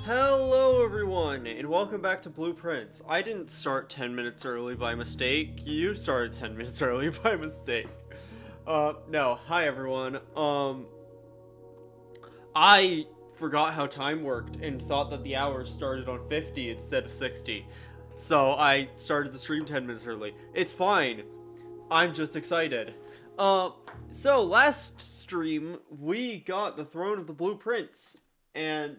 Hello everyone, and welcome back to Blueprints. I didn't start 10 minutes early by mistake. You started 10 minutes early by mistake. No, hi everyone. I forgot how time worked and thought that the hours started on 50 instead of 60. So I started the stream 10 minutes early. It's fine. I'm just excited. So last stream, we got the Throne of the Blueprints, and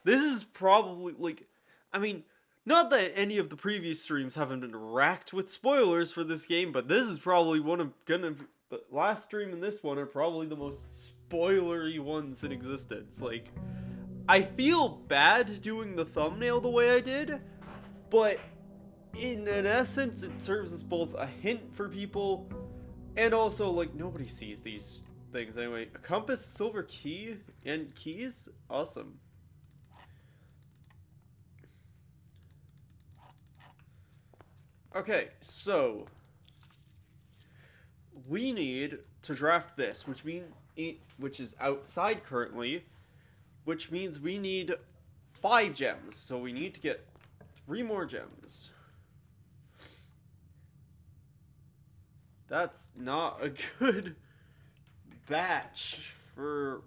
this is probably, like, I mean, not that any of the previous streams haven't been racked with spoilers for this game, but this is probably the last stream and this one are probably the most spoilery ones in existence. Like, I feel bad doing the thumbnail the way I did, but in an essence, it serves as both a hint for people, and also, like, nobody sees these things anyway. A compass, silver key, and keys? Awesome. Okay, so we need to draft this, which is outside currently, which means we need 5 gems. So we need to get 3 more gems. That's not a good batch for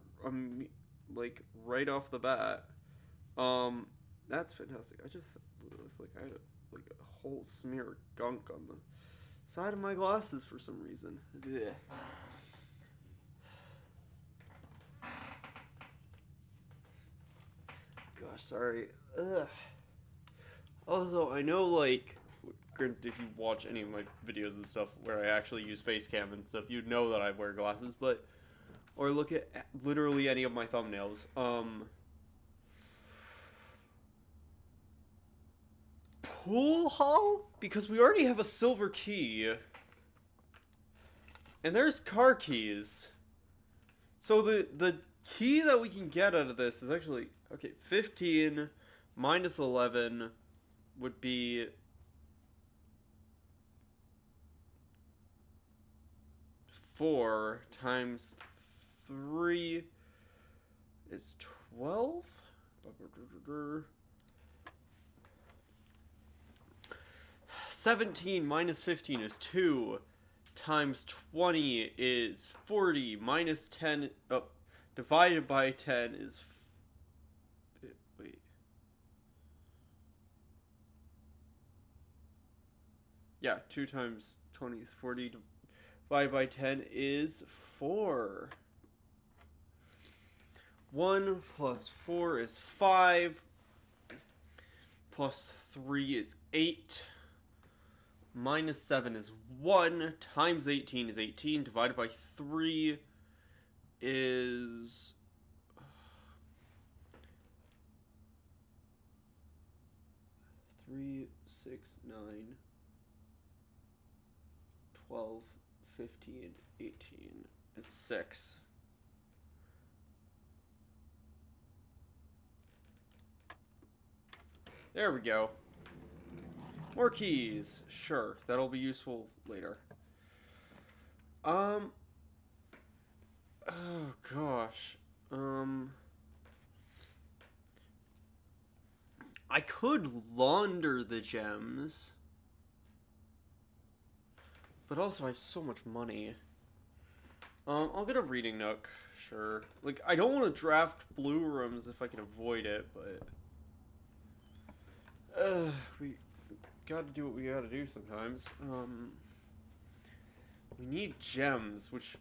like right off the bat. That's fantastic. I just it's like I had a whole smear of gunk on the side of my glasses for some reason. Ugh. Gosh, sorry. Ugh. Also, I know, like, if you watch any of my videos and stuff where I actually use face cam and stuff, you'd know that I wear glasses, but, or look at literally any of my thumbnails. Pool hall? Because we already have a silver key. And there's car keys. So the key that we can get out of this is actually, okay, 15 minus 11 would be 4 times 3 is 12? 17 minus 15 is 2, times 20 is 40, minus 10, divided by 10 is, wait. Yeah, 2 times 20 is 40, divided by 10 is 4. 1 plus 4 is 5, plus 3 is 8. Minus 7 is 1, times 18 is 18, divided by 3 is 3, 6, 9, 12, 15, 18 is 6. There we go. More keys. Sure, that'll be useful later. Oh gosh. I could launder the gems. But also I have so much money. I'll get a reading nook. Sure. Like, I don't want to draft blue rooms if I can avoid it, but we gotta do what we gotta do sometimes. We need gems, which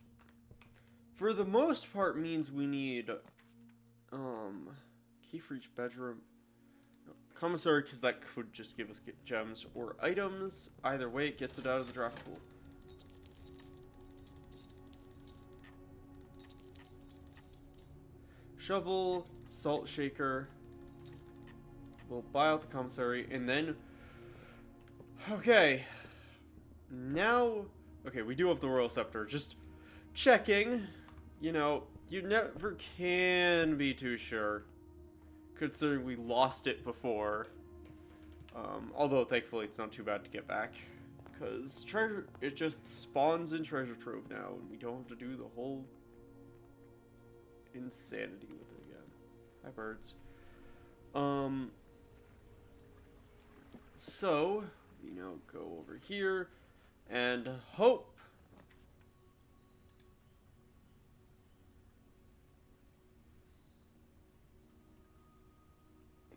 for the most part means we need key for each bedroom. No, commissary, because that could just give us gems or items. Either way, it gets it out of the draft pool. Shovel, salt shaker. We'll buy out the commissary, and then okay, now, okay, we do have the Royal Scepter, just checking, you know, you never can be too sure, considering we lost it before, although thankfully it's not too bad to get back, because treasure, it just spawns in Treasure Trove now, and we don't have to do the whole insanity with it again. Hi, birds. Um, so, we now go over here and hope.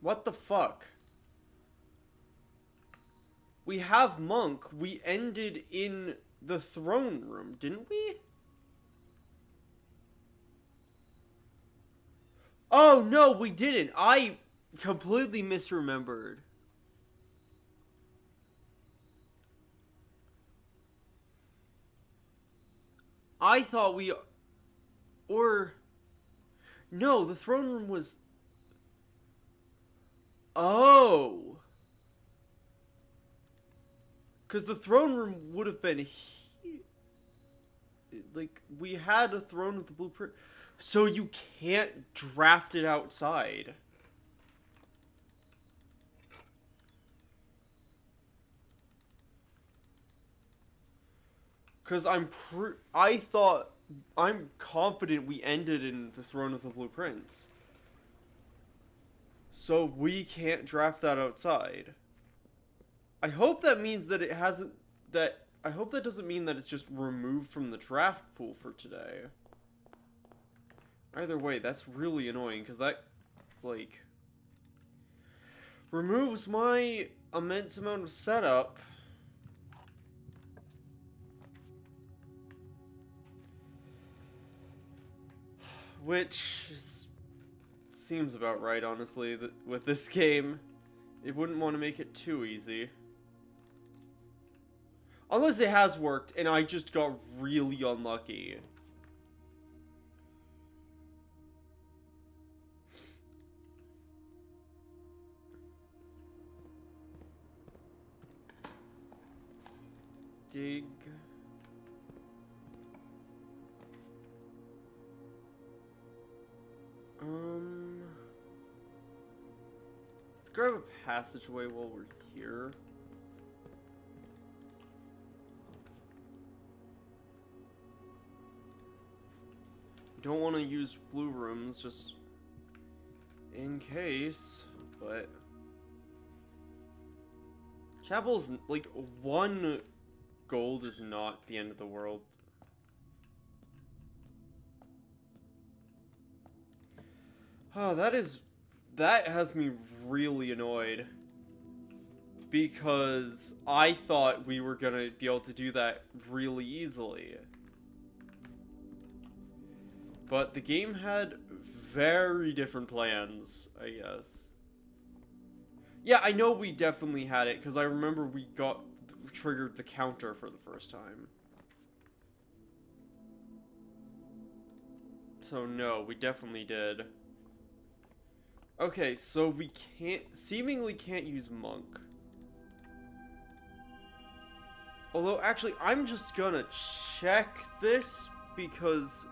What the fuck? We have Monk. We ended in the throne room, didn't we? Oh, no, we didn't. I completely misremembered. I thought we... Or... No, the throne room was... Oh. Because the throne room would have been... Like, we had a throne with the blueprint. So you can't draft it outside. Because I'm confident we ended in the throne of the blueprints. So we can't draft that outside. I hope that means that it hasn't, I hope that doesn't mean that it's just removed from the draft pool for today. Either way, that's really annoying, because that, like, removes my immense amount of setup. Which seems about right, honestly, that with this game. It wouldn't want to make it too easy. Unless it has worked, and I just got really unlucky. Dig. Let's grab a passageway while we're here. Don't want to use blue rooms just in case, but Chapel's like 1 gold is not the end of the world. Oh, that has me really annoyed. Because I thought we were gonna be able to do that really easily. But the game had very different plans, I guess. Yeah, I know we definitely had it, because I remember we triggered the counter for the first time. So no, we definitely did. Okay, so we seemingly can't use Monk. Although, actually, I'm just gonna check this, because...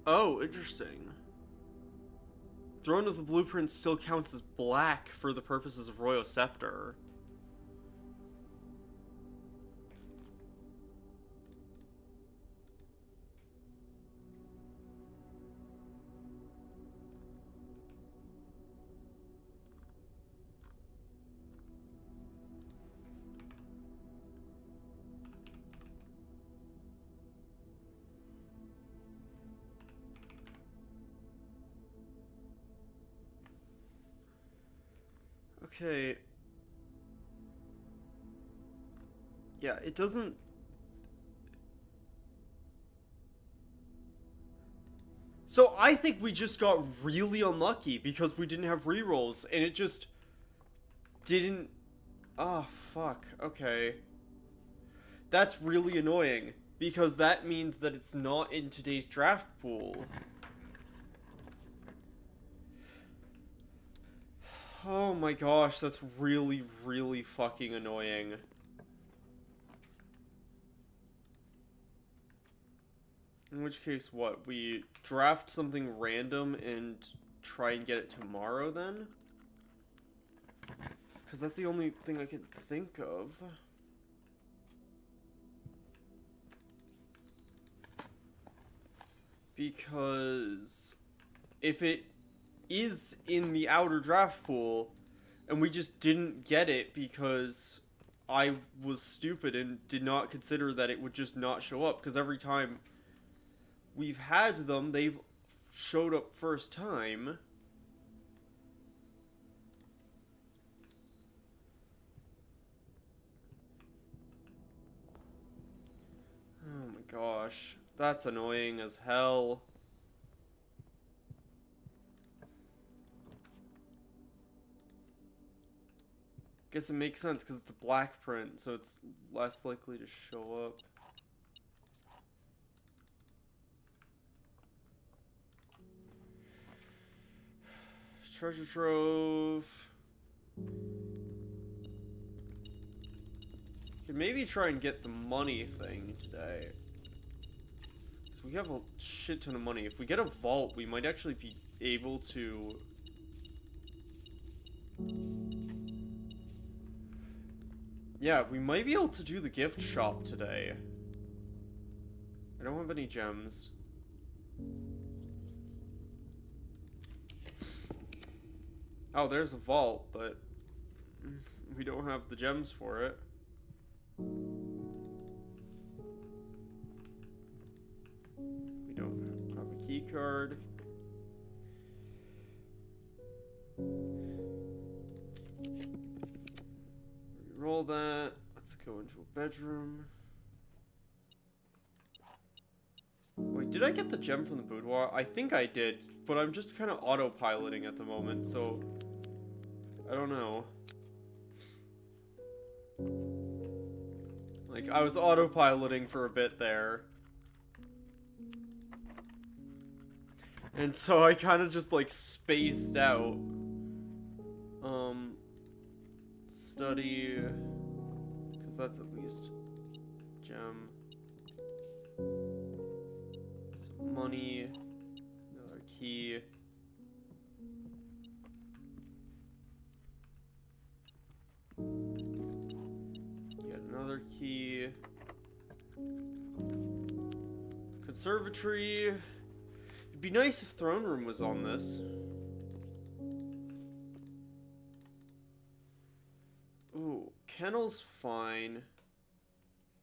Oh, interesting. Throne of the Blueprints still counts as black for the purposes of Royal Scepter. Okay. Yeah, it doesn't... So I think we just got really unlucky because we didn't have rerolls, and it just didn't... Oh, fuck. Okay. That's really annoying. because that means that it's not in today's draft pool. Oh my gosh, that's really, really fucking annoying. In which case, what? We draft something random and try and get it tomorrow, then? Because that's the only thing I can think of. Because if it is in the outer draft pool, and we just didn't get it because I was stupid and did not consider that it would just not show up, because every time we've had them, they've showed up first time. Oh my gosh, that's annoying as hell. Guess it makes sense because it's a black print, so it's less likely to show up. Treasure trove. Could maybe try and get the money thing today. So we have a shit ton of money. If we get a vault, we might actually be able to... Yeah, we might be able to do the gift shop today. I don't have any gems. Oh, there's a vault, but we don't have the gems for it. We don't have a key card. Roll that. Let's go into a bedroom. Wait, did I get the gem from the boudoir? I think I did, but I'm just kind of autopiloting at the moment, so I don't know. Like, I was autopiloting for a bit there. And so I kind of just, like, spaced out. Study, because that's at least gem. Some money, another key. Get another key. Conservatory. It'd be nice if throne room was on this. Ooh, kennel's fine.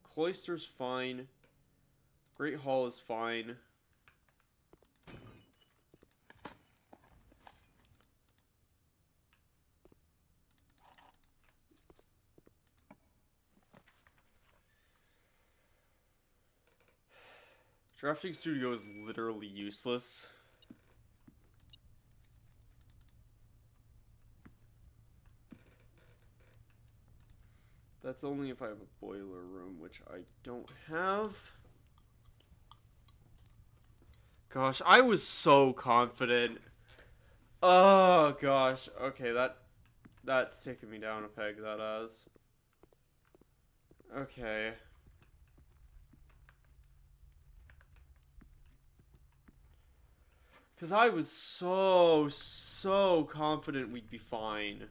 Cloister's fine. Great Hall is fine. Drafting studio is literally useless. That's only if I have a boiler room, which I don't have. Gosh, I was so confident. Oh gosh. Okay, that's taking me down a peg, that has. Okay. Because I was so confident we'd be fine.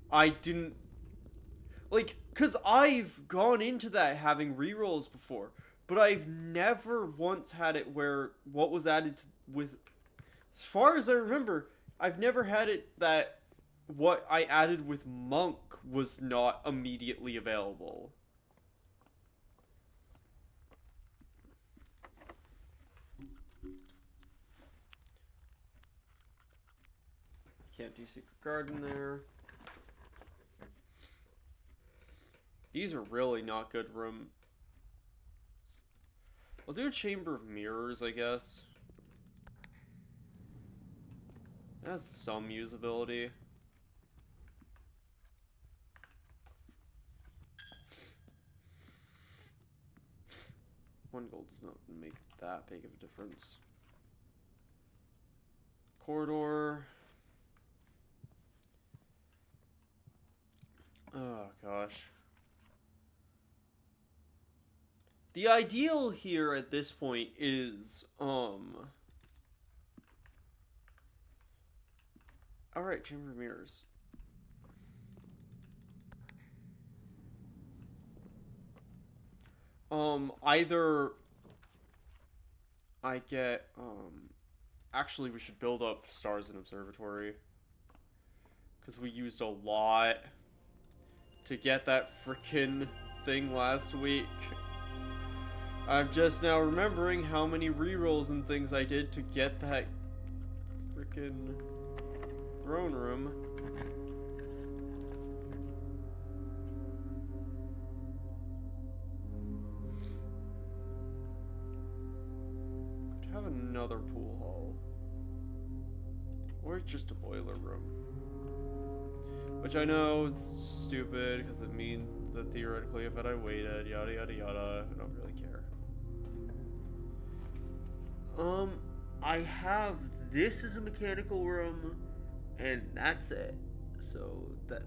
I didn't... Like, because I've gone into that having rerolls before, but I've never once had it where what was added to, with... As far as I remember, I've never had it that what I added with Monk was not immediately available. Can't do Secret Garden there. These are really not good rooms. I'll do a Chamber of Mirrors, I guess. It has some usability. 1 gold does not make that big of a difference. Corridor. Oh, gosh. The ideal here at this point is, alright, Chamber of Mirrors. Either I get, actually we should build up stars and observatory. Because we used a lot to get that frickin' thing last week. I'm just now remembering how many rerolls and things I did to get that frickin' throne room. Could have another pool hall. Or just a boiler room. Which I know is stupid, because it means that theoretically if I waited, yada yada yada, I don't really care. I have this as a mechanical room, and that's it. So that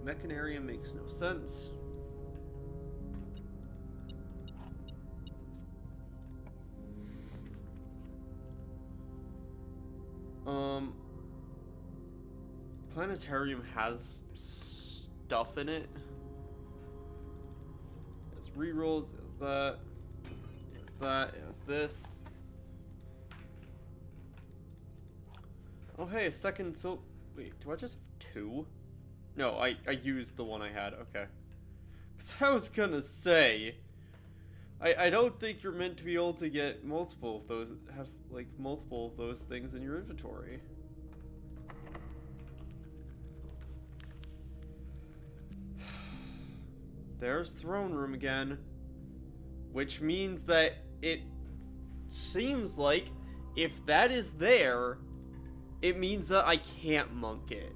Mechanarium makes no sense. Planetarium has stuff in it. It has rerolls, it has that, it has that, it has this. Oh hey, a second, so, wait, do I just have 2? No, I used the one I had, okay. Because I was gonna say, I don't think you're meant to be able to get multiple of those, have, like, multiple of those things in your inventory. There's throne room again. Which means that it seems like if that is there, it means that I can't monk it.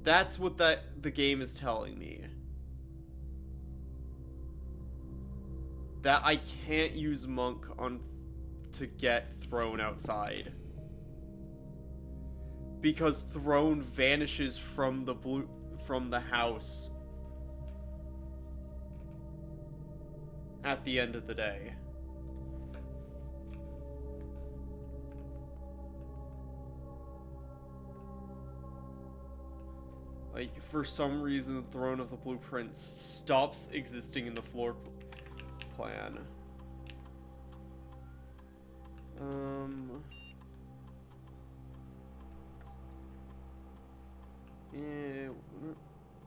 That's what the game is telling me. That I can't use monk to get throne outside. Because throne vanishes from the house at the end of the day. Like, for some reason, the Throne of the Blueprints stops existing in the floor plan. Yeah,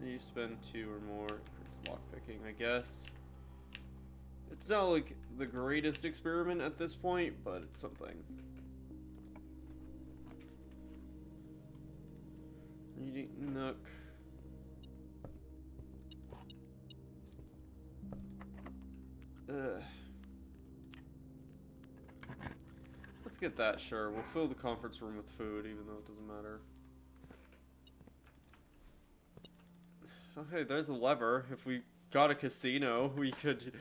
you spend 2 or more. It's lockpicking, I guess. It's not like the greatest experiment at this point, but it's something. Reading Nook. Let's get that, sure. We'll fill the conference room with food, even though it doesn't matter. Okay, there's a lever. If we got a casino, we could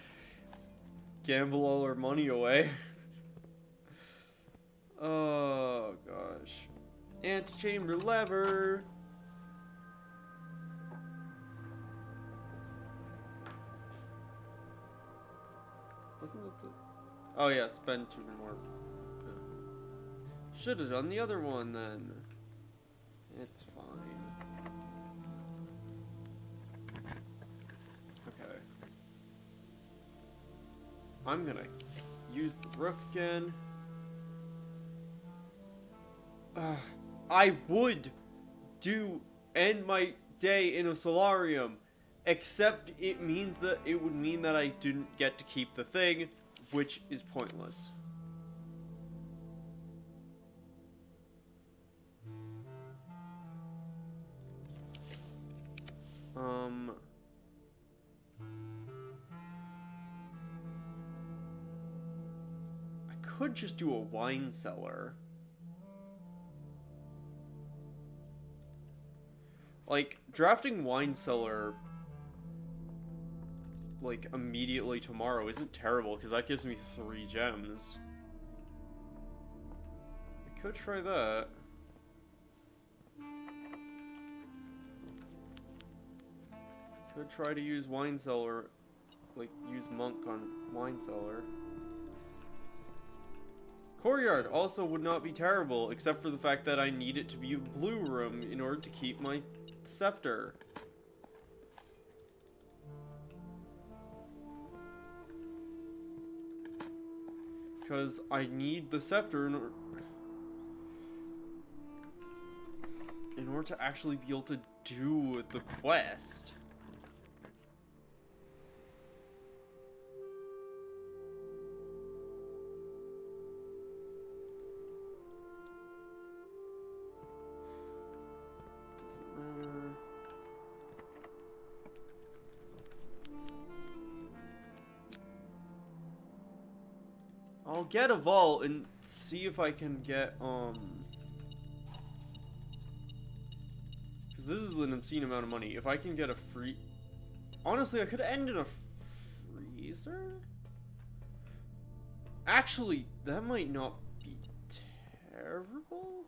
gamble all our money away. Oh, gosh. Antechamber lever. Wasn't it the... Oh, yeah, spend 2 more. Should have done the other one, then. It's fine. Okay. I'm gonna use the rook again. I would end my day in a solarium, except it means that it would mean that I didn't get to keep the thing, which is pointless. I could just do a wine cellar. Like, drafting wine cellar like, immediately tomorrow isn't terrible, because that gives me 3 gems. I could try that. Could try to use wine cellar, like, use monk on wine cellar. Courtyard also would not be terrible, except for the fact that I need it to be a blue room in order to keep my scepter. Because I need the scepter in order to actually be able to do the quest. I'll get a vault and see if I can get, because this is an obscene amount of money. If I can get a free... Honestly, I could end in a freezer? Actually, that might not be terrible.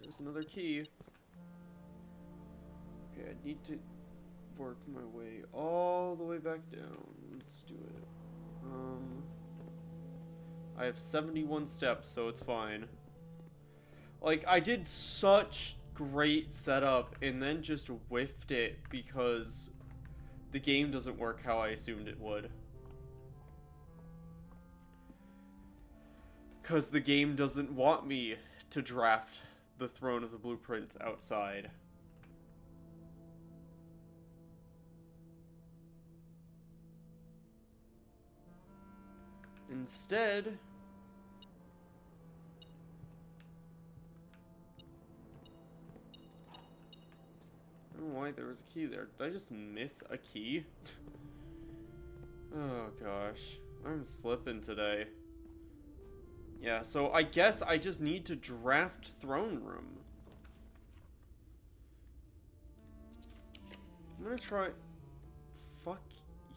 There's another key. Okay, I need to work my way all the way back down. Let's do it. I have 71 steps, so it's fine. Like, I did such great setup and then just whiffed it because the game doesn't work how I assumed it would. Because the game doesn't want me to draft the Throne of the Blueprints outside. Instead, I don't know why there was a key there. Did I just miss a key? Oh gosh, I'm slipping today. Yeah, so I guess I just need to draft throne room. I'm gonna try... Fuck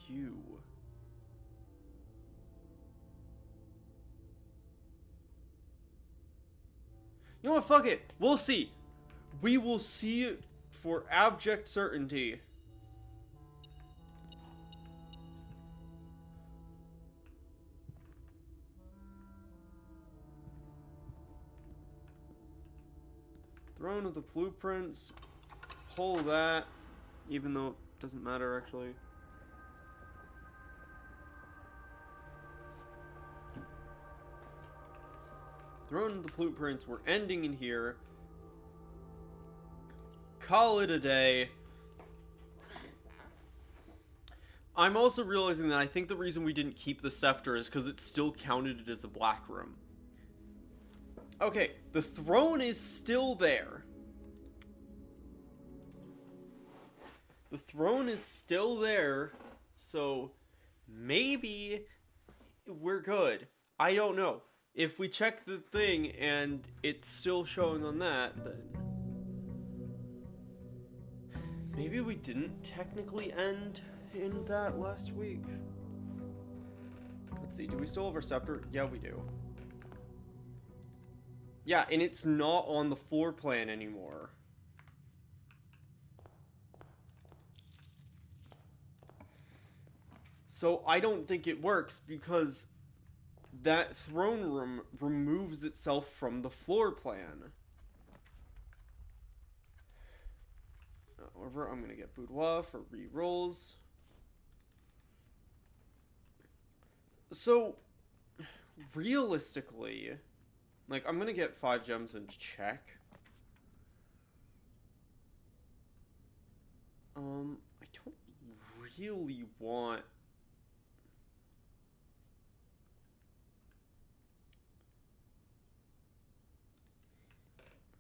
you. You know what, fuck it. We'll see. We will see for abject certainty. Throne of the Blueprints. Pull that. Even though it doesn't matter, actually. Throne of the Blueprints, we're ending in here. Call it a day. I'm also realizing that I think the reason we didn't keep the scepter is because it still counted it as a black room. Okay, the throne is still there. The throne is still there, so maybe we're good. I don't know. If we check the thing and it's still showing on that, then maybe we didn't technically end in that last week. Let's see, do we still have our scepter? Yeah, we do. Yeah, and it's not on the floor plan anymore. So I don't think it works because that throne room removes itself from the floor plan. However, I'm going to get boudoir for rerolls. So, realistically, like, I'm going to get 5 gems and check. I don't really want...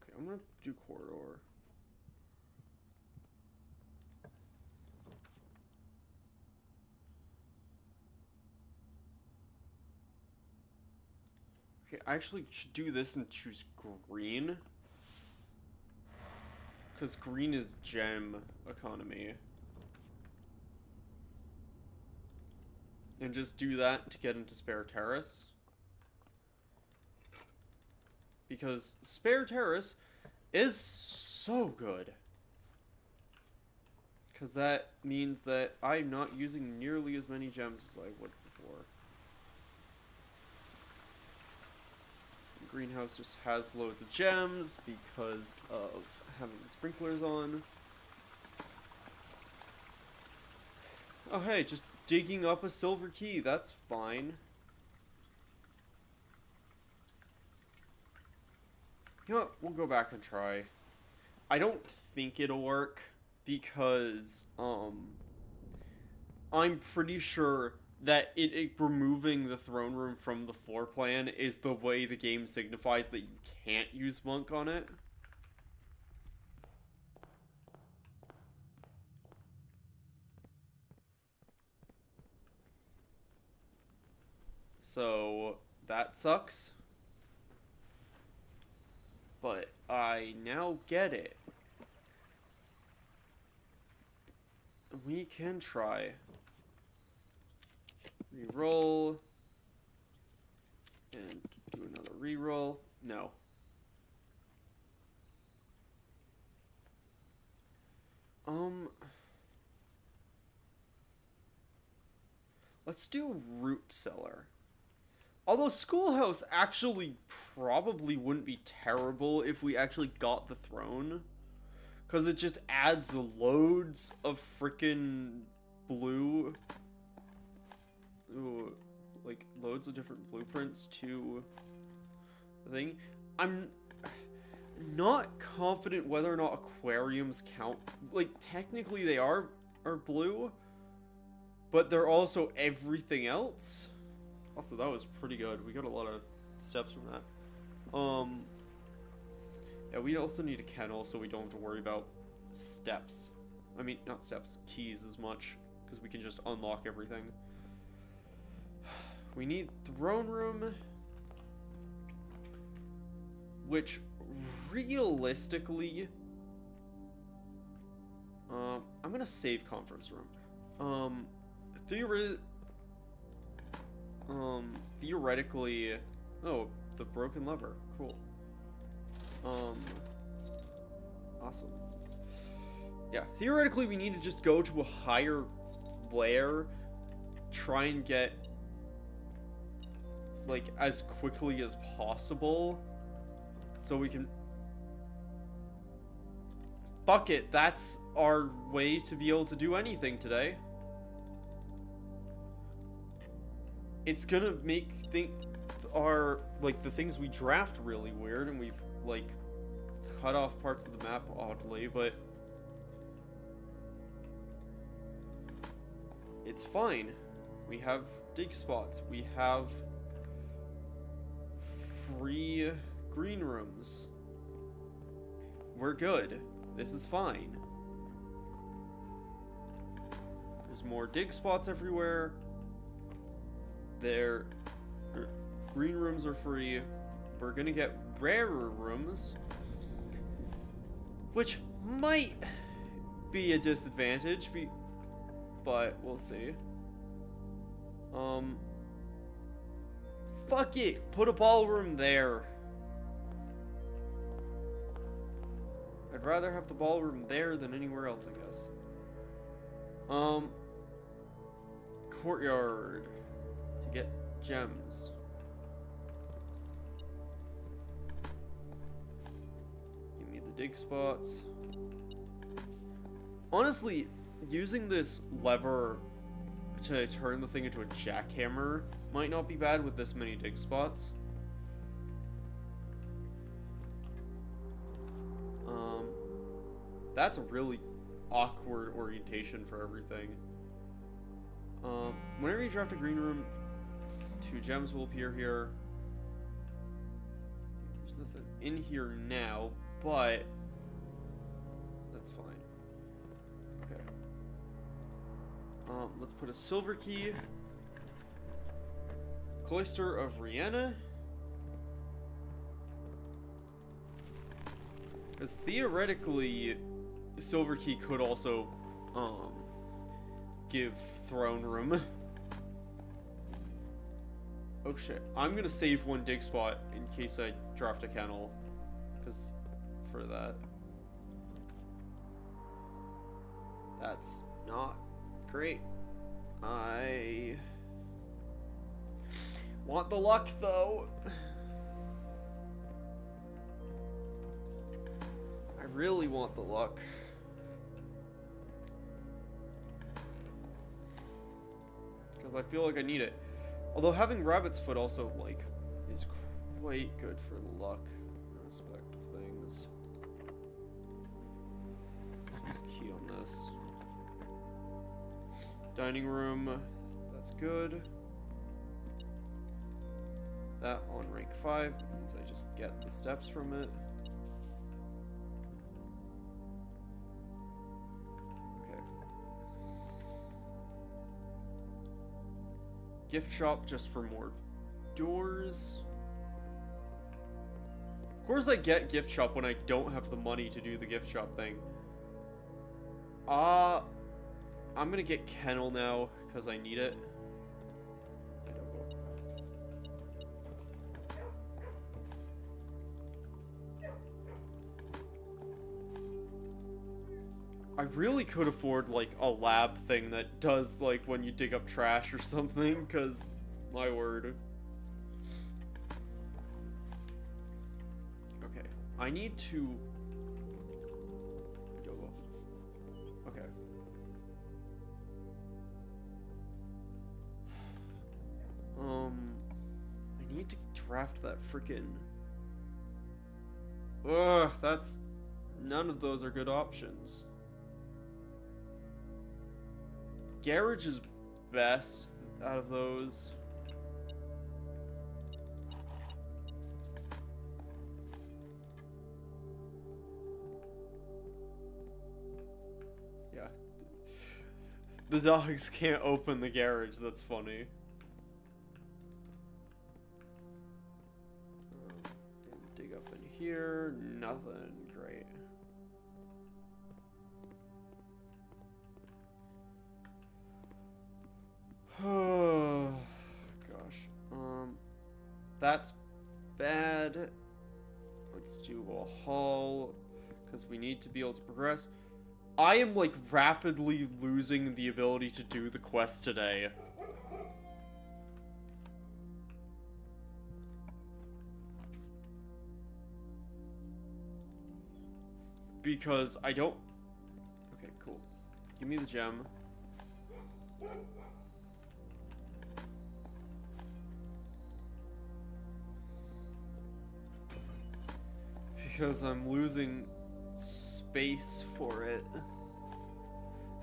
Okay, I'm going to do corridor. Okay, I actually should do this and choose green. Because green is gem economy. And just do that to get into Spare Terrace. Because Spare Terrace is so good. Because that means that I'm not using nearly as many gems as I would before. The greenhouse just has loads of gems because of having the sprinklers on. Oh hey, just digging up a silver key, that's fine. You know what, we'll go back and try. I don't think it'll work because, I'm pretty sure that removing the throne room from the floor plan is the way the game signifies that you can't use monk on it. So, that sucks. But I now get it. We can try. Reroll. And do another reroll. No. Let's do root cellar. Although Schoolhouse actually probably wouldn't be terrible if we actually got the throne. Because it just adds loads of frickin' blue. Ooh, like, loads of different blueprints to the thing. I'm not confident whether or not aquariums count. Like, technically they are blue. But they're also everything else. Also, that was pretty good. We got a lot of steps from that. Yeah, we also need a kennel so we don't have to worry about steps. I mean, not steps, keys as much. Because we can just unlock everything. We need throne room. Which, realistically... I'm gonna save conference room. Theoretically... Oh, the broken lever. Cool. Awesome. Yeah, theoretically we need to just go to a higher layer, try and get, like, as quickly as possible, so we can... Fuck it, that's our way to be able to do anything today. It's gonna make the things we draft really weird, and we've, like, cut off parts of the map oddly, but it's fine. We have dig spots. We have free green rooms. We're good. This is fine. There's more dig spots everywhere. Green rooms are free. We're gonna get rarer rooms, which might be a disadvantage, but we'll see. Fuck it, put a ballroom there. I'd rather have the ballroom there than anywhere else, I guess. Courtyard to get gems. Give me the dig spots. Honestly, using this lever to turn the thing into a jackhammer might not be bad with this many dig spots. That's a really awkward orientation for everything. Whenever you draft a green room, 2 gems will appear here. There's nothing in here now, but that's fine. Okay. Let's put a silver key. Cloister of Rihanna. Because theoretically, Silver Key could also, give throne room. Oh shit. I'm gonna save one dig spot in case I draft a kennel. Because, for that. That's not great. I want the luck, though. I really want the luck. Because I feel like I need it. Although having Rabbit's Foot also, like, is quite good for the luck aspect of things. Let's use key on this. Dining room, that's good. That on rank 5 means I just get the steps from it. Okay. Gift shop just for more doors. Of course I get gift shop when I don't have the money to do the gift shop thing. I'm gonna get kennel now, because I need it. I really could afford, like, a lab thing that does, like, when you dig up trash or something, because, my word. Okay, I need to... Okay. I need to draft that frickin'... Ugh, that's... None of those are good options. Garage is best out of those. Yeah. The dogs can't open the garage, that's funny. And dig up in here, nothing, great. Oh gosh. That's bad. Let's do a haul because we need to be able to progress. I am like rapidly losing the ability to do the quest today. Because I don't... Okay, cool. Give me the gem. Because I'm losing space for it.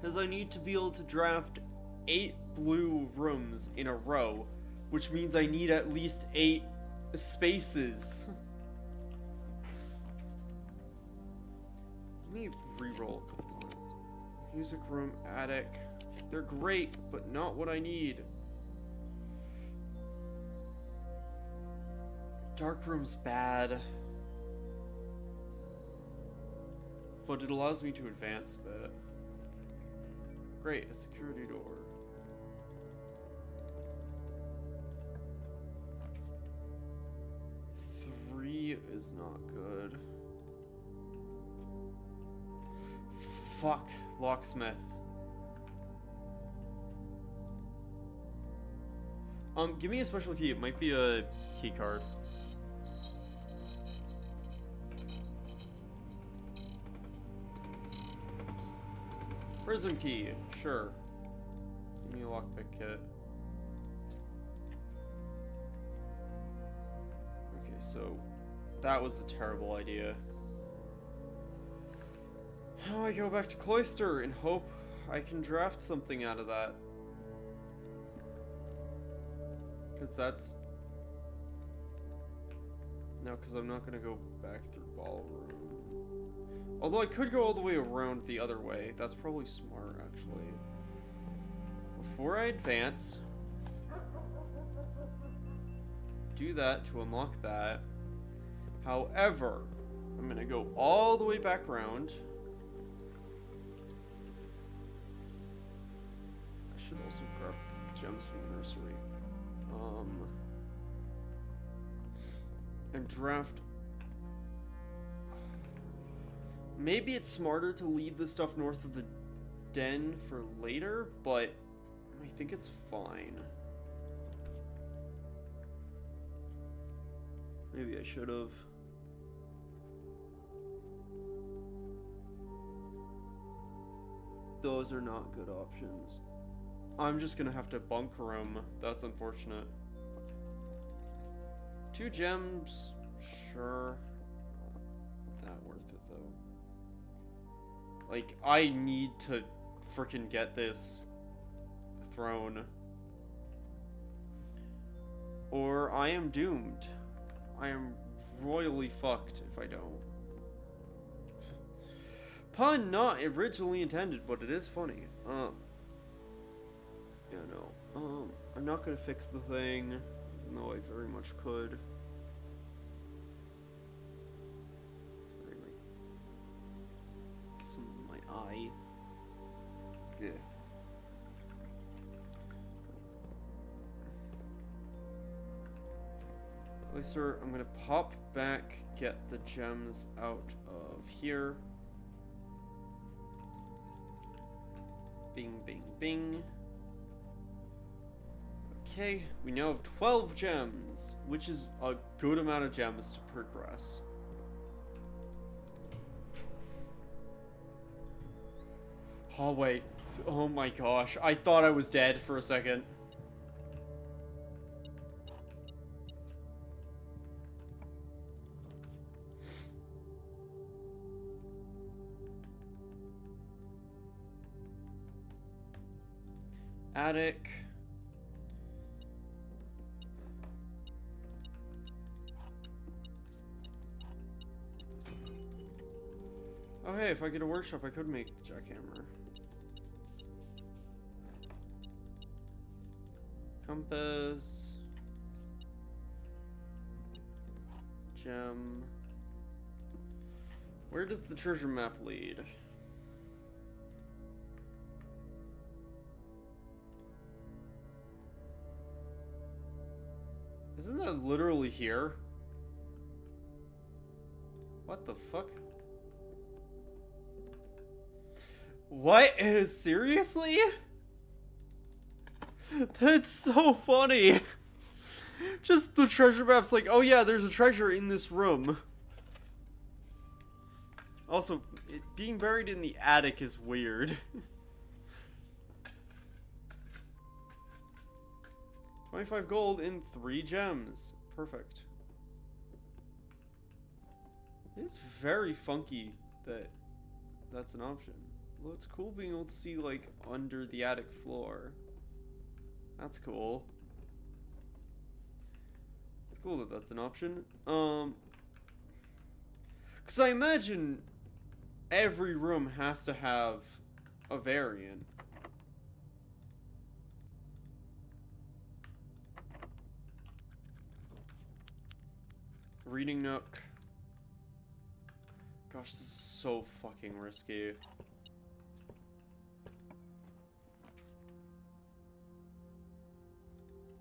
Because I need to be able to draft 8 blue rooms in a row, which means I need at least 8 spaces. Let me re-roll a couple times. Music room, attic. They're great, but not what I need. Dark room's bad. But it allows me to advance a bit. Great, a security door. Three is not good. Fuck, locksmith. Give me a special key. It might be a key card. Prism key, sure. Give me a lockpick kit. Okay, so that was a terrible idea. Now I go back to Cloister and hope I can draft something out of that. Because that's... No, because I'm not going to go back through Ballroom. Although I could go all the way around the other way. That's probably smart, actually. Before I advance... Do that to unlock that. However... I'm gonna go all the way back around. I should also grab gems from the nursery. And draft. Maybe it's smarter to leave the stuff north of the den for later, but I think it's fine. Maybe I should have. Those are not good options. I'm just gonna have to bunker them. That's unfortunate. 2 gems, sure. Not that worth it though. Like, I need to frickin' get this throne, or I am doomed. I am royally fucked if I don't. Pun not originally intended, but it is funny. Yeah, no. I'm not gonna fix the thing, even though I very much could. Sorry, some of my eye. Yeah. Placer, I'm gonna pop back, get the gems out of here. Bing, bing, bing. Okay, we now have 12 gems, which is a good amount of gems to progress. Oh, wait. Oh my gosh. I thought I was dead for a second. Attic. Oh hey, if I get a workshop, I could make the jackhammer. Compass. Gem. Where does the treasure map lead? Isn't that literally here? What the fuck? What? Seriously? That's so funny. Just the treasure map's like, oh yeah, there's a treasure in this room. Also, being buried in the attic is weird. 25 gold and 3 gems. Perfect. It's very funky that that's an option. Well, it's cool being able to see, like, under the attic floor. That's cool. It's cool that that's an option. Because I imagine every room has to have a variant. Reading nook. Gosh, this is so fucking risky.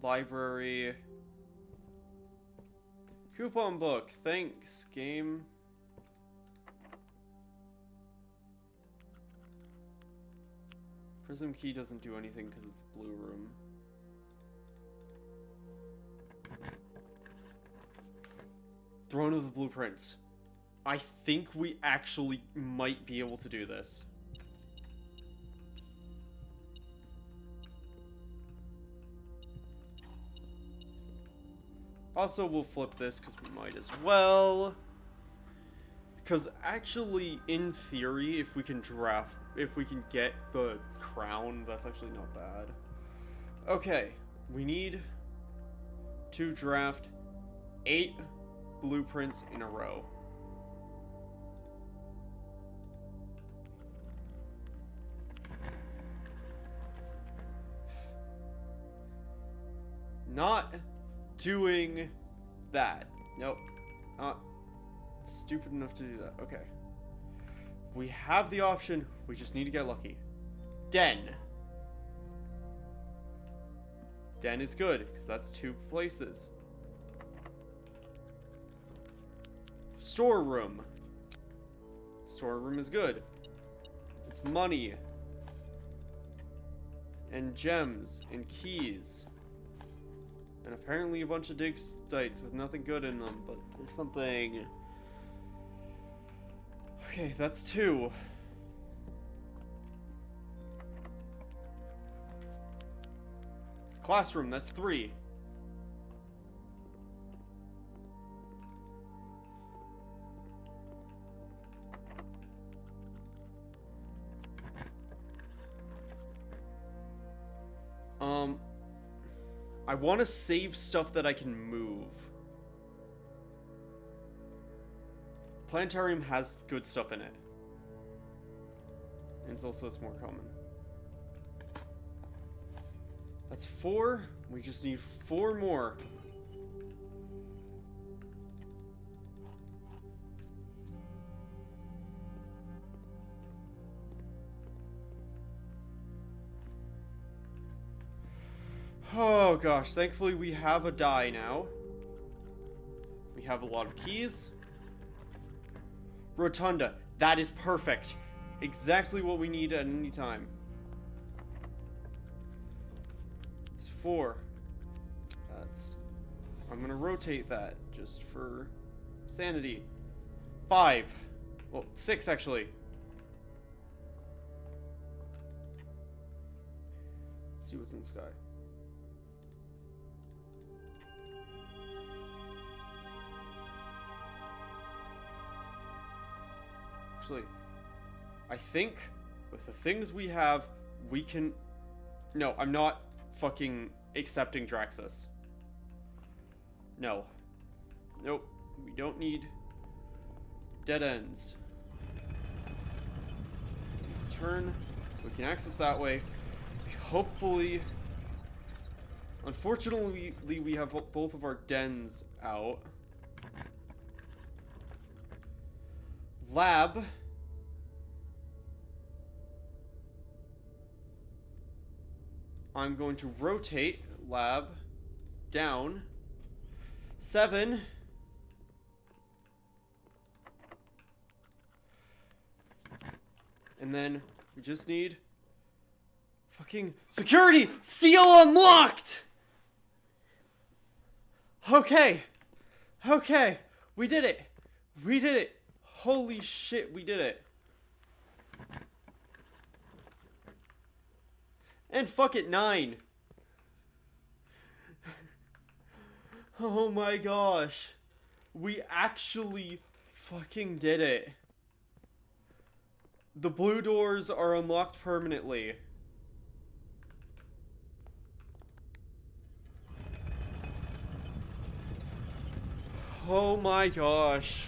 Library. Coupon book. Thanks, game. Prism key doesn't do anything because it's blue room. Throne of the Blueprints. I think we actually might be able to do this. Also, we'll flip this because we might as well. Because actually, in theory, if we can get the crown, that's actually not bad. Okay, we need to draft 8 blueprints in a row. Not doing that. Nope. stupid enough to do that. Okay. We have the option. We just need to get lucky. Den. Den is good, because that's 2 places. Storeroom. Storeroom is good. It's money. And gems. And keys. And apparently a bunch of dig sites with nothing good in them, but there's something. Okay, that's 2. Classroom, that's 3. I want to save stuff that I can move. Planetarium has good stuff in it. And it's more common. That's 4. We just need 4 more. Oh gosh, thankfully we have a die now. We have a lot of keys. Rotunda, that is perfect. Exactly what we need at any time. It's 4. That's... I'm gonna rotate that just for sanity. 5. Well, 6 actually. Let's see what's in the sky. Actually, I think with the things we have, we can... No, I'm not fucking accepting Draxus. No. Nope. We don't need dead ends. Turn, so we can access that way. Hopefully... Unfortunately, we have both of our dens out. Lab. I'm going to rotate lab down 7. And then we just need fucking security seal unlocked. Okay. Okay. We did it. We did it. Holy shit, we did it. And fuck it, 9. Oh my gosh. We actually fucking did it. The blue doors are unlocked permanently. Oh my gosh.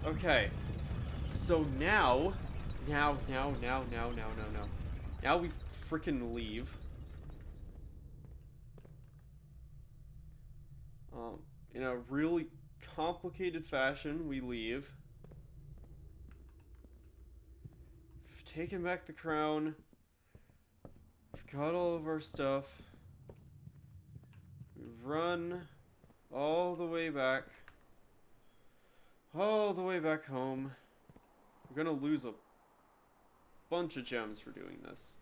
Okay, so now we freaking leave. In a really complicated fashion, we leave. We've taken back the crown. We've got all of our stuff. We've run all the way back. All the way back home. We're gonna lose a bunch of gems for doing this.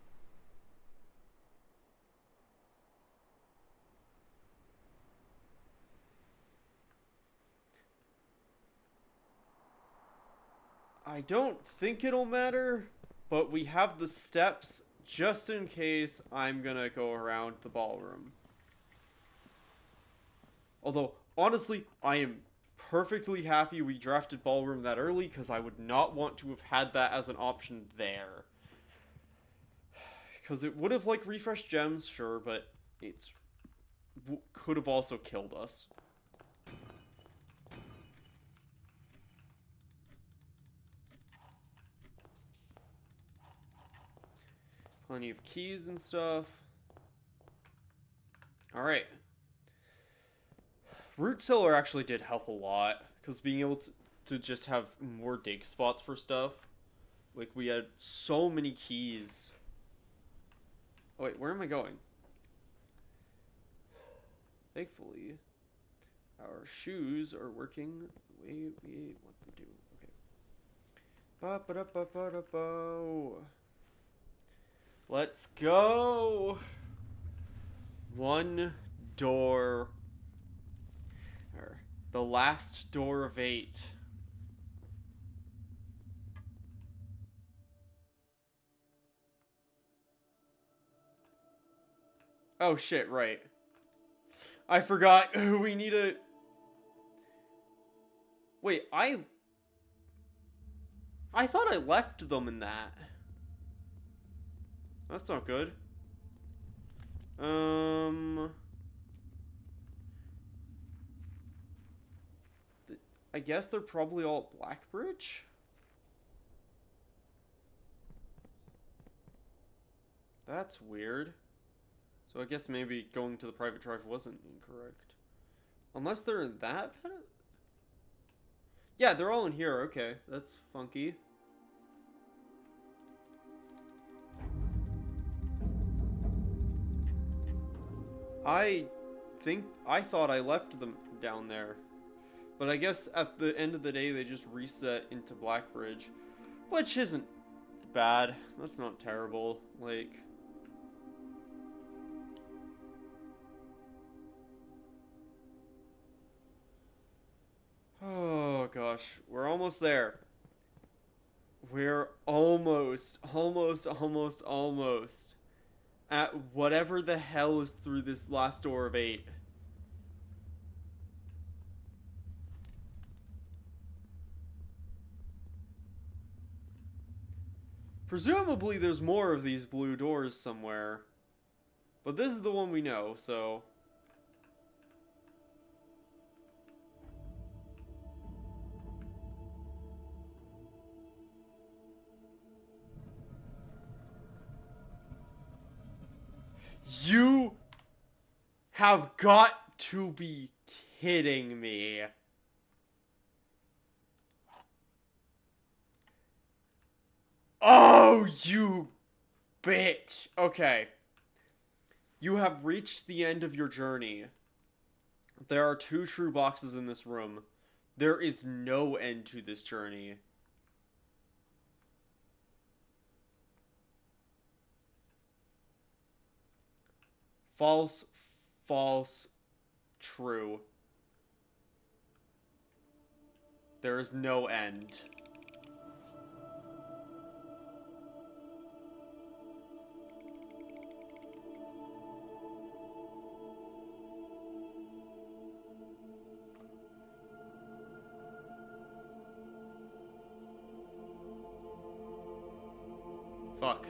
I don't think it'll matter, but we have the steps just in case I'm gonna go around the ballroom. Although, honestly, I am perfectly happy we drafted ballroom that early, because I would not want to have had that as an option there. Because it would have, like, refreshed gems, sure, but it's could have also killed us. Plenty of keys and stuff. Alright. Root Cellar actually did help a lot, because being able to just have more dig spots for stuff. Like, we had so many keys. Oh, wait, where am I going? Thankfully, our shoes are working the way we want them to. Okay. Ba-ba-da-ba-ba-da-bo. Let's go! One door. Or the last door of 8. Oh shit, right. I forgot we need a... Wait, I thought I left them in that. That's not good. I guess they're probably all at Blackbridge? That's weird. So I guess maybe going to the private drive wasn't incorrect. Unless they're in that... Yeah, they're all in here. Okay, that's funky. I thought I left them down there. But I guess at the end of the day, they just reset into Blackbridge. Which isn't bad. That's not terrible. Like... Oh gosh, we're almost there. We're almost at whatever the hell is through this last door of 8. Presumably there's more of these blue doors somewhere. But this is the one we know, so... You have got to be kidding me. Oh, you bitch. Okay. You have reached the end of your journey. There are 2 true boxes in this room. There is no end to this journey. False, false, true. There is no end. Fuck.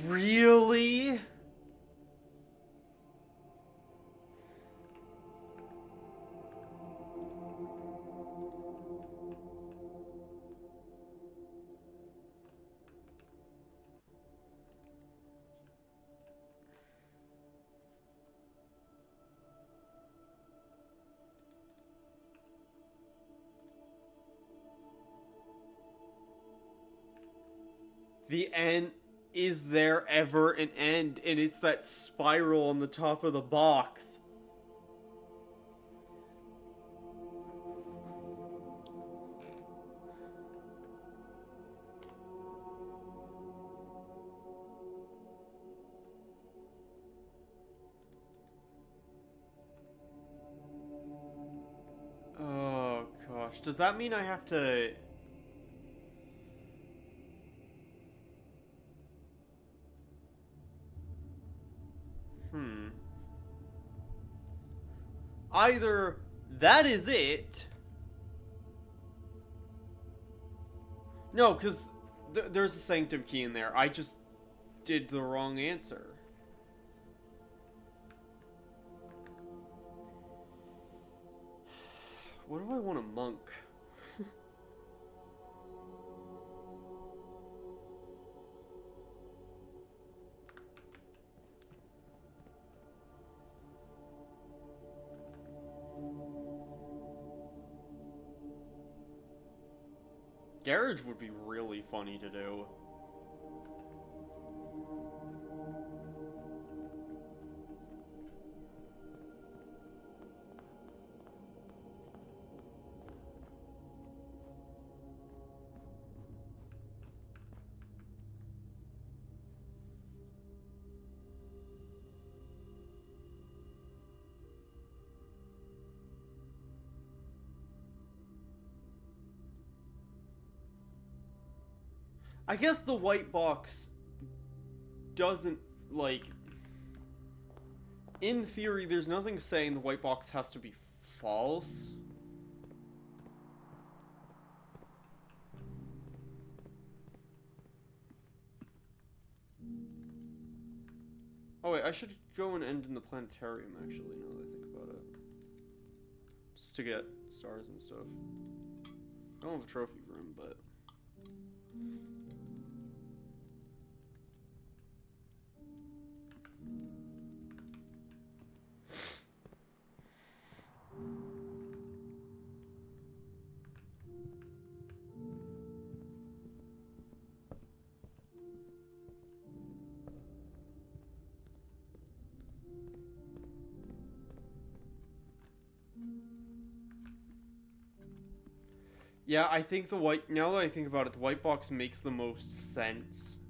Really? The end. Is there ever an end? And it's that spiral on the top of the box. Oh gosh, does that mean I have to... either that is it. No, because there's a sanctum key in there. I just did the wrong answer. What do I want a monk? Garage would be really funny to do. I guess the white box doesn't, like... In theory, there's nothing saying the white box has to be false. Oh wait, I should go and end in the planetarium, actually, now that I think about it. Just to get stars and stuff. I don't have a trophy room, but... Yeah, I think the white... Now that I think about it, the white box makes the most sense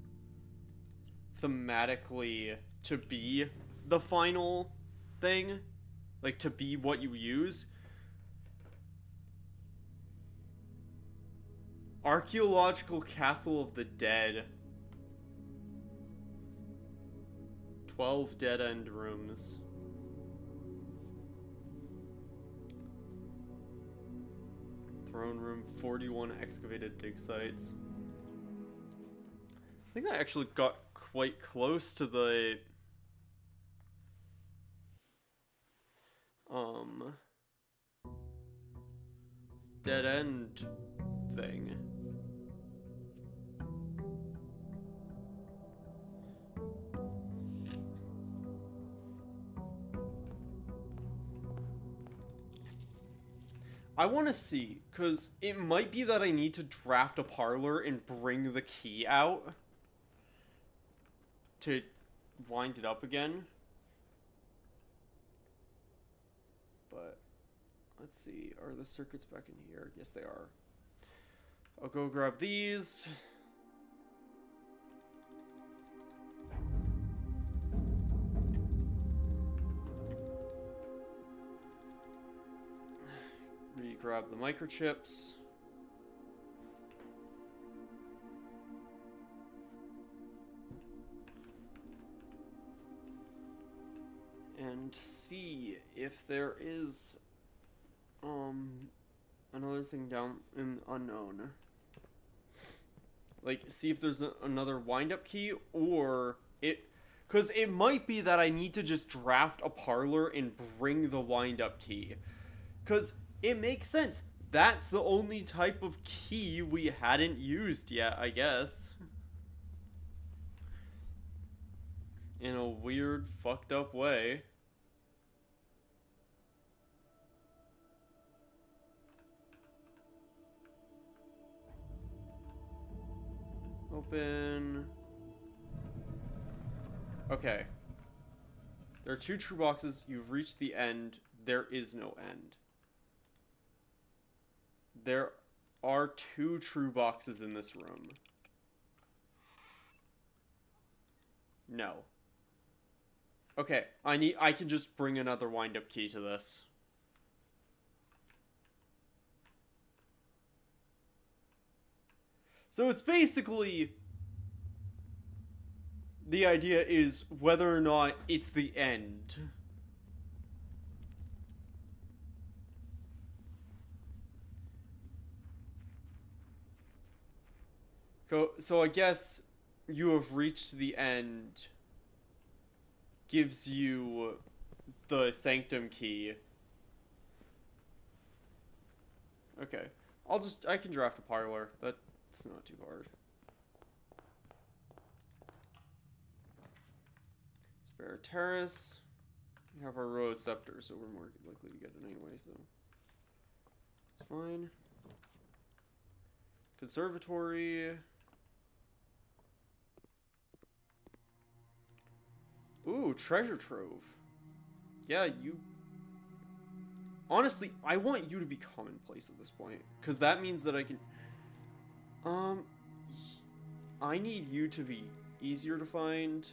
thematically to be the final thing. Like, to be what you use. Archaeological Castle of the Dead. 12 dead-end rooms. Throne room, 41 excavated dig sites. I think I actually got quite close to the dead end thing. I want to see, because it might be that I need to draft a parlor and bring the key out to wind it up again. But, let's see, are the circuits back in here? Yes, they are. I'll go grab these. Grab the microchips. And see if there is another thing down in unknown. Like, see if there's another wind-up key, or it... Because it might be that I need to just draft a parlor and bring the wind-up key. Because... It makes sense. That's the only type of key we hadn't used yet, I guess. In a weird, fucked up way. Open. Okay. There are 2 true boxes. You've reached the end. There is no end. There are 2 true boxes in this room. No. Okay, I can just bring another wind-up key to this. So it's basically... The idea is whether or not it's the end. So I guess you have reached the end gives you the sanctum key. Okay. I can draft a parlor. That's not too hard. Spare terrace. We have our row of scepter, so we're more likely to get it anyways, though. It's fine. Conservatory. Ooh, treasure trove. Yeah, you... Honestly, I want you to be commonplace at this point. Because that means that I can... I need you to be easier to find.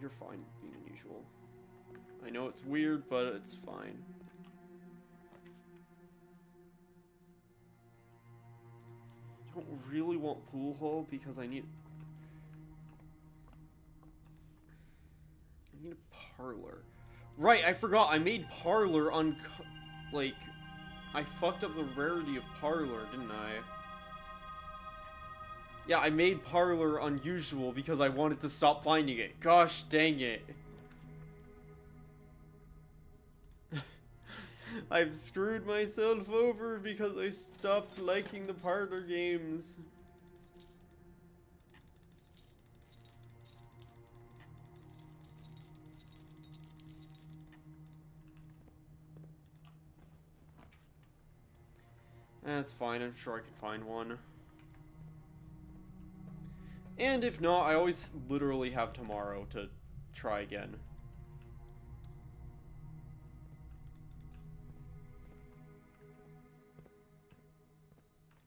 You're fine being unusual. I know it's weird, but it's fine. I don't really want pool hall because I need a parlor. Right, I forgot. I made parlor on, like, I fucked up the rarity of parlor, didn't I? Yeah, I made parlor unusual because I wanted to stop finding it. Gosh dang it. I've screwed myself over because I stopped liking the parlor games. That's fine, I'm sure I can find one. And if not, I always literally have tomorrow to try again.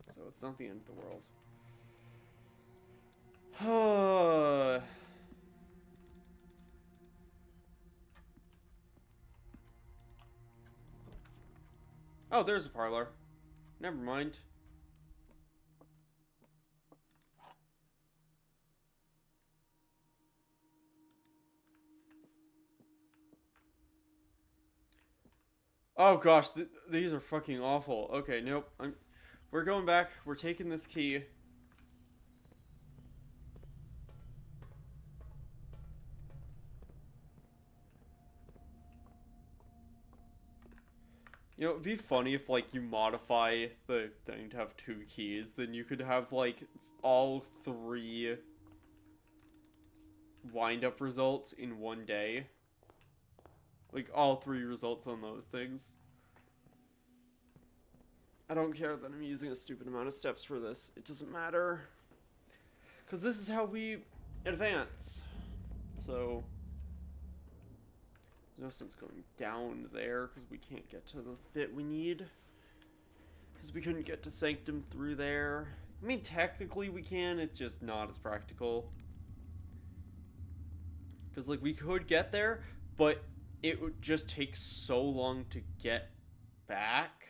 So it's not the end of the world. Oh, there's a parlor. Never mind. Oh gosh, these are fucking awful. Okay, nope. We're going back. We're taking this key. You know, it'd be funny if, like, you modify the thing to have 2 keys. Then you could have, like, all 3 wind-up results in one day. Like, all 3 results on those things. I don't care that I'm using a stupid amount of steps for this. It doesn't matter. Because this is how we advance. So... there's no sense going down there, because we can't get to the bit we need. Because we couldn't get to Sanctum through there. I mean, technically we can, it's just not as practical. Because, like, we could get there, but it would just take so long to get back.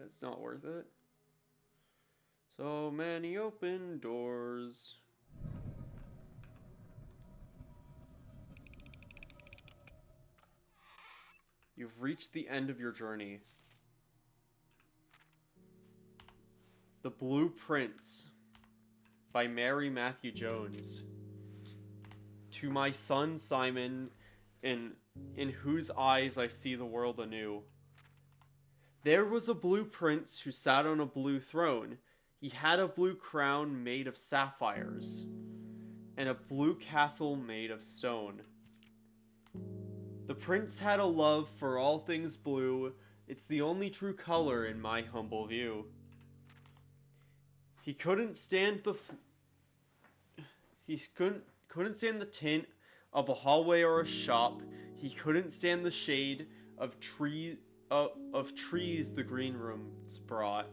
It's not worth it. So many open doors. You've reached the end of your journey. The Blueprints by Mary Matthew Jones. To my son Simon, in whose eyes I see the world anew. There was a blue prince who sat on a blue throne. He had a blue crown made of sapphires, and a blue castle made of stone. The prince had a love for all things blue. It's the only true color in my humble view. He couldn't stand the couldn't stand the tint of a hallway or a shop. He couldn't stand the shade of trees the green rooms brought.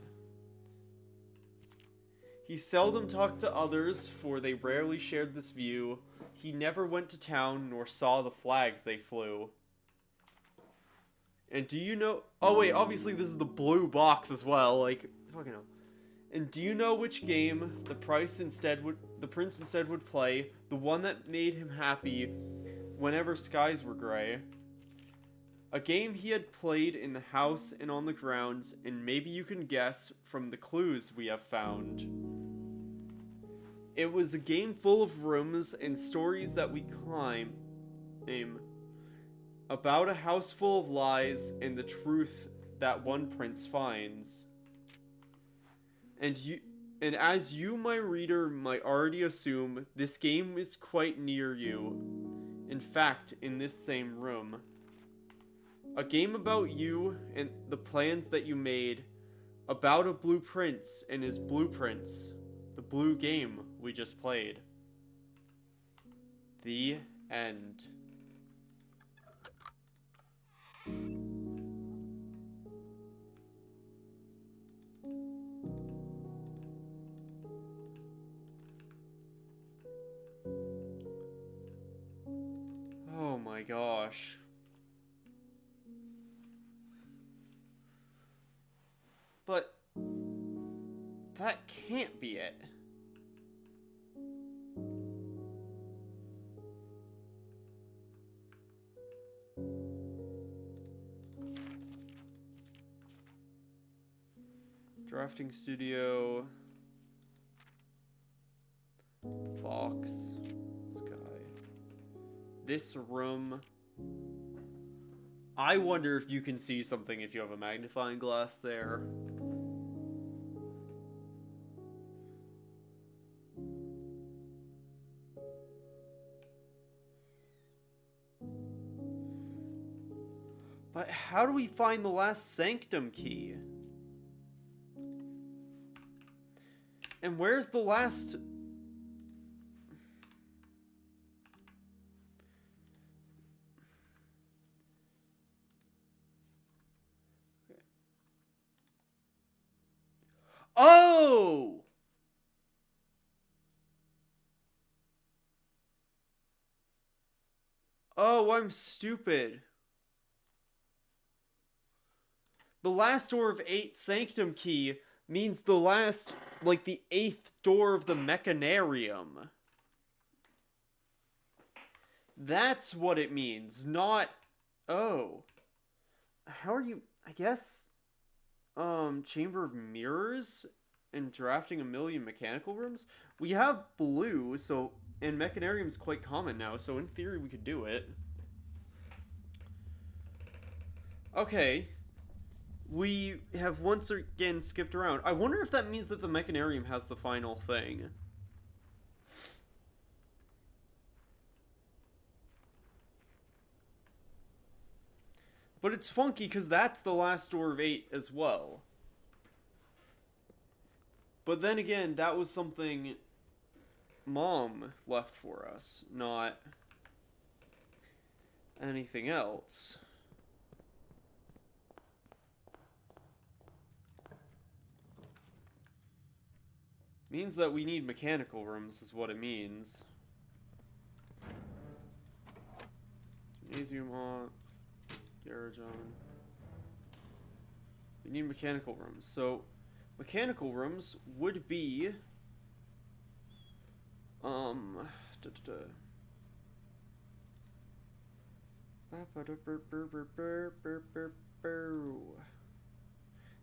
He seldom talked to others, for they rarely shared this view. He never went to town, nor saw the flags they flew. And do you know... oh wait, obviously this is the blue box as well, like, fucking hell. And do you know which game the prince instead would play? The one that made him happy whenever skies were gray. A game he had played in the house and on the grounds, and maybe you can guess from the clues we have found. It was a game full of rooms and stories that we climb about a house full of lies and the truth that one prince finds. And as you, my reader, might already assume, this game is quite near you. In fact, in this same room. A game about you and the plans that you made, about a blue prince and his blueprints, the blue game we just played. The end. Oh my gosh. But that can't be it. Drafting studio. Box. Sky. This room. I wonder if you can see something if you have a magnifying glass there. But how do we find the last sanctum key? And where's the last... Oh! Oh, I'm stupid. The last door of 8 sanctum key means the last, like the 8th door of the mechanarium. That's what it means, not... Oh. How are you... I guess... Chamber of Mirrors and drafting a million mechanical rooms? We have blue, so... And mechanarium's quite common now, so in theory we could do it. Okay. We have once again skipped around. I wonder if that means that the mechanarium has the final thing. But it's funky because that's the last door of 8 as well. But then again, that was something Mom left for us, not anything else. Means that we need mechanical rooms is what it means. Gymnasium hall, garage on. We need mechanical rooms. So mechanical rooms would be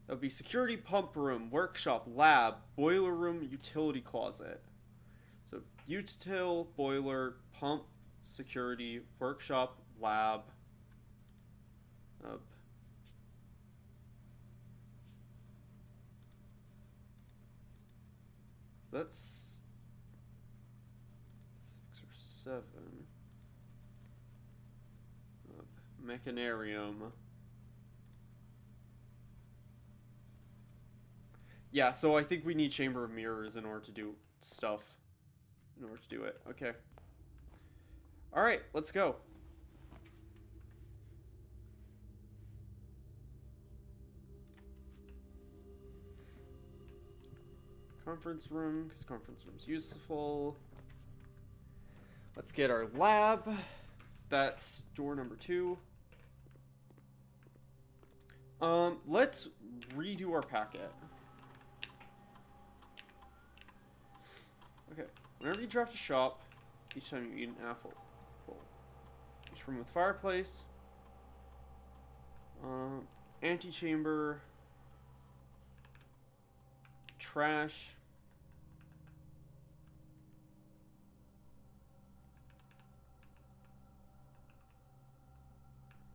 that would be security, pump room, workshop, lab, boiler room, utility closet. So util, boiler, pump, security, workshop, lab. That's 6 or 7. Mechanarium. Yeah, so I think we need Chamber of Mirrors in order to do stuff. In order to do it. Okay. Alright, let's go. Conference room, because conference room's useful. Let's get our lab. That's door number 2. Let's redo our packet. Okay, whenever you draft a shop, each time you eat an apple. Each room with fireplace. Antechamber. Trash.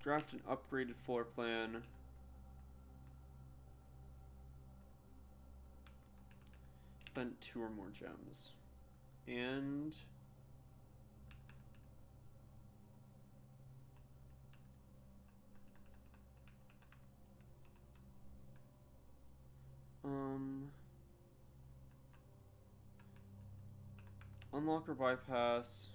Draft an upgraded floor plan. Spend 2 or more gems. And unlock or bypass.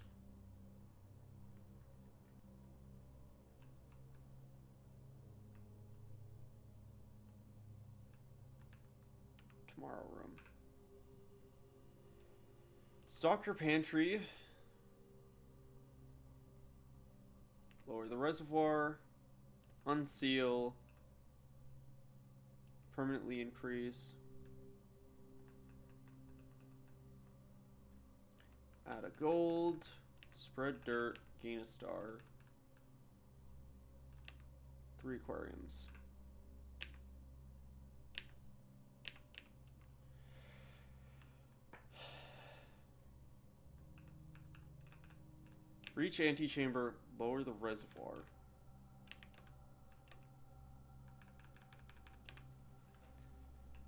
Tomorrow room. Stock your pantry. Lower the reservoir. Unseal. Permanently increase. Add a gold. Spread dirt. Gain a star. 3 aquariums. Reach antechamber, lower the reservoir.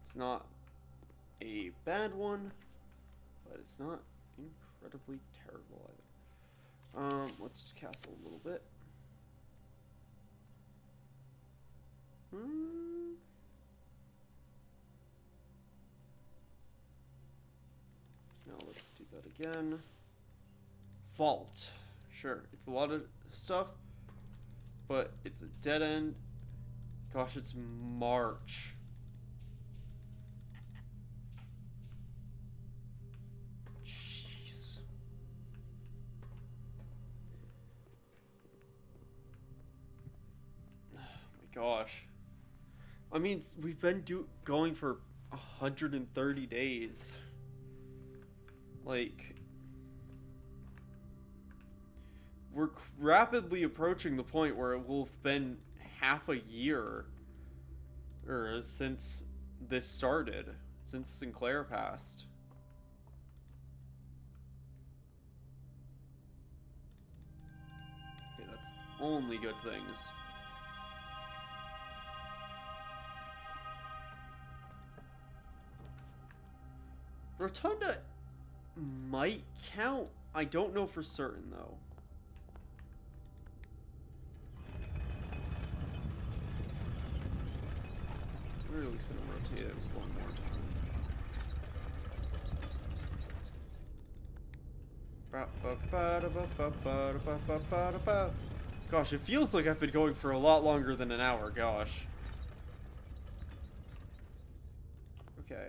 It's not a bad one, but it's not incredibly terrible either. Let's just castle a little bit. Now let's do that again. Vault. Sure, it's a lot of stuff, but it's a dead end. Gosh, it's March. Jeez. Oh my gosh. I mean, we've been going for 130 days. Like, we're rapidly approaching the point where it will have been half a year since this started, since Sinclair passed. Okay, that's only good things. Rotunda might count. I don't know for certain, though. We're at least going to rotate it one more time. Gosh, it feels like I've been going for a lot longer than an hour. Gosh. Okay.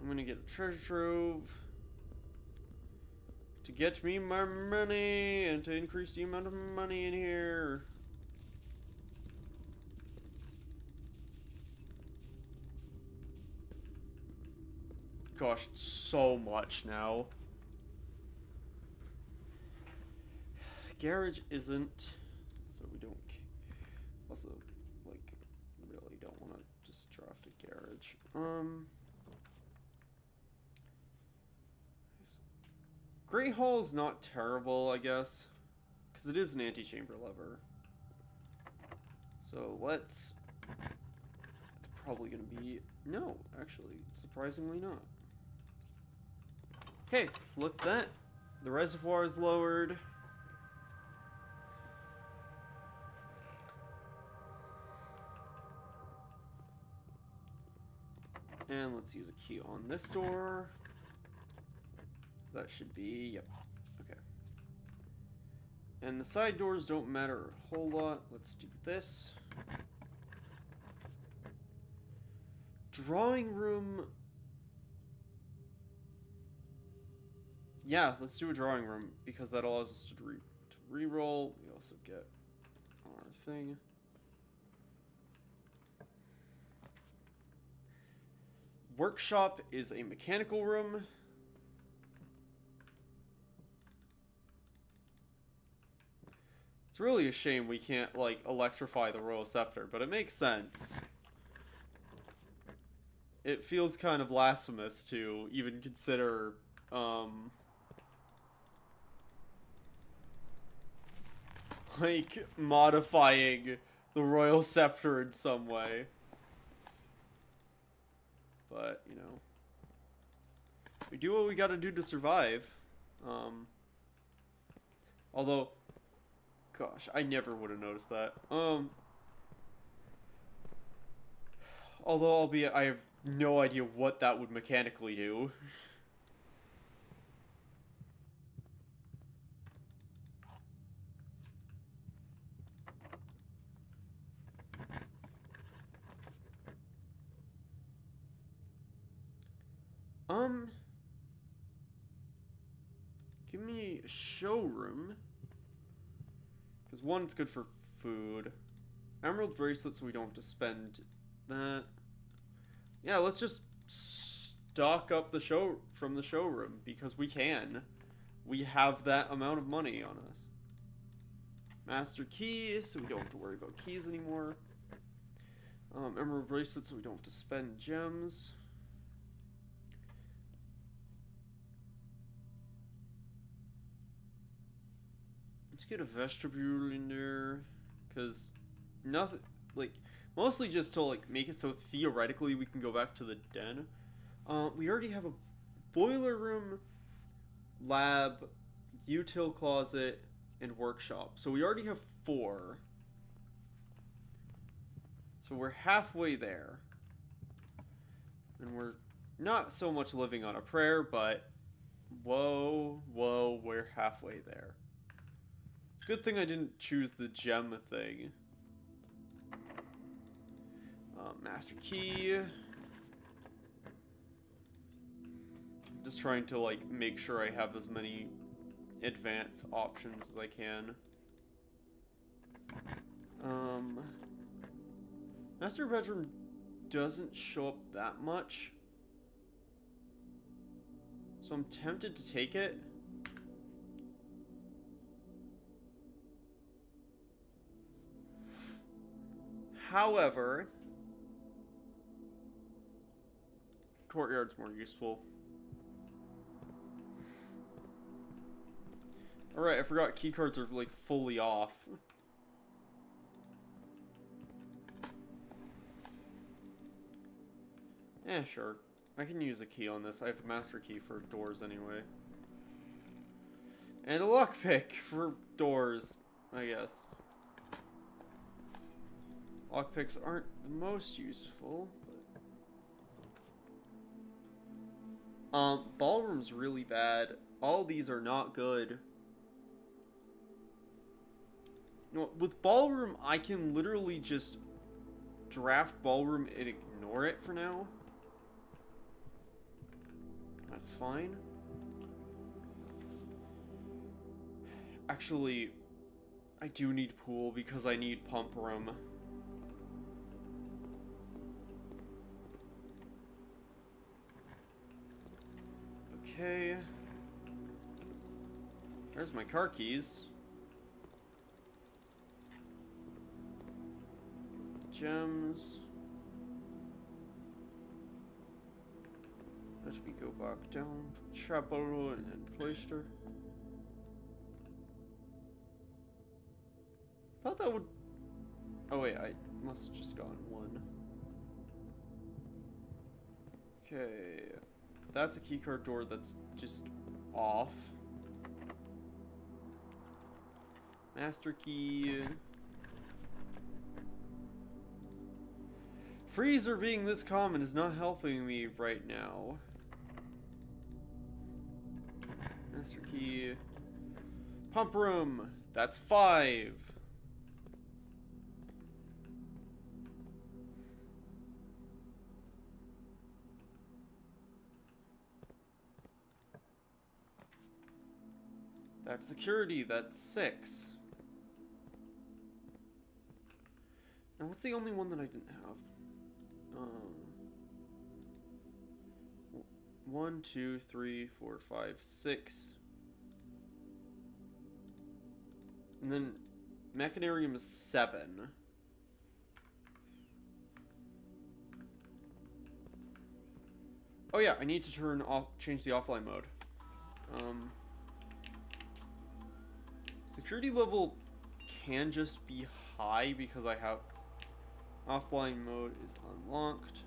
I'm gonna get a treasure trove to get me my money and to increase the amount of money in here. Gosh, it's so much now. Garage isn't, so we don't. Also, like, really don't want to just draft a garage. Great Hall's not terrible, I guess, because it is an antechamber lever. So let's. It's probably gonna be no, actually, surprisingly not. Okay, flip that. The reservoir is lowered. And let's use a key on this door. That should be, yep, okay. And the side doors don't matter a whole lot. Let's do this. Drawing room. Yeah, let's do a drawing room because that allows us to re-roll. We also get our thing. Workshop is a mechanical room. It's really a shame we can't, like, electrify the Royal Scepter, but it makes sense. It feels kind of blasphemous to even consider, like, modifying the Royal Scepter in some way. But, you know, we do what we gotta do to survive. Although, gosh, I never would have noticed that. Although, albeit, I have no idea what that would mechanically do. Give me a showroom. Because one, it's good for food. Emerald bracelet, so we don't have to spend that. Yeah, let's just stock up the from the showroom, because we can. We have that amount of money on us. Master key, so we don't have to worry about keys anymore. Emerald bracelet, so we don't have to spend gems. Let's get a vestibule in there, because nothing, like, mostly just to, like, make it so theoretically we can go back to the den. We already have a boiler room, lab, util closet, and workshop. So we already have 4. So we're halfway there. And we're not so much living on a prayer, but whoa, we're halfway there. It's a good thing I didn't choose the gem thing. Master key. Just trying to, like, make sure I have as many advanced options as I can. Master bedroom doesn't show up that much, so I'm tempted to take it. However, courtyard's more useful. Alright, I forgot keycards are, like, fully off. Yeah, sure. I can use a key on this. I have a master key for doors anyway. And a lockpick for doors, I guess. Lockpicks aren't the most useful, but... ballroom's really bad. All these are not good. You know, with ballroom, I can literally just draft ballroom and ignore it for now. That's fine. Actually, I do need pool because I need pump room. Okay. There's my car keys. Gems. Let me go back down to Chapel and Cloister. Thought that would... Oh wait, I must have just gone 1. Okay. That's a keycard door that's just off. Master key. Freezer being this common is not helping me right now. Master key. Pump room. That's 5. That's security. That's 6. Now, what's the only one that I didn't have? 1, 2, 3, 4, 5, 6. And then Mechanarium is 7. Oh yeah, I need to change the offline mode. Security level can just be high because I have offline mode is unlocked.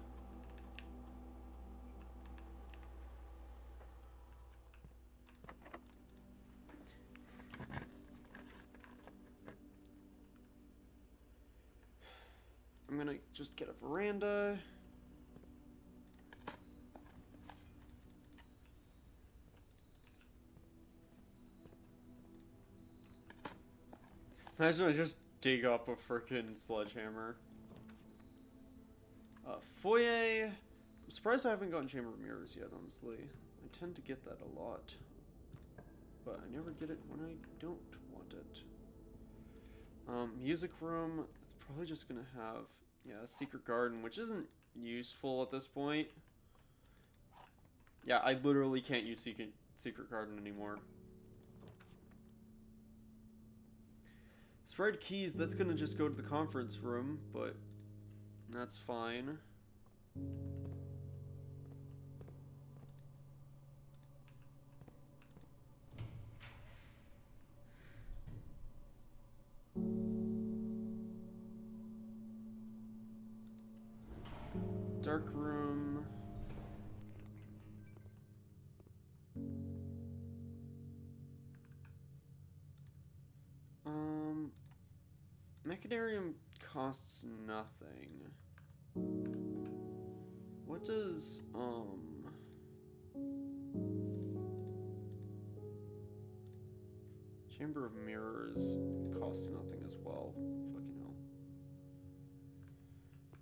I'm gonna just get a veranda. Imagine I just dig up a frickin' sledgehammer. Foyer. I'm surprised I haven't gotten Chamber of Mirrors yet, honestly. I tend to get that a lot. But I never get it when I don't want it. Music room. It's probably just gonna have, yeah, a secret garden, which isn't useful at this point. Yeah, I literally can't use secret garden anymore. Spread keys, that's gonna just go to the conference room, but that's fine. Dark room. Mechanarium costs nothing. What does, Chamber of Mirrors costs nothing as well. Fucking hell.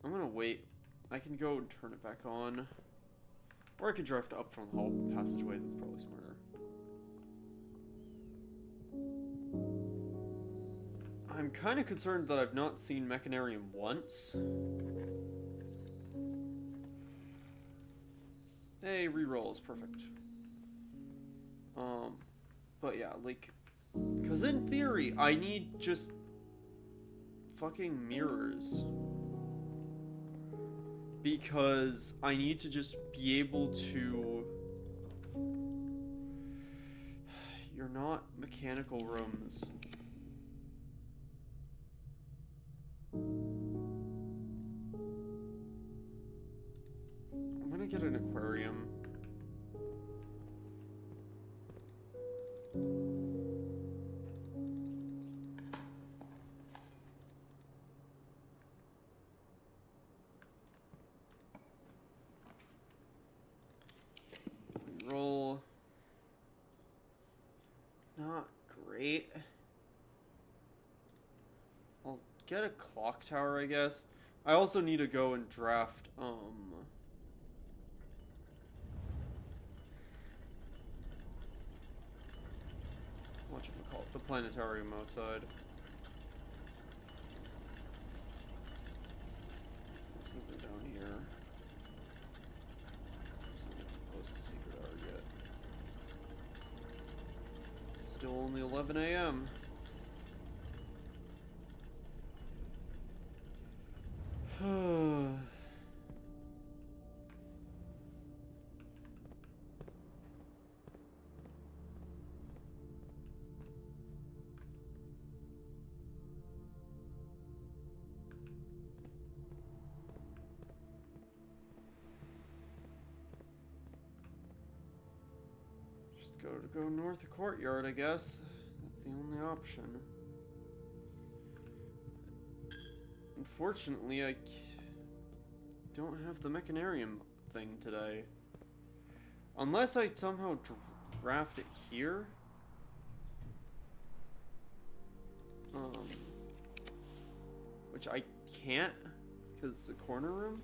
I'm gonna wait. I can go and turn it back on. Or I could drive up from the hall passageway, that's probably smarter. I'm kind of concerned that I've not seen Mechanarium once. Hey, rerolls, perfect. But yeah, like, because in theory, I need just fucking mirrors. Because I need to just be able to... You're not mechanical rooms. I'm gonna get an aquarium. Roll. Not great. I'll get a clock tower, I guess. I also need to go and draft, whatchamacallit, the planetarium outside. There's nothing down here. Close to secret art yet. Still only 11 a.m. Just go north of Courtyard, I guess. That's the only option. Unfortunately, I don't have the Mechanarium thing today. Unless I somehow draft it here. Which I can't, because it's a corner room.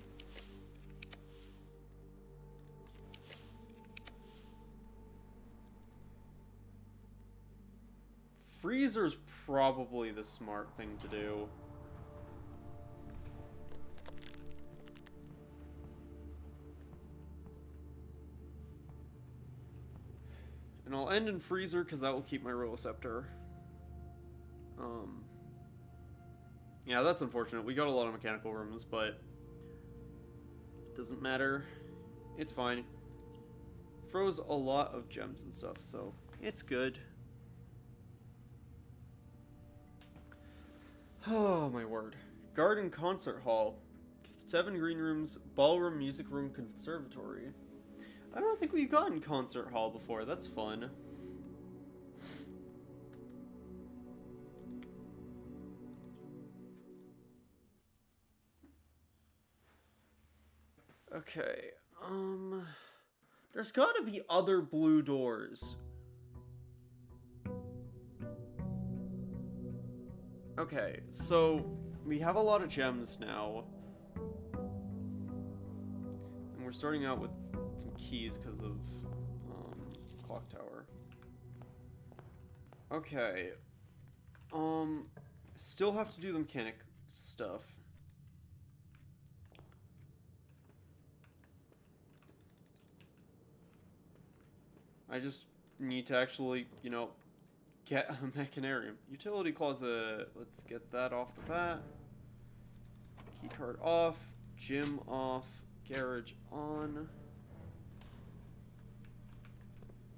Freezer's probably the smart thing to do. And I'll end in Freezer because that will keep my Rolosceptor. Yeah, that's unfortunate. We got a lot of mechanical rooms, but it doesn't matter. It's fine. Froze a lot of gems and stuff, so it's good. Oh, my word. Garden concert hall. 7 green rooms, ballroom, music room, conservatory. I don't think we've gotten concert hall before. That's fun. Okay, there's gotta be other blue doors. Okay, so we have a lot of gems now. And we're starting out with some keys because of clock tower. Okay. Still have to do the mechanic stuff. I just need to actually, you know, get a mechanarium. Utility closet. Let's get that off the bat. Keycard off. Gym off. Garage on.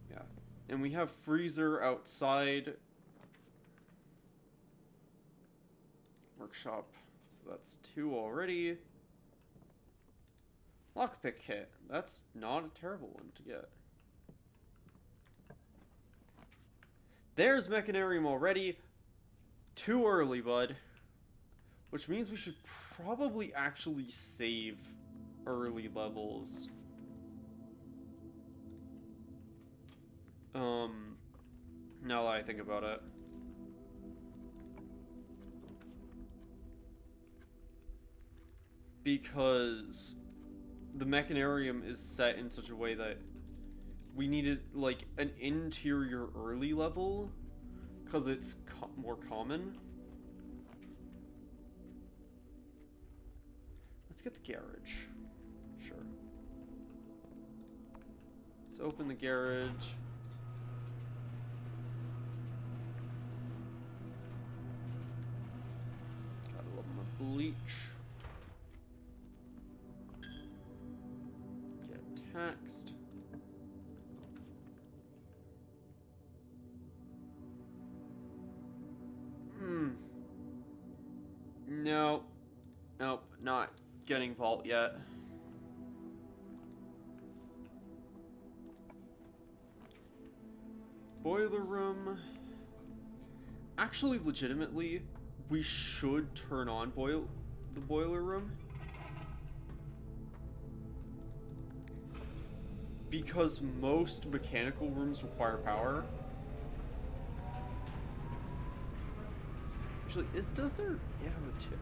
Yeah. And we have freezer outside. Workshop. So that's 2 already. Lockpick kit. That's not a terrible one to get. There's mechanarium already. Too early, bud. Which means we should probably actually save early levels. Now that I think about it. Because the mechanarium is set in such a way that we needed, like, an interior early level, because it's more common. Let's get the garage. Sure. Let's open the garage. Gotta love my bleach. Get taxed. No. Nope, not getting vault yet. Boiler room. Actually, legitimately, we should turn on the boiler room. Because most mechanical rooms require power. Actually, does there have a tip?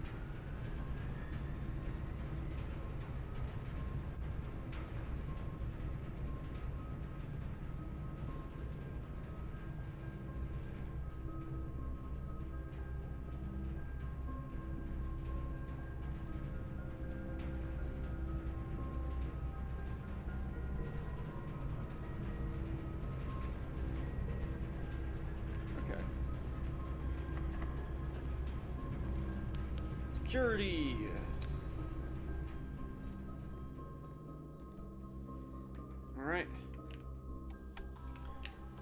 Security. All right.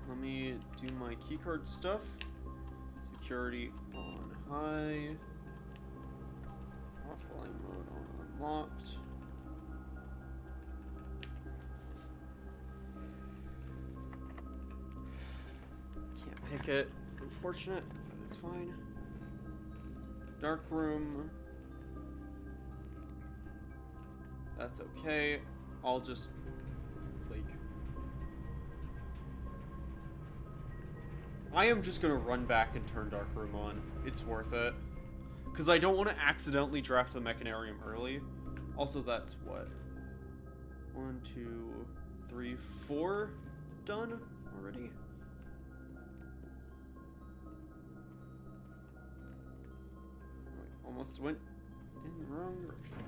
Let me do my keycard stuff. Security on high. Offline mode on unlocked. Can't pick it. Unfortunate, but it's fine. Dark room. That's okay. I'll just, like... I am just gonna run back and turn dark room on. It's worth it. Because I don't want to accidentally draft the mechanarium early. Also, that's what? 1, 2, 3, 4 done already? Almost went in the wrong direction.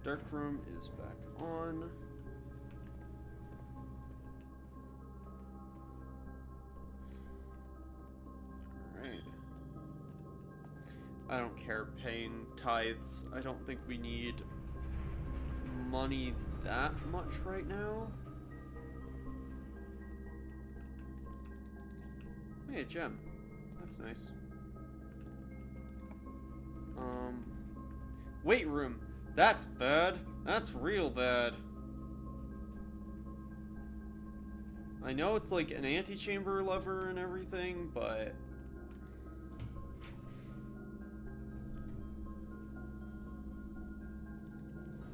Dark room is back on. Alright. I don't care paying tithes. I don't think we need money that much right now. Hey, a gem. That's nice. Weight room. That's bad. That's real bad. I know it's like an antechamber lever and everything, but...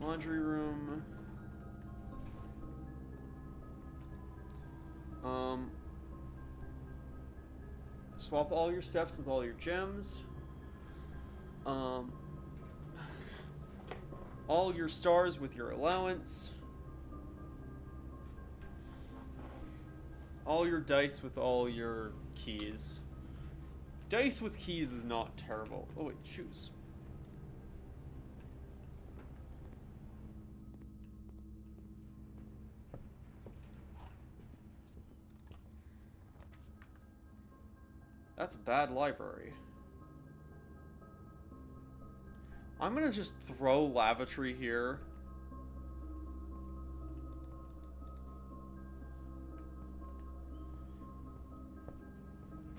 Laundry room. Swap all your steps with all your gems. All your stars with your allowance. All your dice with all your keys. Dice with keys is not terrible. Oh wait, shoes. That's a bad library. I'm gonna just throw lavatory here.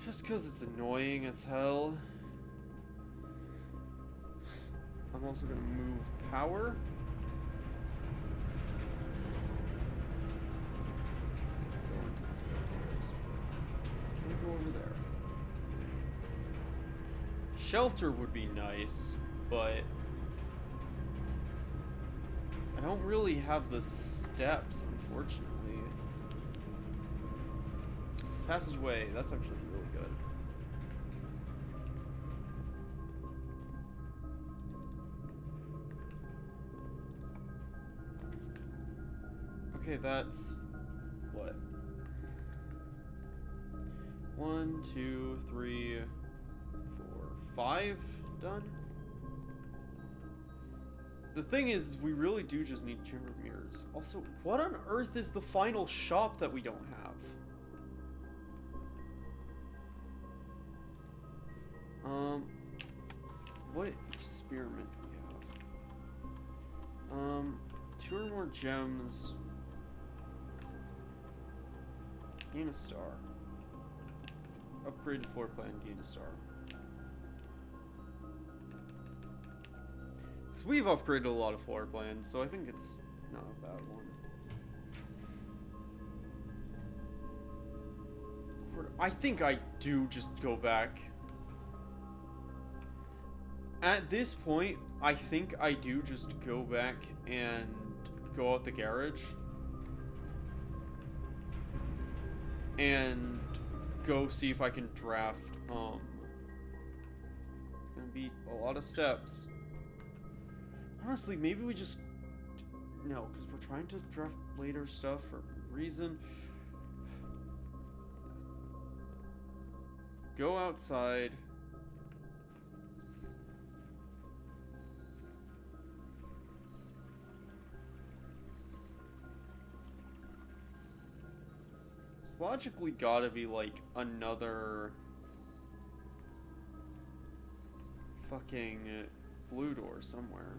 Just because it's annoying as hell. I'm also gonna move power. Go into the spectators. Can we go over there? Shelter would be nice, but I don't really have the steps, unfortunately. Passageway, that's actually really good. Okay, that's what? 1, 2, 3, 4, 5 done. The thing is, we really do just need Chamber of Mirrors. Also, what on earth is the final shop that we don't have? What experiment do we have? 2 or more gems. Gain a star. Upgrade to floor plan, gain a star. Because we've upgraded a lot of floor plans, so I think it's not a bad one. I think I do just go back. At this point, I think I do just go back and go out the garage. And go see if I can draft, it's gonna be a lot of steps. Honestly, maybe we just... No, because we're trying to draft later stuff for a reason. Go outside. It's logically gotta be like another fucking blue door somewhere.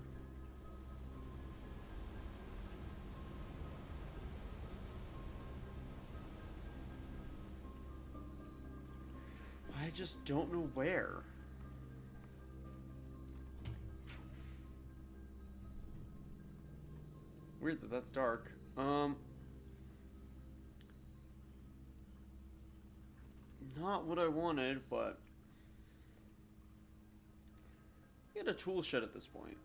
I just don't know where. Weird that that's dark. Not what I wanted, but get a tool shed at this point.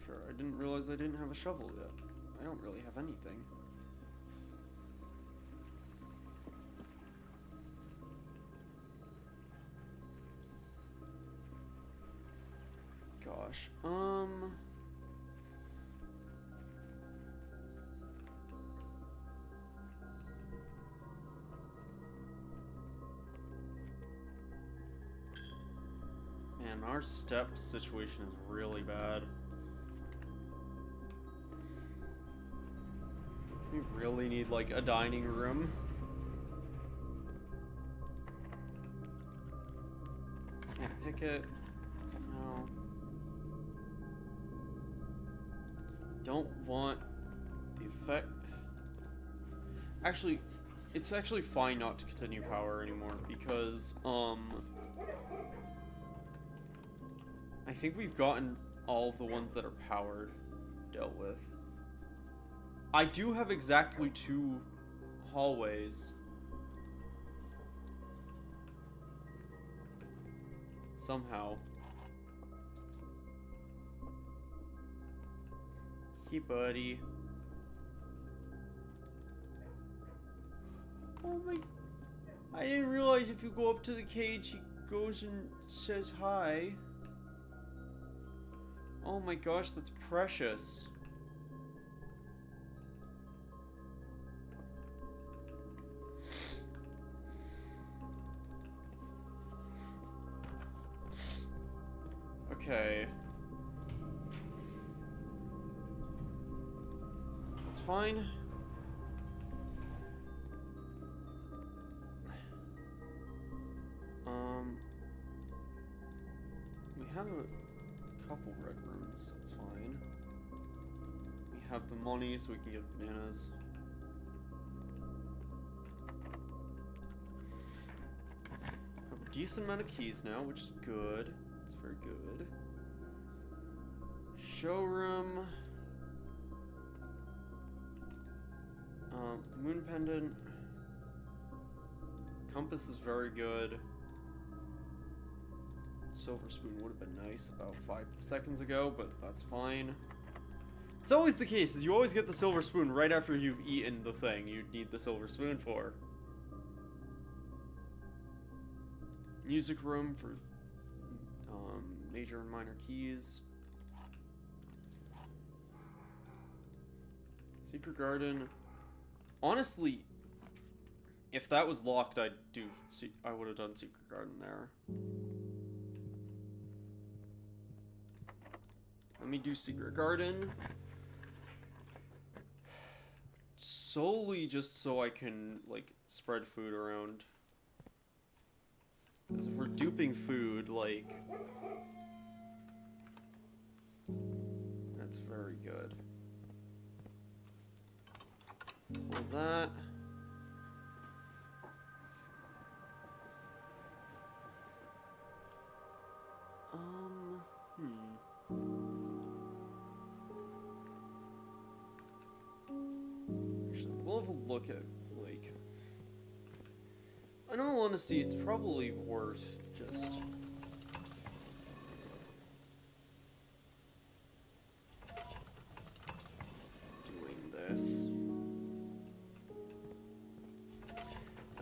Sure, I didn't realize I didn't have a shovel yet. I don't really have anything. Gosh, man, our step situation is really bad. We really need, like, a dining room. pick it. No. Don't want the effect. Actually, it's actually fine not to continue power anymore because, I think we've gotten all of the ones that are powered dealt with. I do have exactly 2 hallways. Somehow. Hey, buddy. Oh my... I didn't realize if you go up to the cage, he goes and says hi. Oh my gosh, that's precious. Okay. It's fine. We have a couple red rooms, that's fine. We have the money so we can get bananas. Have a decent amount of keys now, which is good. It's very good. Showroom. Moon pendant. Compass is very good. Silver spoon would have been nice about 5 seconds ago, but that's fine. It's always the case, is you always get the silver spoon right after you've eaten the thing you need the silver spoon for. Music room for major and minor keys. Secret garden. Honestly, if that was locked, I would have done secret garden there. Let me do secret garden. Solely just so I can, like, spread food around. Because if we're duping food, like... That's very good. Pull that. Actually, we'll have a look at, like... In all honesty, it's probably worth just... doing this.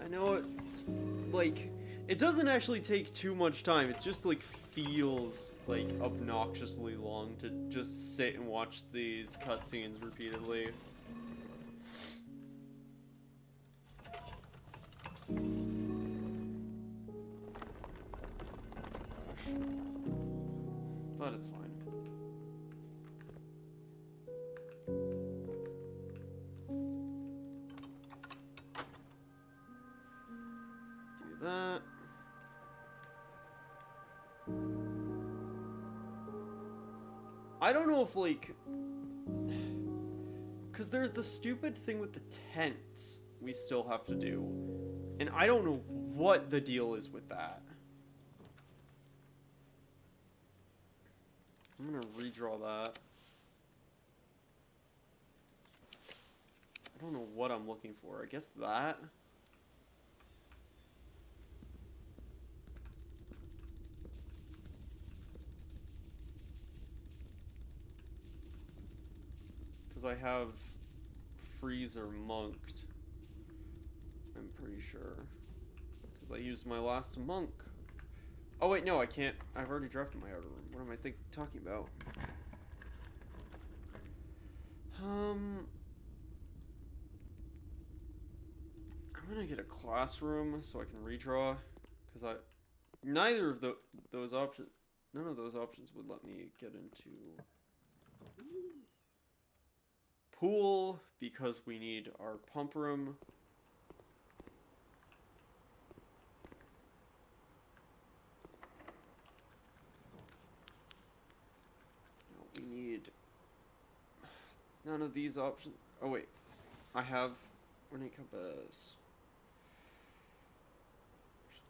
I know it's, like... It doesn't actually take too much time, it just, like, feels, like, obnoxiously long to just sit and watch these cutscenes repeatedly. Gosh. But it's fine. Do that. I don't know if, like... Because there's the stupid thing with the tents we still have to do. And I don't know what the deal is with that. I'm gonna redraw that. I don't know what I'm looking for. I guess that? I have Freezer monked. I'm pretty sure. Because I used my last monk. Oh wait, no, I can't. I've already drafted my outer room. What am I talking about? I'm gonna get a classroom so I can redraw. Because neither of those options, none of those options would let me get into... Pool, because we need our pump room. need none of these options. Oh wait, I have ornate compass.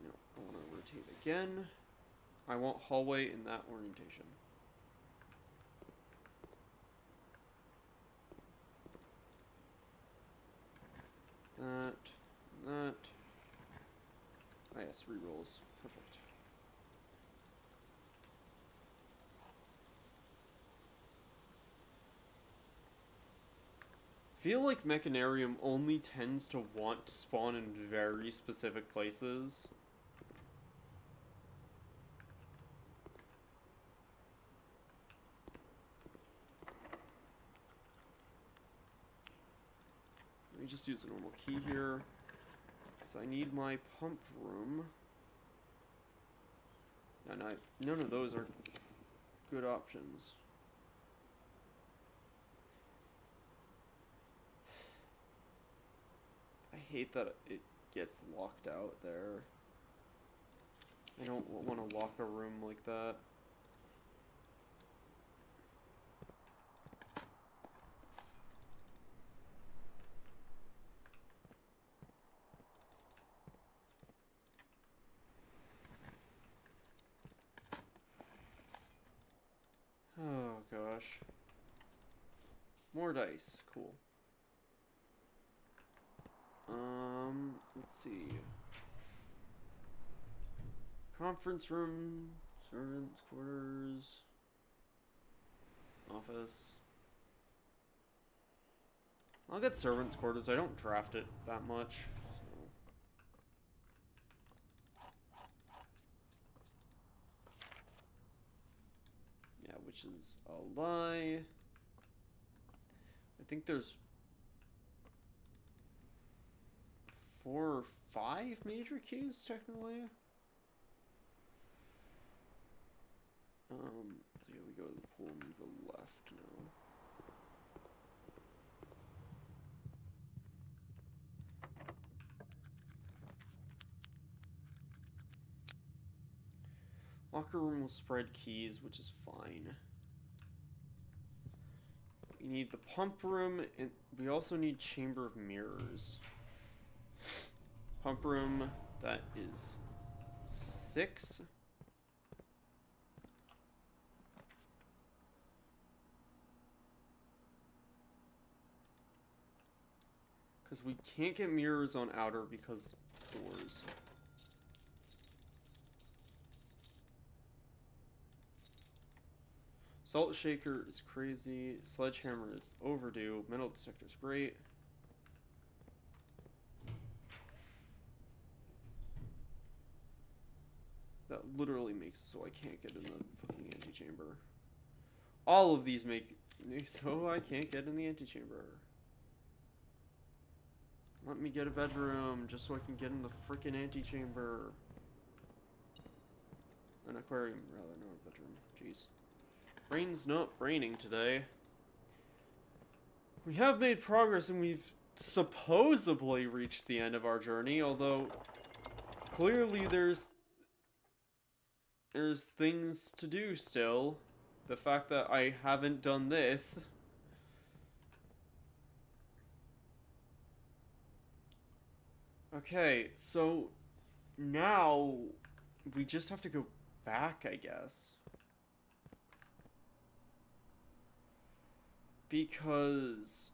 No, I want to rotate again. I want hallway in that orientation. That. Ah yes, rerolls. Perfect. Feel like Mechanarium only tends to want to spawn in very specific places. Let me just use a normal key here. Because I need my pump room. And none of those are good options. I hate that it gets locked out there. I don't want to lock a room like that. Oh gosh. More dice. Cool. Let's see. Conference room, servants' quarters, office. I'll get servants' quarters. I don't draft it that much. Yeah, which is a lie. I think there's 4 or 5 major keys, technically. So yeah, we go to the pool and we go left now. Locker room will spread keys, which is fine. We need the pump room, and we also need chamber of mirrors. Pump room, that is 6. Because we can't get mirrors on outer because doors. Salt shaker is crazy. Sledgehammer is overdue. Metal detector is great. That literally makes it so I can't get in the fucking antechamber. All of these make so I can't get in the antechamber. Let me get a bedroom just so I can get in the freaking antechamber. An aquarium, rather, not a bedroom. Jeez. Brain's not braining today. We have made progress and we've supposedly reached the end of our journey, although clearly there's things to do still. The fact that I haven't done this. Okay, so now we just have to go back, I guess. Because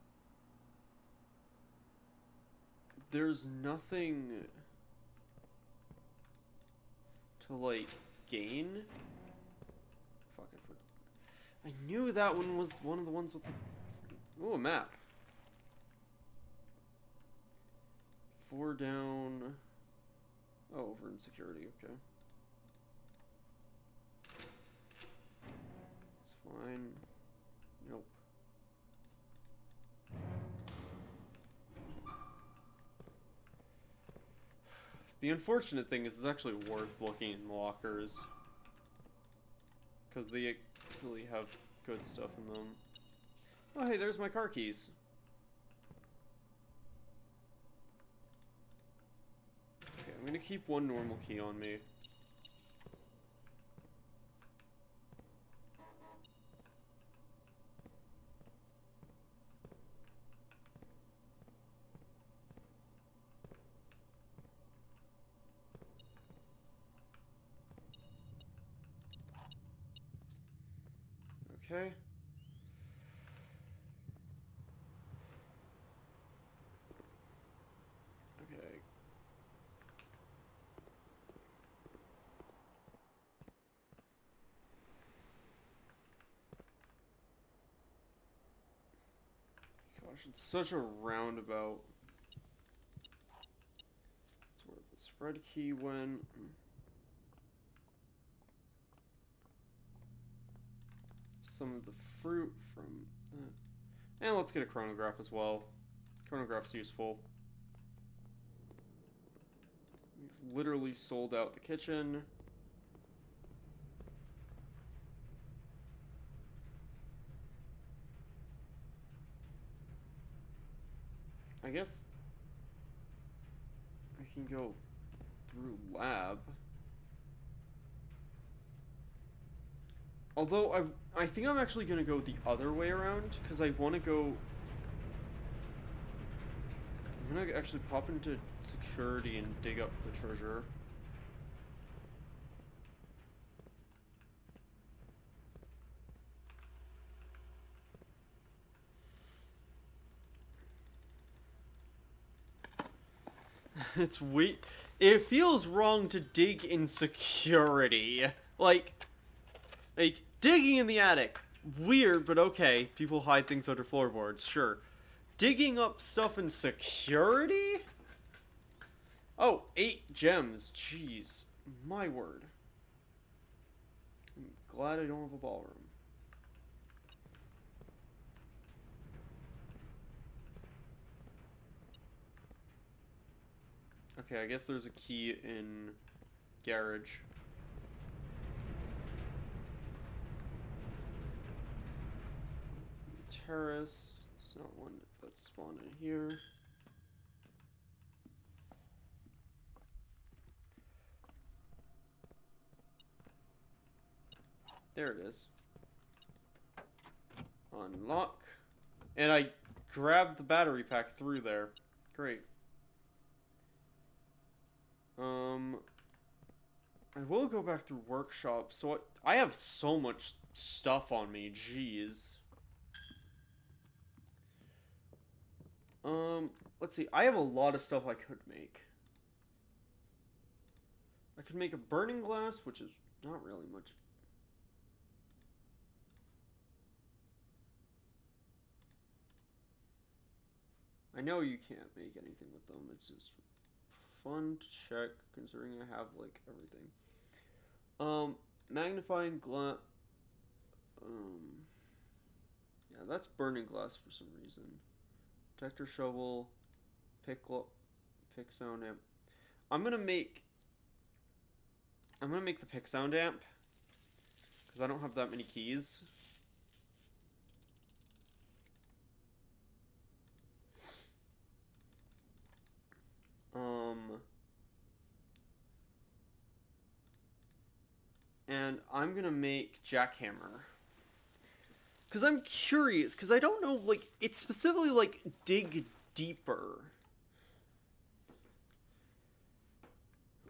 there's nothing to, like, gain. Fuck, I knew that one was one of the ones with the... Oh, a map. 4 down. Oh, over in security, okay. It's fine. Nope. The unfortunate thing is it's actually worth looking in lockers. Because they actually have good stuff in them. Oh, hey, there's my car keys. Okay, I'm gonna keep one normal key on me. Okay. Okay. Gosh, it's such a roundabout. That's where the spread key went. Some of the fruit from that. And let's get a chronograph as well. Chronograph's useful. We've literally sold out the kitchen. I guess I can go through lab. Although I think I'm actually gonna go the other way around because I want to go. I'm gonna actually pop into security and dig up the treasure. It's weird. It feels wrong to dig in security. Like digging in the attic. Weird, but okay. People hide things under floorboards, sure. Digging up stuff in security? Oh, 8 gems. Jeez. My word. I'm glad I don't have a ballroom. Okay, I guess there's a key in garage. Terrace. There's not one that's spawned in here. There it is. Unlock. And I grabbed the battery pack through there. Great. I will go back through workshop. So I have so much stuff on me. Jeez. Let's see. I have a lot of stuff I could make. I could make a burning glass, which is not really much. I know you can't make anything with them. It's just fun to check, considering I have, like, everything. Magnifying glass. Yeah, that's burning glass for some reason. Detector shovel, pick sound amp. I'm gonna make the pick sound amp because I don't have that many keys. And I'm gonna make jackhammer. Because I'm curious, because I don't know, like, it's specifically, like, dig deeper.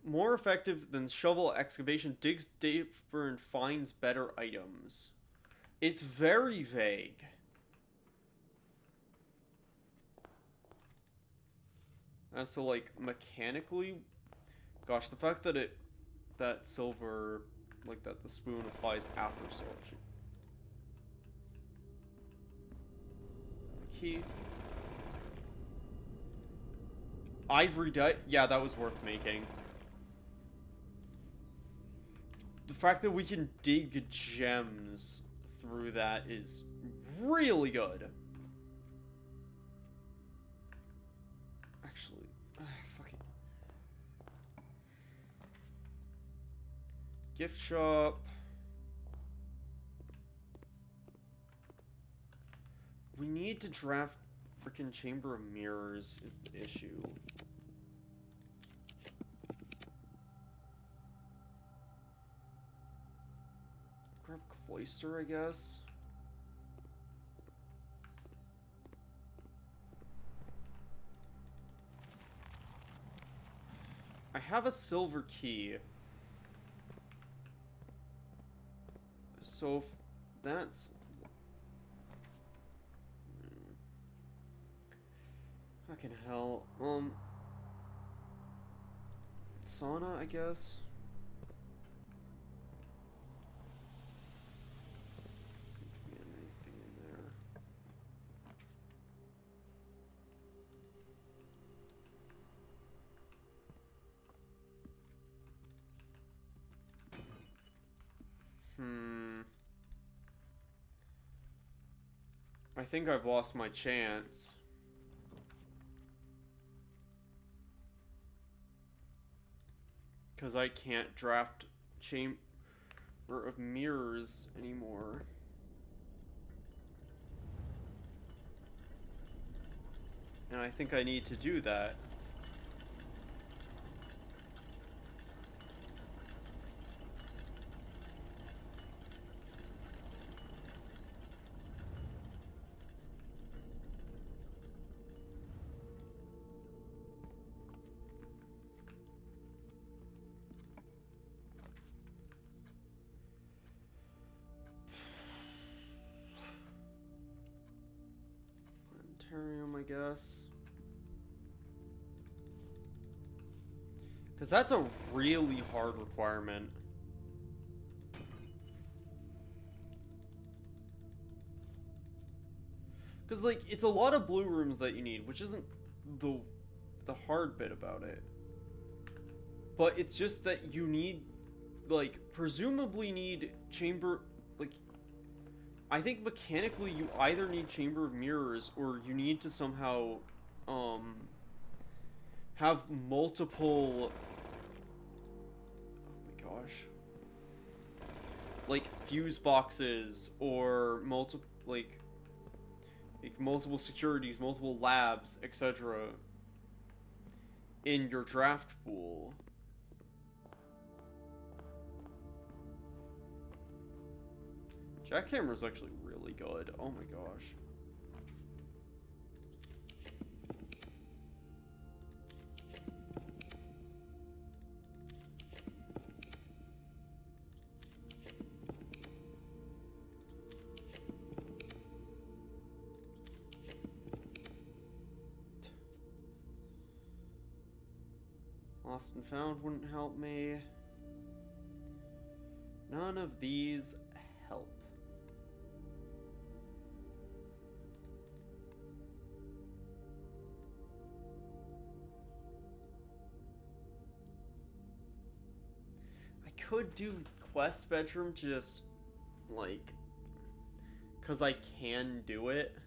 More effective than shovel excavation, digs deeper and finds better items. It's very vague. As to, like, mechanically, gosh, the fact that that silver, like, that the spoon applies after silver. Key. Ivory dye? Yeah, that was worth making. The fact that we can dig gems through that is really good. Actually, fucking gift shop. We need to draft freaking Chamber of Mirrors is the issue. Grab Cloister, I guess. I have a silver key. So if that's Fucking hell. Sauna, I guess. Doesn't seem to be anything in there. I think I've lost my chance. Because I can't draft Chamber of Mirrors anymore. And I think I need to do that. I guess. Because that's a really hard requirement. Because, like, it's a lot of blue rooms that you need, which isn't the hard bit about it. But it's just that you need, like, presumably need chamber, like, I think mechanically you either need Chamber of Mirrors or you need to somehow, have multiple, oh my gosh, like, fuse boxes or multiple, like multiple securities, multiple labs, etc. in your draft pool. Jackhammer's actually really good. Oh my gosh. Lost and Found wouldn't help me. None of these help. Could do quest bedroom to just, like, because I can do it.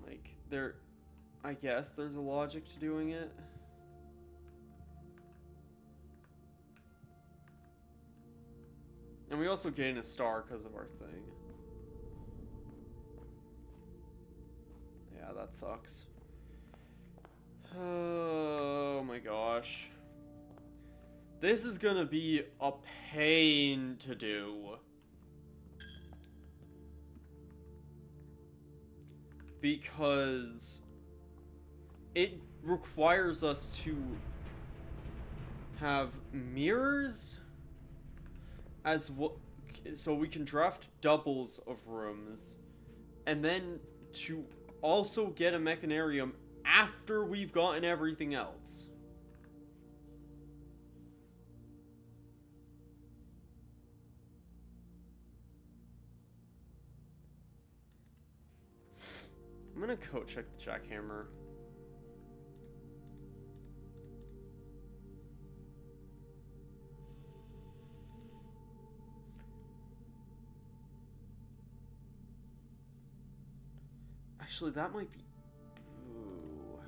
Like, I guess there's a logic to doing it. And we also gain a star because of our thing. Yeah, that sucks. Oh my gosh. This is gonna be a pain to do. Because it requires us to have mirrors as well, so we can draft doubles of rooms, and then to also get a mechanarium after we've gotten everything else. I'm gonna code check the jackhammer. Actually, that might be... Ooh.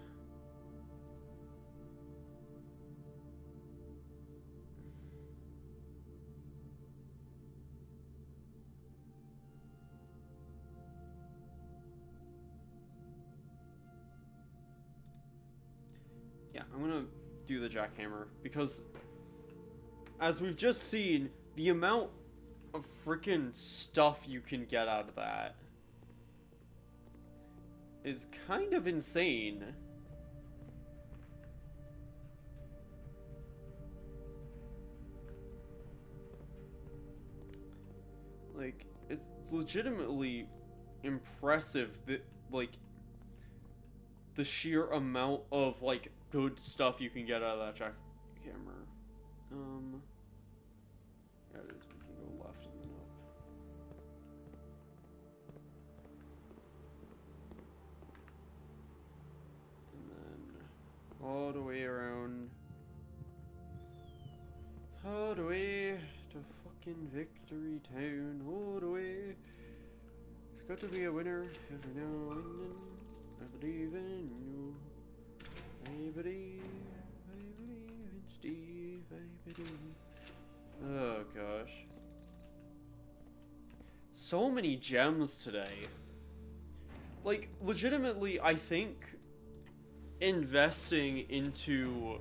Yeah, I'm gonna do the jackhammer, because as we've just seen, the amount of freaking stuff you can get out of that is kind of insane. Like, it's legitimately impressive that, like, the sheer amount of, like, good stuff you can get out of that camera. Yeah, it is. We can go left and then up. And then all the way around. All the way to fucking Victory Town. All the way. It's got to be a winner every now and then. I believe in you. I believe in Steve. I believe. Oh gosh. So many gems today. Like, legitimately, I think investing into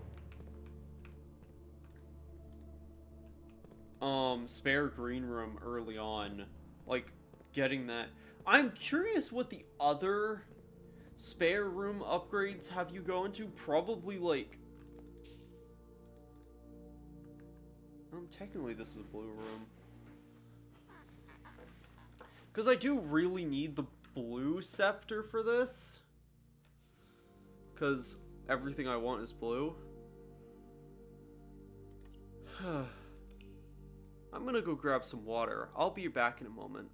spare green room early on, like, getting that. I'm curious what the other spare room upgrades have you go into. Probably, like, technically this is a blue room, because I do really need the blue scepter for this, because everything I want is blue. I'm gonna go grab some water. I'll be back in a moment.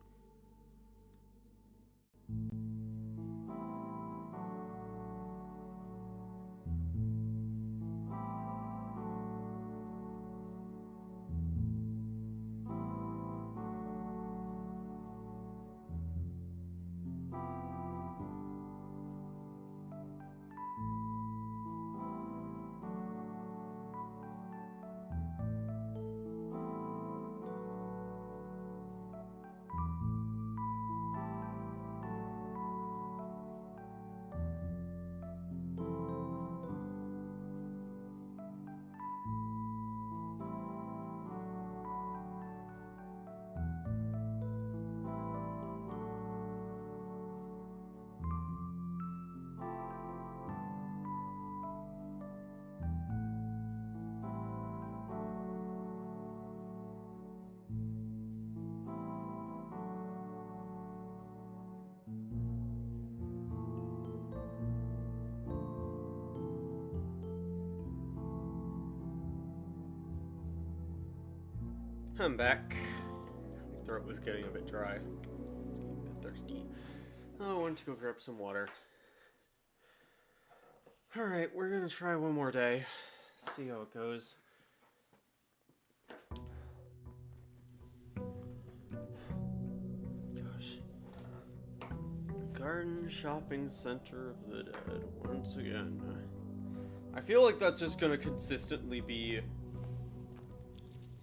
I'm back. My throat was getting a bit dry. It's getting a bit thirsty. Oh, I wanted to go grab some water. Alright, we're gonna try one more day. See how it goes. Gosh. Garden Shopping Center of the Dead, once again. I feel like that's just gonna consistently be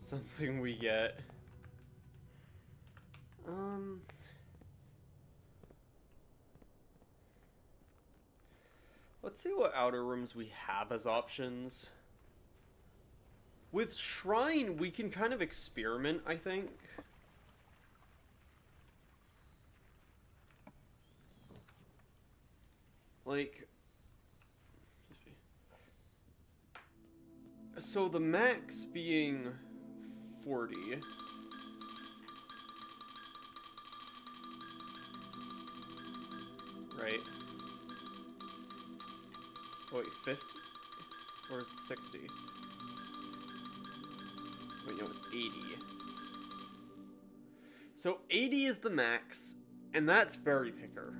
something we get. Let's see what outer rooms we have as options. With Shrine, we can kind of experiment, I think. Like, so the max being 40. Right. Oh, wait, 50? Or is it 60? Wait, no, it's 80. So 80 is the max, and that's Berry Picker.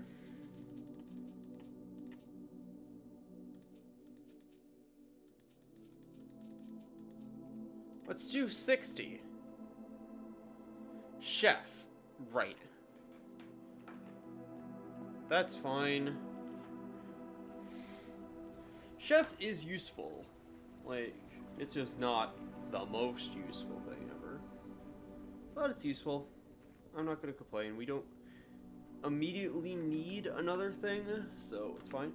Let's do 60. Chef. Right. That's fine. Chef is useful. Like, it's just not the most useful thing ever. But it's useful. I'm not gonna complain. We don't immediately need another thing, so it's fine.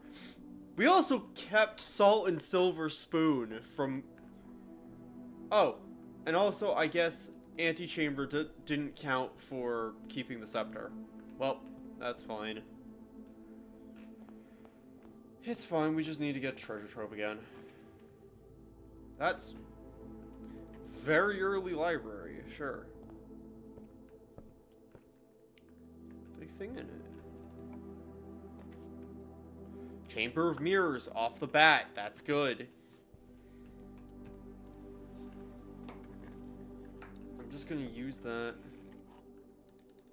We also kept Salt and Silver Spoon from... Oh, and also, I guess, Antechamber didn't count for keeping the scepter. Well, that's fine. It's fine, we just need to get Treasure Trove again. That's very early library, sure. big thing in it. Chamber of Mirrors off the bat. That's good. I'm just gonna use that.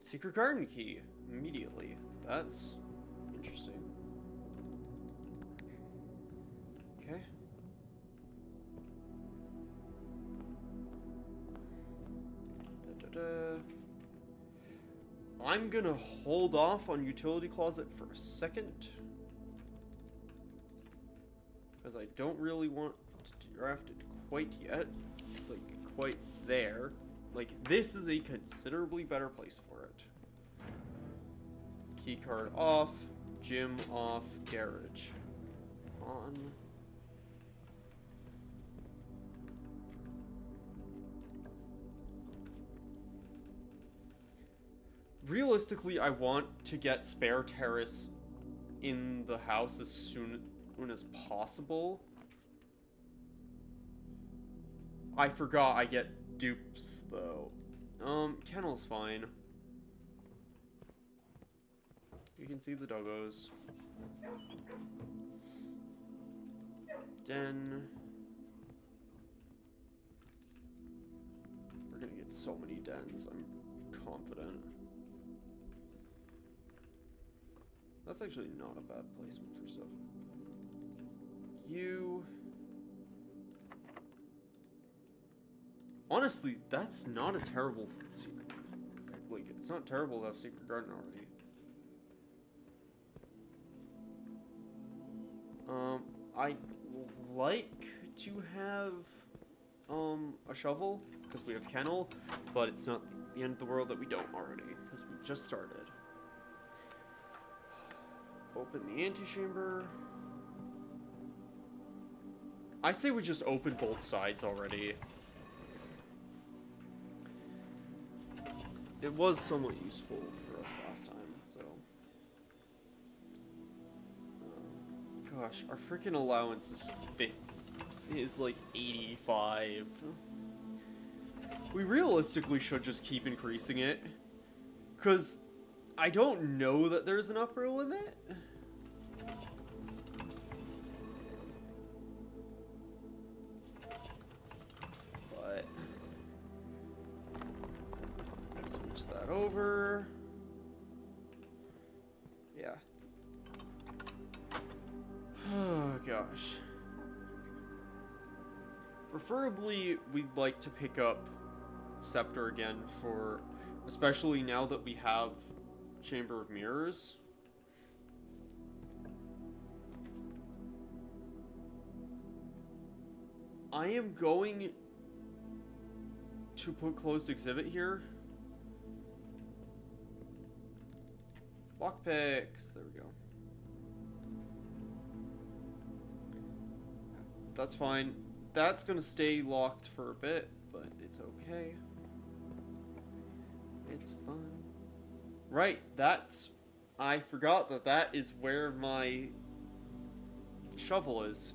Secret garden key immediately. That's interesting. Okay. I'm gonna hold off on utility closet for a second, because I don't really want to draft it quite yet, like quite there. Like, this is a considerably better place for it. Keycard off, gym off, garage on. Realistically, I want to get spare terrace in the house as soon as possible. I forgot I get dupes, though. Kennel's fine. You can see the doggos. Den. We're gonna get so many dens, I'm confident. That's actually not a bad placement for stuff. You... Honestly, that's not a terrible secret. Like, it's not terrible to have Secret Garden already. I'd like to have, a shovel, because we have kennel, but it's not the end of the world that we don't already, because we just started. Open the antechamber. I say we just open both sides already. It was somewhat useful for us last time, so... gosh, our freaking allowance is like 85. We realistically should just keep increasing it, because I don't know that there's an upper limit. But switch that over. Yeah. Oh gosh. Preferably, we'd like to pick up Scepter again for, especially now that we have Chamber of Mirrors. I am going to put closed exhibit here. Lockpicks, there we go. That's fine. That's gonna stay locked for a bit, but it's okay. It's fine. Right, that's... I forgot that that is where my shovel is.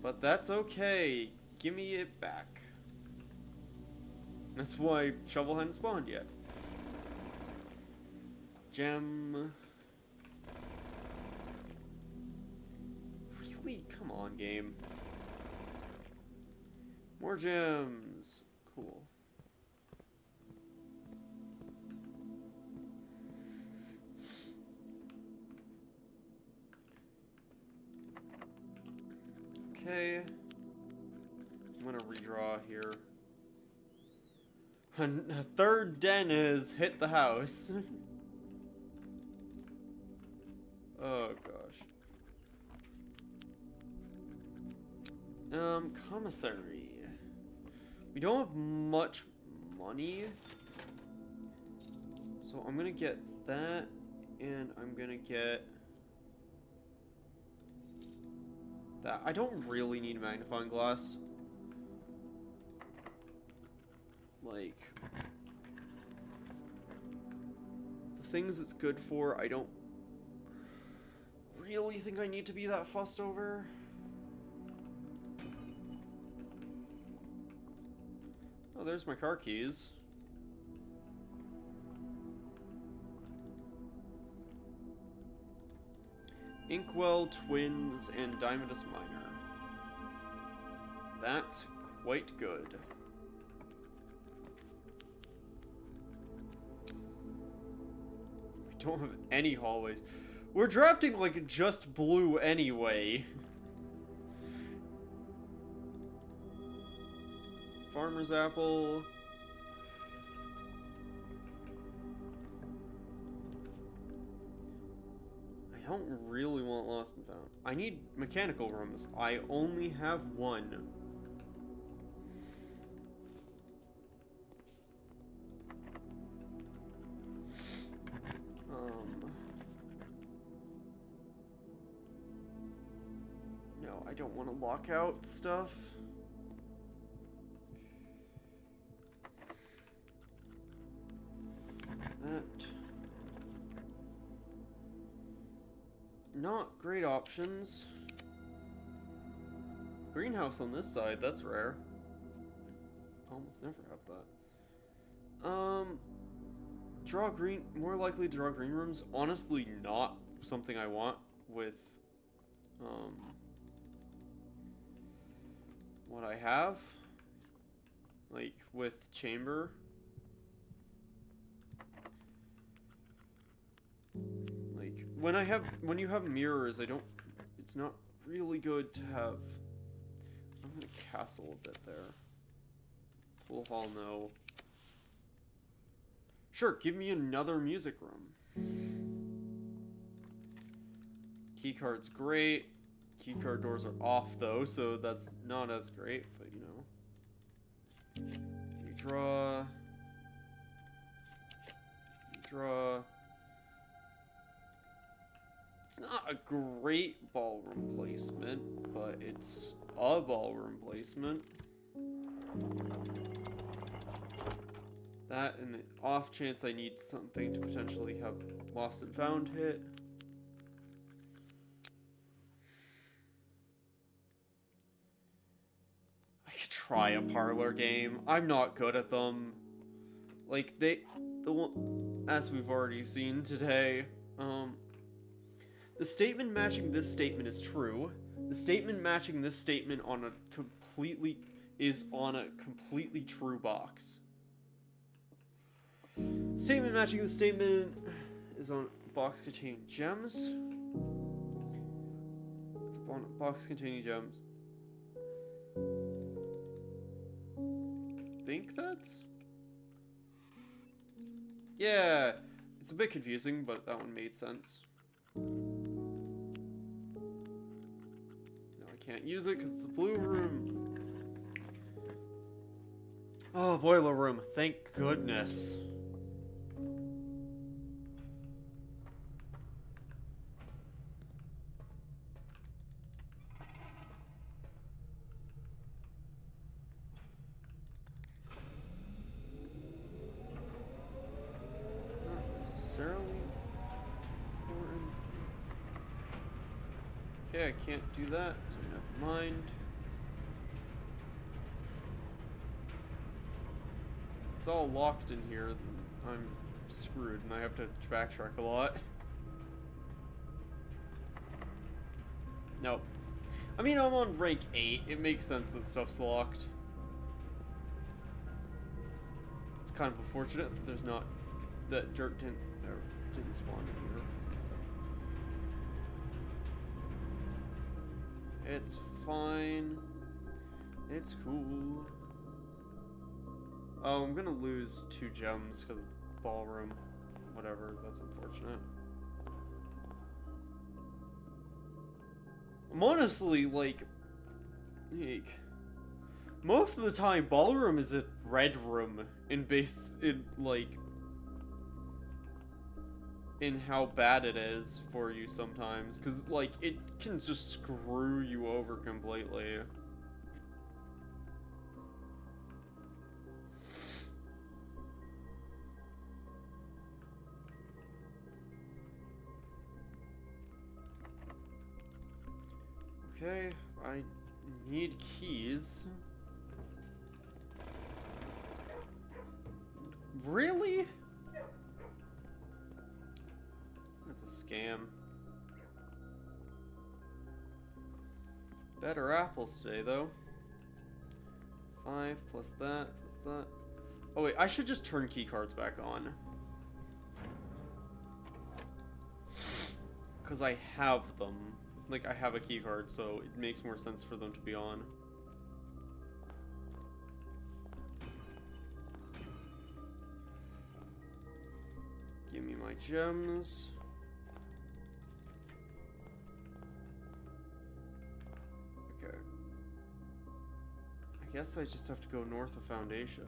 But that's okay. Give me it back. That's why shovel hadn't spawned yet. Gem. Really? Come on, game. More gems. Cool. Okay. I'm gonna redraw here. A third den is hit the house. Oh gosh. Commissary. We don't have much money, so I'm gonna get that, and I'm gonna get that. I don't really need magnifying glass. Like, the things it's good for, I don't really think I need to be that fussed over. Oh, there's my car keys. Inkwell, Twins, and Diamondus Minor. That's quite good. We don't have any hallways. We're drafting like just blue anyway. Farmer's Apple. I don't really want Lost and Found. I need mechanical rooms. I only have one. No, I don't want to lock out stuff. That. Not great options. Greenhouse on this side, that's rare. Almost never have that. Draw green, more likely to draw green rooms. Honestly, not something I want with, what I have. Like, with Chamber. Like, when you have mirrors, it's not really good to have. I'm gonna castle a bit there. Pool hall, no. Sure, give me another music room. Keycard's great. Keycard doors are off though, so that's not as great, but you know. You draw. You draw. It's not a great ballroom placement, but it's a ballroom placement. That, and the off chance I need something to potentially have Lost and Found hit. I could try a parlor game. I'm not good at them. Like, as we've already seen today, the statement matching this statement is true. The statement matching this statement is on a completely true box. Statement matching the statement is on a box containing gems. It's on a box containing gems. I think that's... Yeah, it's a bit confusing, but that one made sense. No, I can't use it because it's a blue room. Oh, boiler room. Thank goodness. Okay, I can't do that, so never mind. It's all locked in here, I'm screwed, and I have to backtrack a lot. Nope. I mean, I'm on rank 8, it makes sense that stuff's locked. It's kind of unfortunate that there's not... that dirt didn't spawn in here. It's fine. It's cool. Oh, I'm gonna lose 2 gems because of the ballroom. Whatever, that's unfortunate. I'm honestly, like, most of the time, ballroom is a red room in how bad it is for you sometimes, because, like, it can just screw you over completely. Okay, I need keys. Really? That's a scam. Better apples today, though. 5 plus that plus that. Oh wait, I should just turn key cards back on. Because I have them. Like, I have a key card, so it makes more sense for them to be on. Give me my gems. Okay. I guess I just have to go north of Foundation.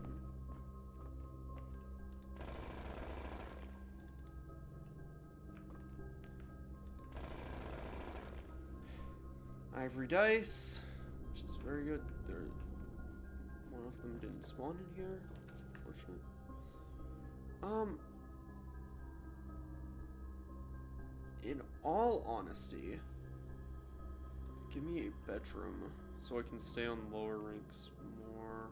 Ivory dice, which is very good. One of them didn't spawn in here. That's unfortunate. In all honesty, give me a bedroom so I can stay on lower ranks more.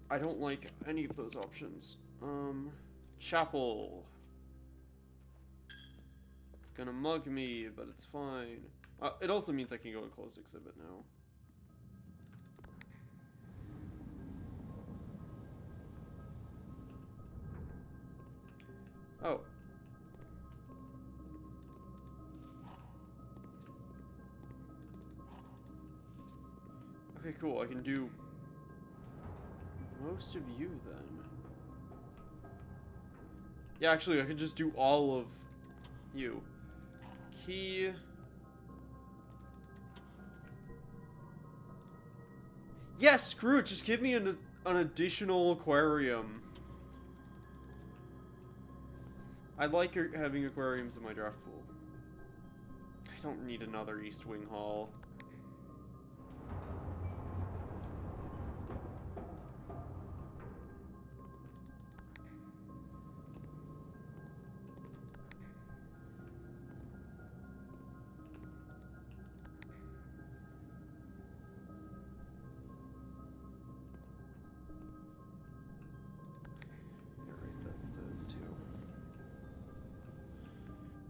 I don't like any of those options. Chapel. It's gonna mug me, but it's fine. It also means I can go and close exhibit now. Oh. Okay, cool. I can do most of you, then. Yeah, actually, I could just do all of you. Key. Yeah, screw it. Just give me an additional aquarium. I like having aquariums in my draft pool. I don't need another East Wing Hall.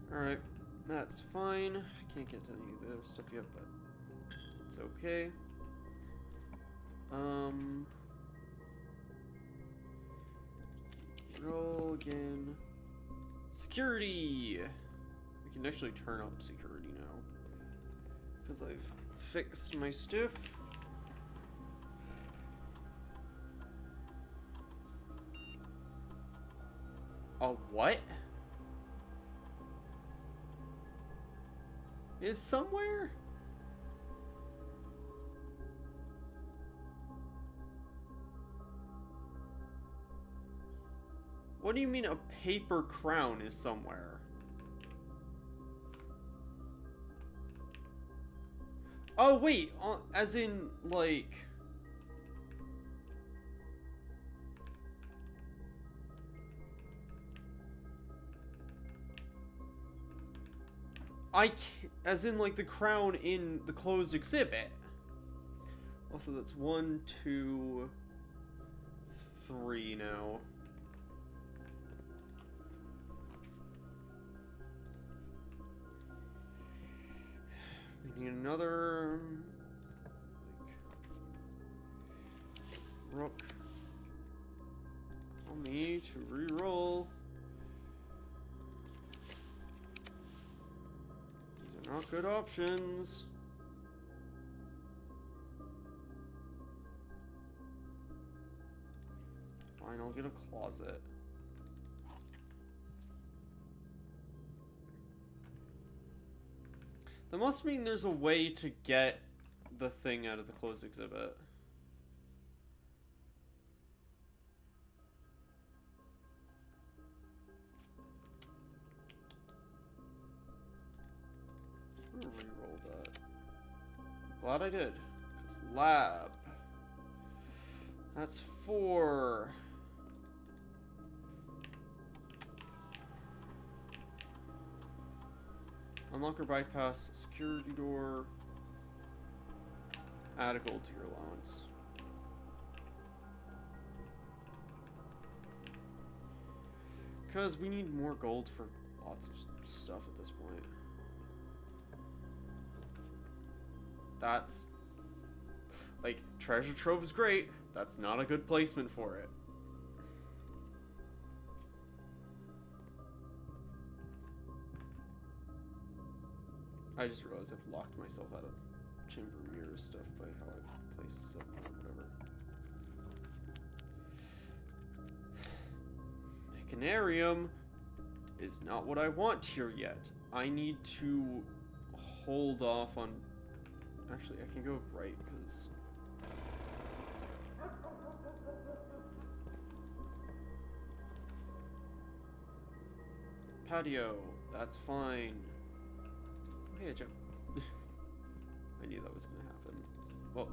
Alright, that's fine. I can't get to any of the stuff yet, but it's okay. Roll again. Security! We can actually turn up security now. Because I've fixed my stuff. A what? Is somewhere? What do you mean a paper crown is somewhere? Oh wait, as in like... as in, like, the crown in the closed exhibit. Also, that's 1, 2, 3 now. We need another... like, rook. Allow me to reroll. Not good options. Fine, I'll get a closet. That must mean there's a way to get the thing out of the closed exhibit. I'm gonna re-roll that. Glad I did. Because lab. That's 4. Unlock or bypass security door. Add a gold to your allowance. Because we need more gold for lots of stuff at this point. That's... like, treasure trove is great. That's not a good placement for it. I just realized I've locked myself out of chamber mirror stuff by how I've placed stuff or whatever. Mechanarium is not what I want here yet. I need to hold off on... Actually, I can go right, because... Patio, that's fine. Hey, Jim. I knew that was going to happen. Well,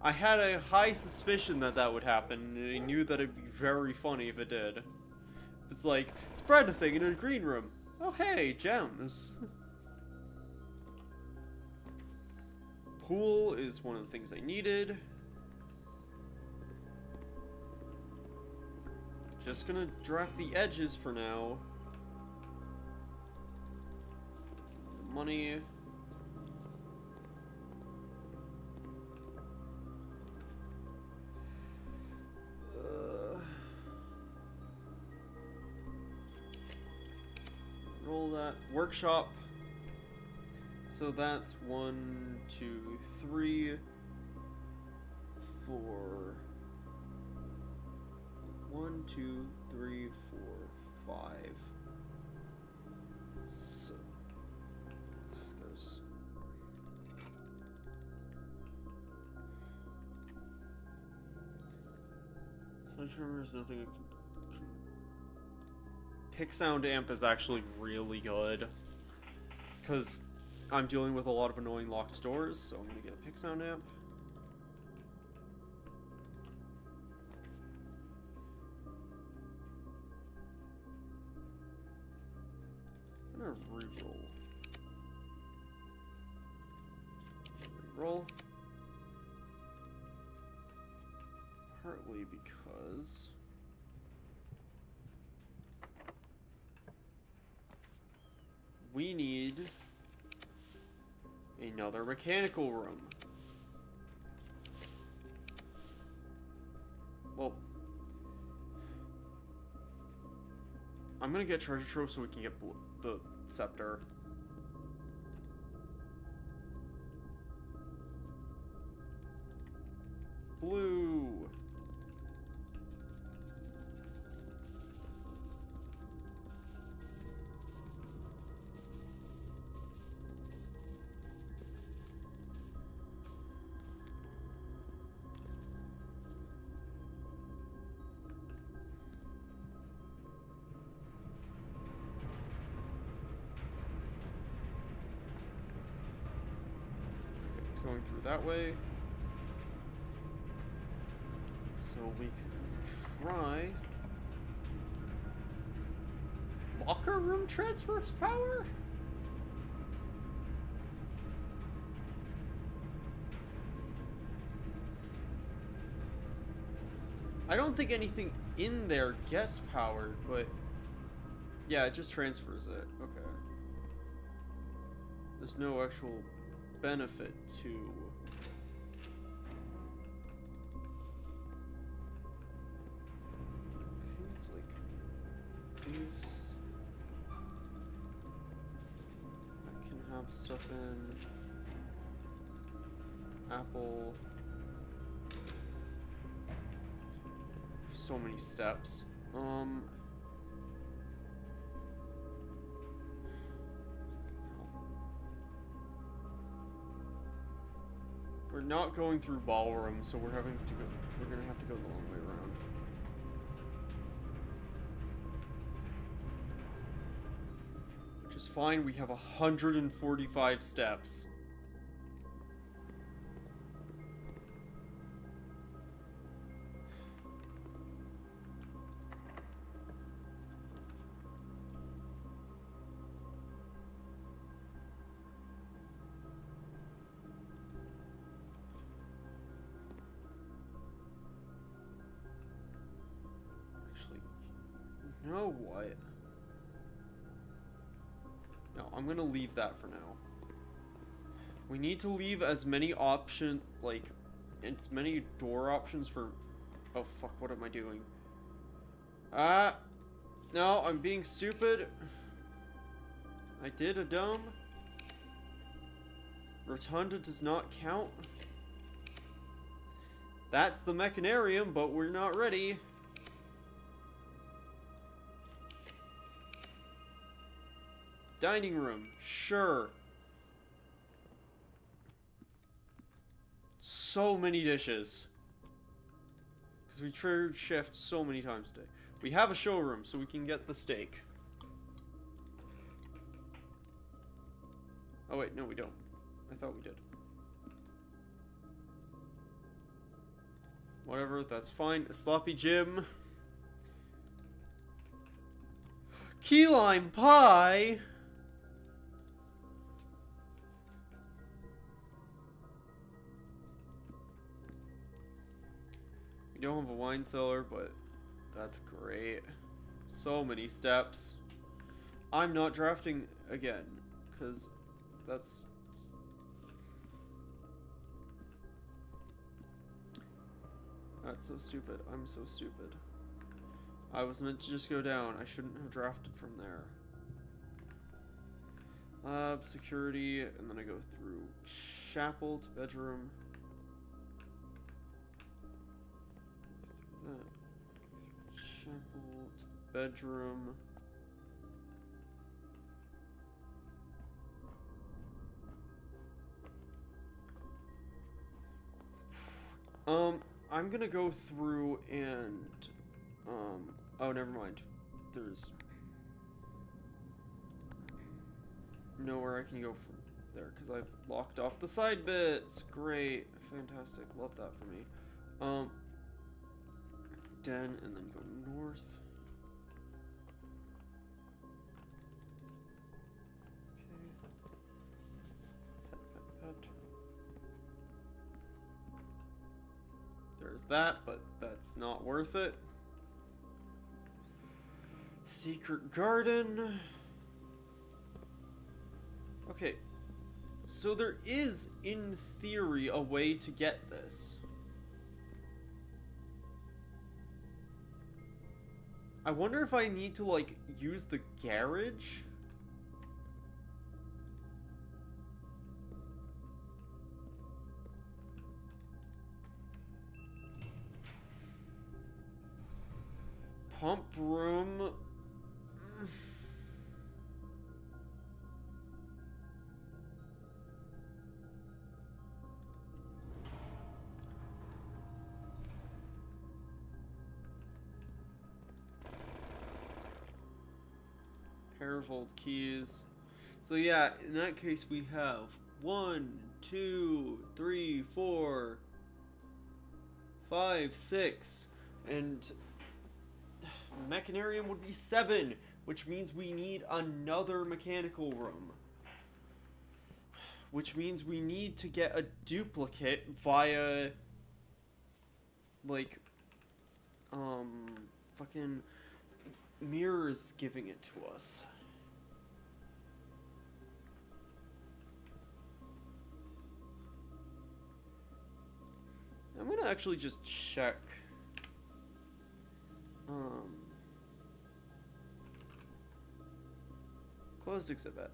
I had a high suspicion that that would happen, and I knew that it'd be very funny if it did. It's like, spread a thing in a green room. Oh, hey, gems. Pool is one of the things I needed. Just gonna draft the edges for now. Money. Roll that. Workshop. So that's 1, 2, 3, 4. 1, 2, 3, 4, 5. So there's Sledgehammer is nothing. Pick sound amp is actually really good because I'm dealing with a lot of annoying locked doors, so I'm gonna get a pick sound amp. I'm gonna reroll. Reroll. Partly because we need another mechanical room. Well, I'm gonna get treasure trove so we can get the scepter. Blue. Going through that way. So we can try locker room transfers power? I don't think anything in there gets powered, but yeah, it just transfers it. Okay. There's no actual benefit to I think it's like these. I can have stuff in Apple. So many steps. We're not going through ballroom, so we're gonna have to go the long way around. Which is fine, we have 145 steps. You know what? I'm gonna leave that for now. We need to leave as many options, like, as many door options for... Oh, fuck, what am I doing? No, I'm being stupid. I did a dumb. Rotunda does not count. That's the mechanarium, but we're not ready. Dining room, sure. So many dishes. Because we triggered shift so many times today. We have a showroom, so we can get the steak. Oh wait, no we don't. I thought we did. Whatever, that's fine. Sloppy Jim. Key lime pie! We don't have a wine cellar, but that's great. So many steps. I'm not drafting again, because that's... That's so stupid. I'm so stupid. I was meant to just go down. I shouldn't have drafted from there. Lab, security, and then I go through chapel to bedroom. Chapel to the bedroom. I'm gonna go through and, oh, never mind. There's nowhere I can go from there, because I've locked off the side bits. Great. Fantastic. Love that for me. Den, and then go north. Okay. There's that, but that's not worth it. Secret garden. Okay. So there is, in theory, a way to get this. I wonder if I need to, like, use the garage? Pump room. Pair of old keys. So yeah, in that case we have 1, 2, 3, 4, 5, 6, and mechanarium would be 7, which means we need another mechanical room. Which means we need to get a duplicate via, like, fucking mirrors giving it to us. I'm gonna actually just check. Closed exhibit.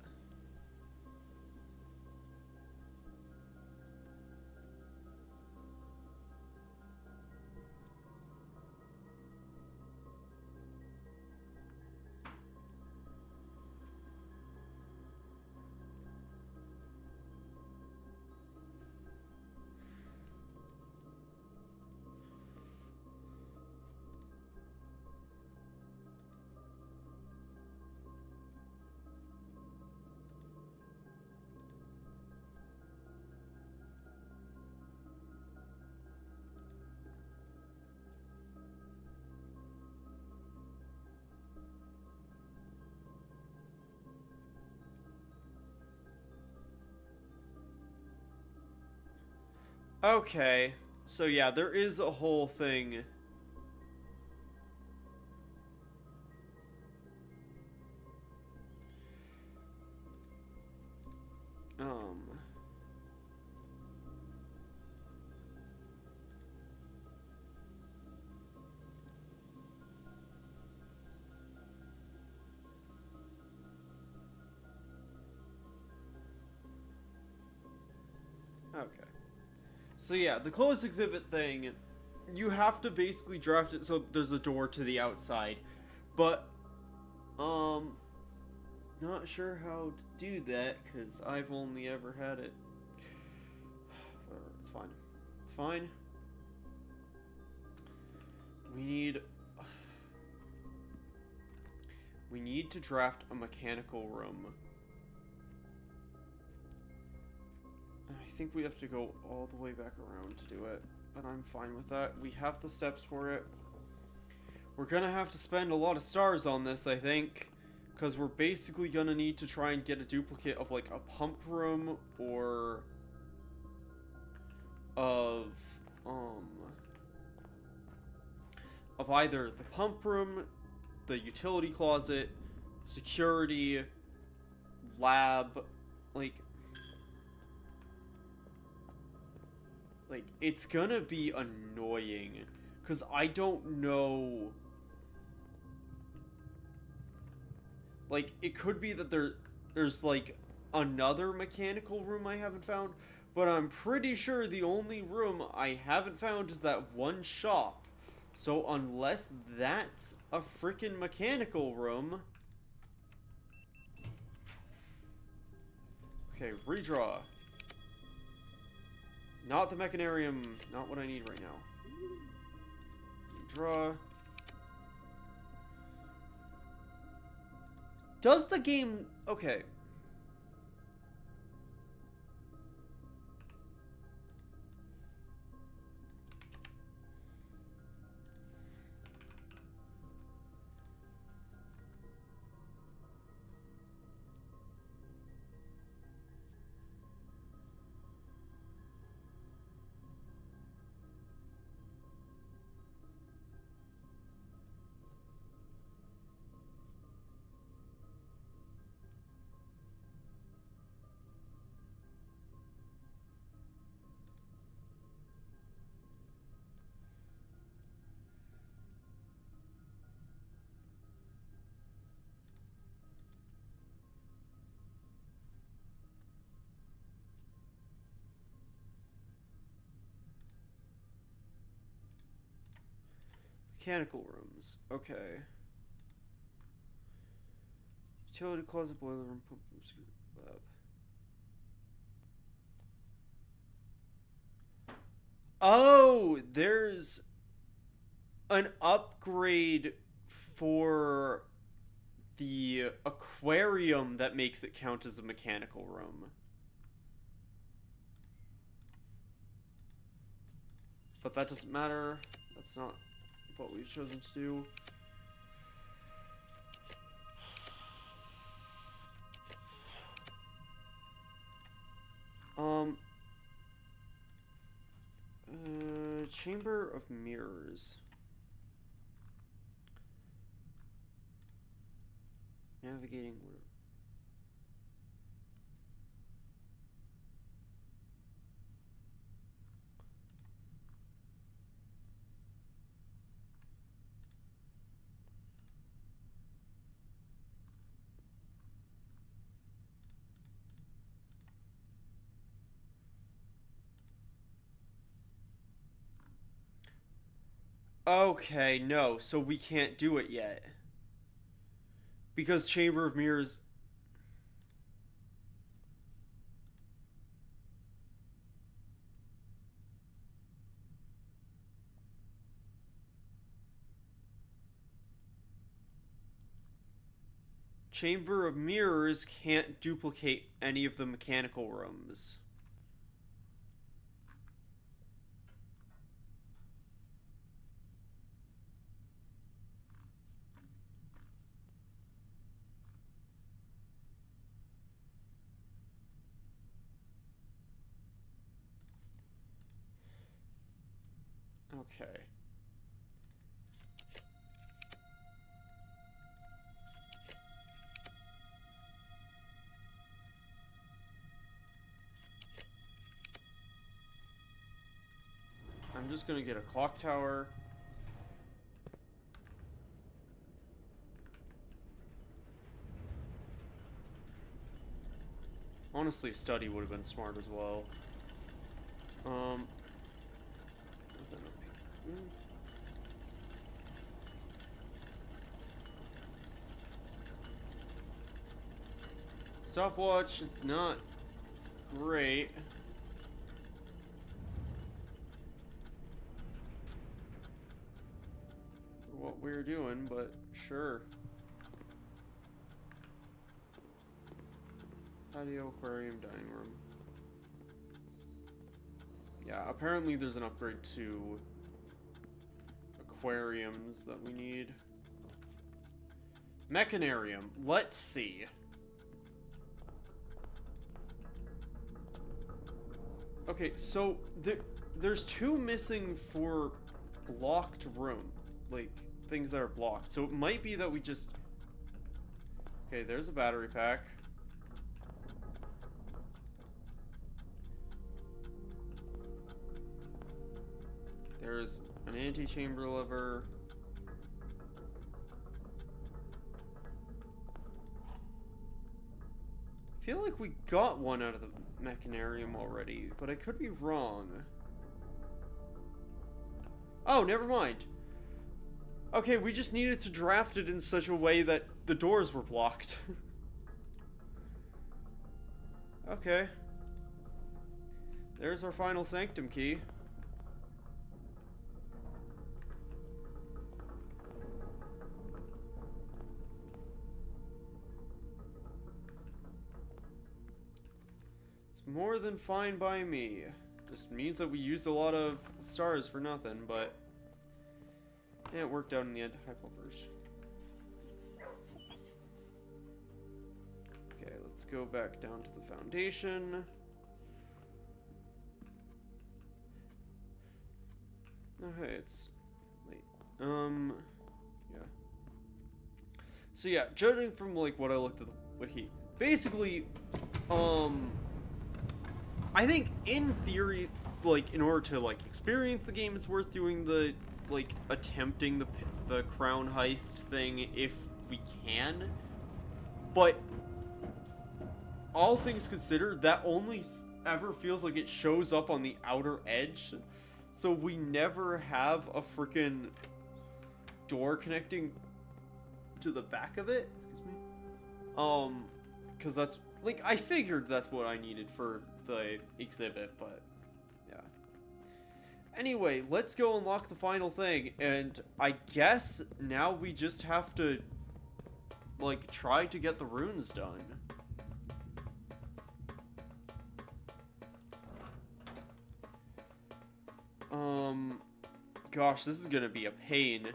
Okay, so yeah, there is a whole thing. Okay. So yeah, the closed exhibit thing, you have to basically draft it so there's a door to the outside. But, not sure how to do that, because I've only ever had it. Whatever, it's fine. It's fine. We need to draft a mechanical room. I think we have to go all the way back around to do it, but I'm fine with that. We have the steps for it. We're gonna have to spend a lot of stars on this, I think, because we're basically gonna need to try and get a duplicate of, like, a pump room, or of either the pump room, the utility closet, security, lab, like, it's gonna be annoying, because I don't know, like, it could be that there's, like, another mechanical room I haven't found, but I'm pretty sure the only room I haven't found is that one shop. So unless that's a freaking mechanical room... Okay, redraw. Not the mechanarium, not what I need right now. Redraw. Does the game... Okay. Mechanical rooms. Okay. Utility closet, boiler room, pump room, security lab. Oh, there's an upgrade for the aquarium that makes it count as a mechanical room. But that doesn't matter. That's not what we've chosen to do. Chamber of Mirrors. Navigating. Okay, no, so we can't do it yet. Because Chamber of Mirrors... Chamber of Mirrors can't duplicate any of the mechanical rooms. Okay. I'm just gonna get a clock tower. Honestly, study would have been smart as well. Um. Stopwatch is not great. For what we're doing, but sure. Patio, aquarium, dining room. Yeah, apparently there's an upgrade to aquariums that we need. Mechanarium. Let's see. Okay, so there's 2 missing for blocked room. Like, things that are blocked. So it might be that we just... Okay, there's a battery pack. There's an antechamber lever. I feel like we got one out of the mechanarium already, but I could be wrong. Oh, never mind. Okay, we just needed to draft it in such a way that the doors were blocked. Okay. There's our final sanctum key. It's more than fine by me. Just means that we used a lot of stars for nothing, but yeah, it worked out in the end. Hi, pumpers. Okay, let's go back down to the foundation. Oh, hey, it's late. Yeah. So yeah, judging from like what I looked at the wiki, basically, I think in theory, like in order to like experience the game, it's worth doing the like attempting the crown heist thing if we can. But all things considered, that only ever feels like it shows up on the outer edge. So we never have a freaking door connecting to the back of it. Excuse me. Because that's, like, I figured that's what I needed for the exhibit, but yeah. Anyway, let's go unlock the final thing, and I guess now we just have to, like, try to get the runes done. Gosh, this is gonna be a pain.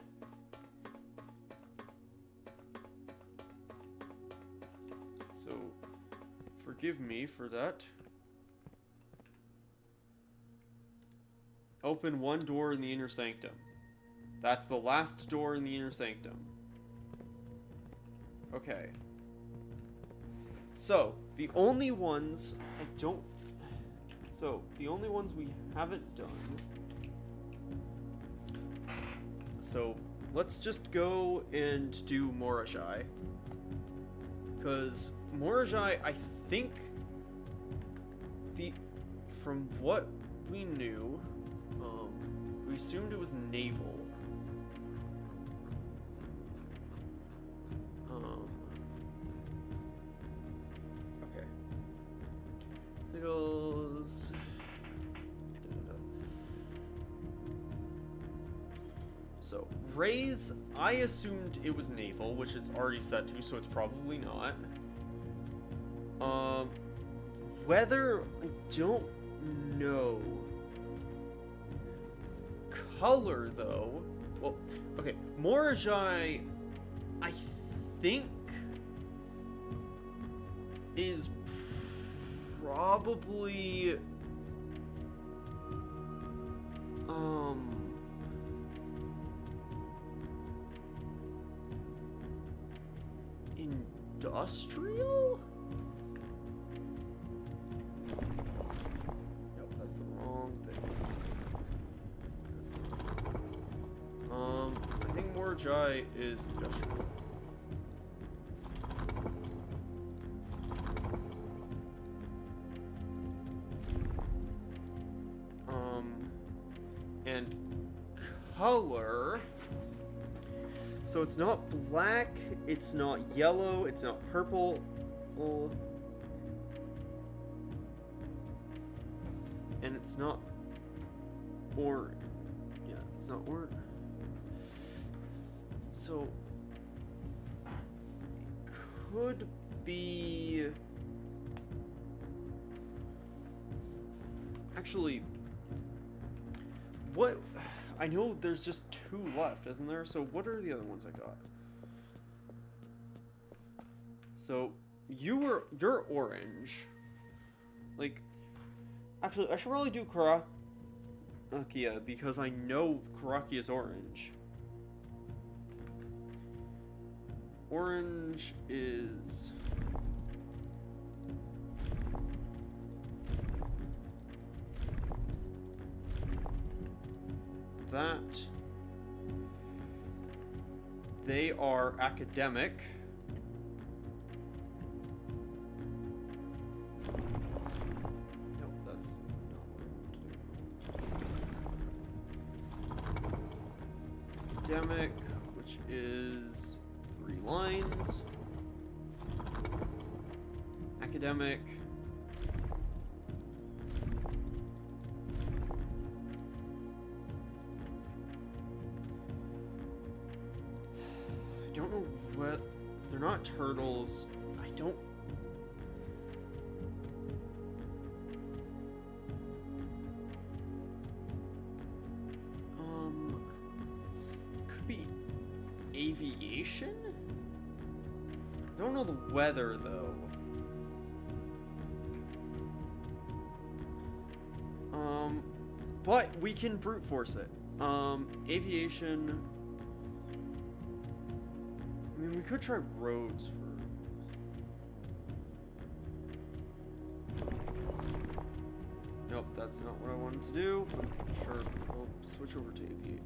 So, forgive me for that. Open one door in the inner sanctum. That's the last door in the inner sanctum. Okay. So, the only ones the only ones we haven't done. So, let's just go and do Morajai. Because Morajai, I think, from what we knew, we assumed it was naval. Okay. Sigils. So, Rays, I assumed it was naval, which it's already set to, so it's probably not. Weather, I don't know. Color, though, well, okay, Morajai, I think, is probably, industrial? Nope, that's the wrong thing. I think Morajai is industrial. And color. So it's not black, it's not yellow, it's not purple. And it's not orange. Yeah, it's not orange. So could be actually what I know there's just 2 left, isn't there? So what are the other ones I got? So you're orange. Like actually I should probably do Karakia because I know Karakia is orange. Orange is that. They are academic. Nope, that's not what I want to do. Academic, which is 3 lines. Academic. I don't know what... They're not turtles. I don't... Could be aviation? I don't know the weather, though. But we can brute force it. Aviation... I mean, we could try roads for... Nope, that's not what I wanted to do. But sure, we'll switch over to aviation.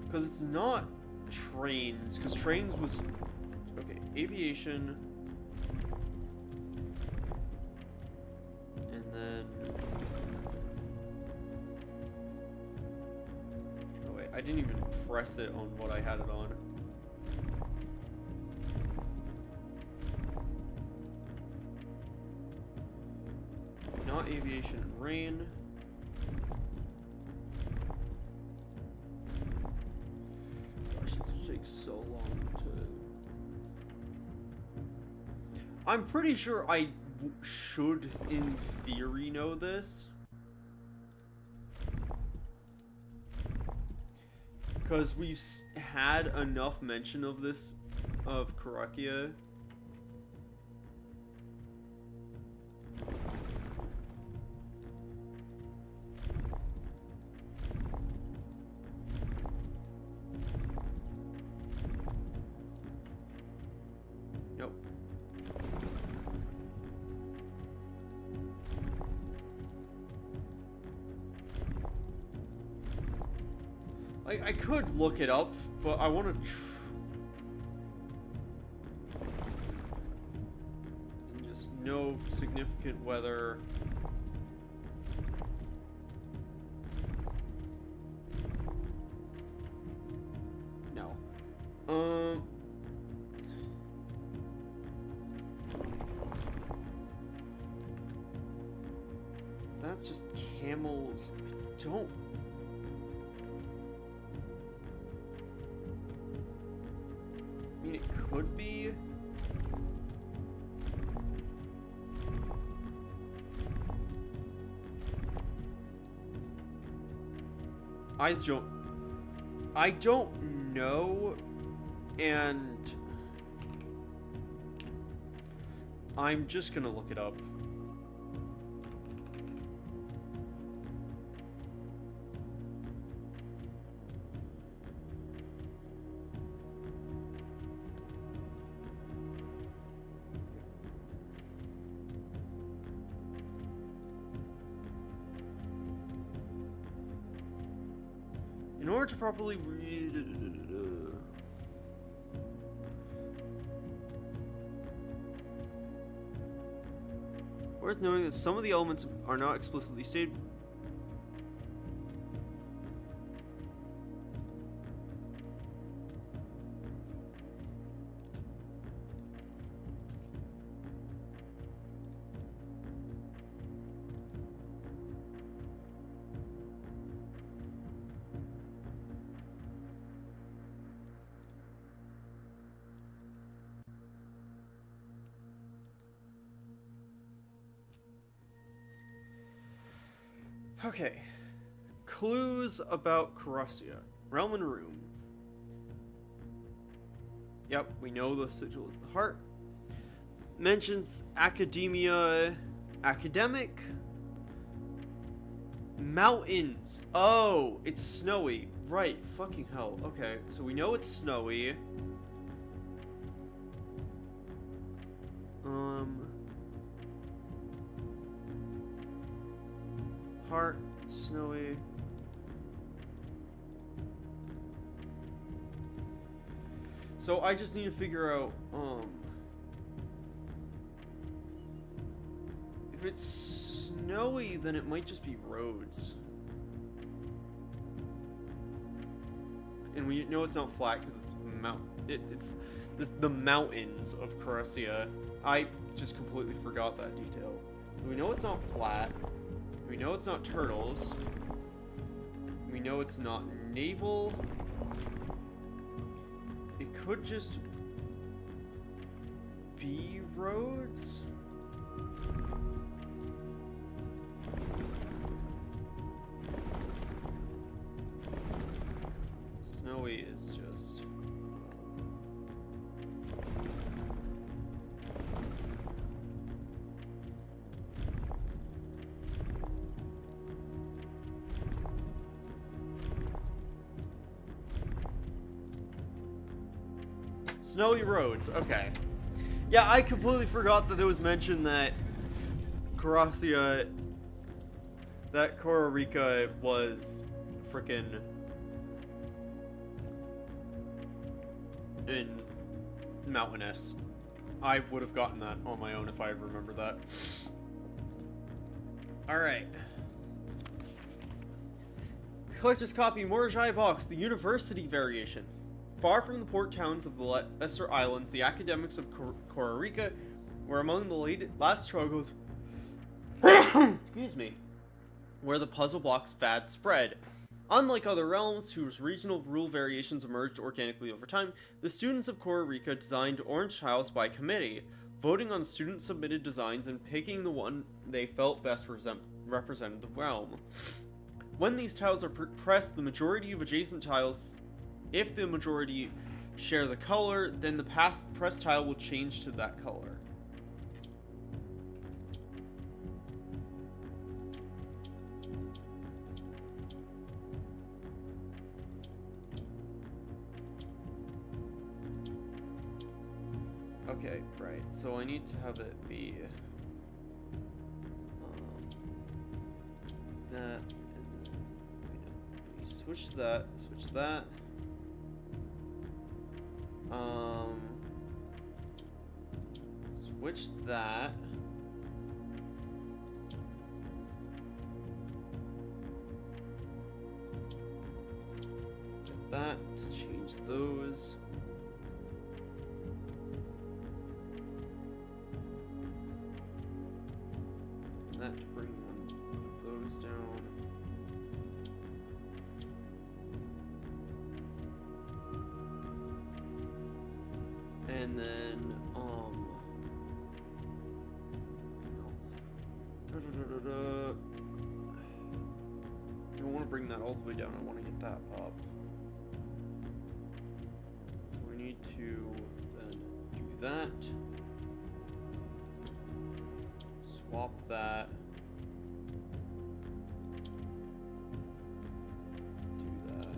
Because it's not trains, because trains was... Okay, aviation... And then... Oh wait, I didn't even press it on what I had it on. Not aviation and rain. Gosh, it takes so long to... I'm pretty sure I should, in theory, know this. Because we've had enough mention of this, of Karakia. Nope. I could look it up, but I want to and just no significant weather. No. That's just camels. I don't... I mean, it could be. I don't know, and I'm just gonna look it up. In order to properly read... Worth noting that some of the elements are not explicitly stated Okay. Clues about Coruscant. Realm and Room. Yep, we know the sigil is the heart. Mentions academia. Academic. Mountains. Oh, it's snowy. Right, fucking hell. Okay, so we know it's snowy. Heart, snowy. So I just need to figure out, if it's snowy, then it might just be roads. And we know it's not flat because it's the mountains of Coruscant. I just completely forgot that detail. So we know it's not flat. We know it's not turtles. We know it's not naval. It could just be roads. Snowy is just... Snowy roads, okay. Yeah, I completely forgot that there was mention that Coruscant, that Kororika was frickin' in mountainous. I would have gotten that on my own if I remembered that. Alright. Collector's copy, Morajai box, the university variation. Far from the port towns of the lesser islands, the academics of Kororika were among the last struggles excuse me, where the puzzle box fad spread. Unlike other realms, whose regional rule variations emerged organically over time, the students of Kororika designed orange tiles by committee, voting on student-submitted designs and picking the one they felt best represented the realm. When these tiles are pressed, the majority of adjacent tiles... If the majority share the color, then the pressed tile will change to that color. Okay, right. So I need to have it be that, and then switch that, switch that. Switch that. Get that to change those. And that to bring one of those down. And then, I don't want to bring that all the way down. I want to get that up. So we need to then do that. Swap that. Do that.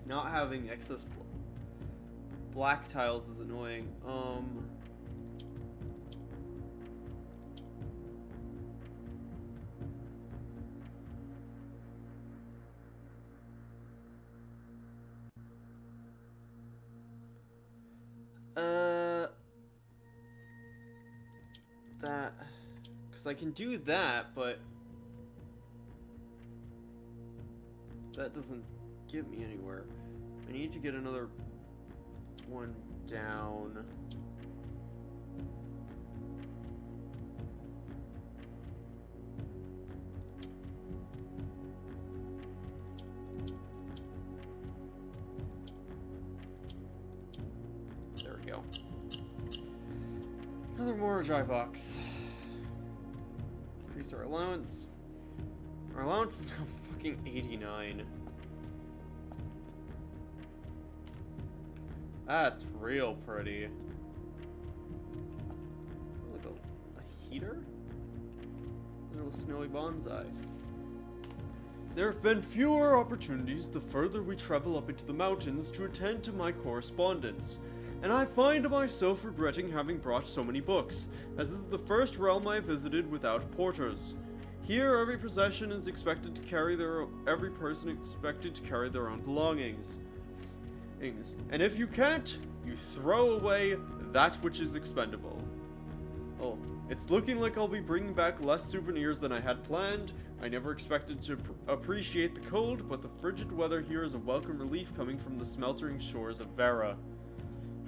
Not having excess black tiles is annoying. That, because I can do that, but that doesn't get me anywhere. I need to get another one down. Another more dry box. Increase our allowance. Our allowance is now fucking 89. That's real pretty. Like a heater? A little snowy bonsai. There have been fewer opportunities the further we travel up into the mountains to attend to my correspondence, and I find myself regretting having brought so many books, as this is the first realm I have visited without porters. Here, every person is expected to carry their own belongings. And if you can't, you throw away that which is expendable. Oh, it's looking like I'll be bringing back less souvenirs than I had planned. I never expected to appreciate the cold, but the frigid weather here is a welcome relief coming from the smeltering shores of Vera.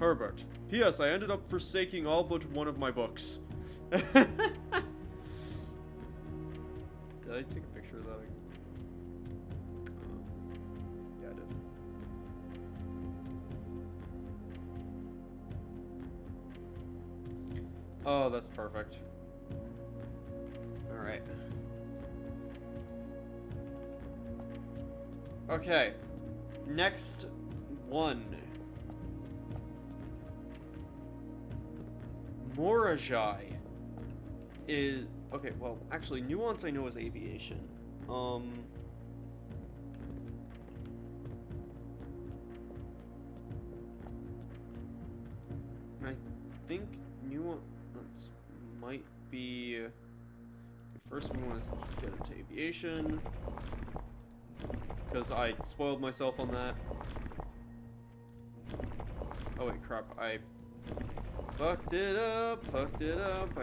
Herbert. P.S. I ended up forsaking all but one of my books. Did I take a picture of that? Yeah, I did. Oh, that's perfect. Alright. Okay. Next one. Morajai is... Okay, well, actually, Nuance I know is aviation. I think Nuance might be... First we want to get into aviation, because I spoiled myself on that. Oh wait, crap, I fucked it up. I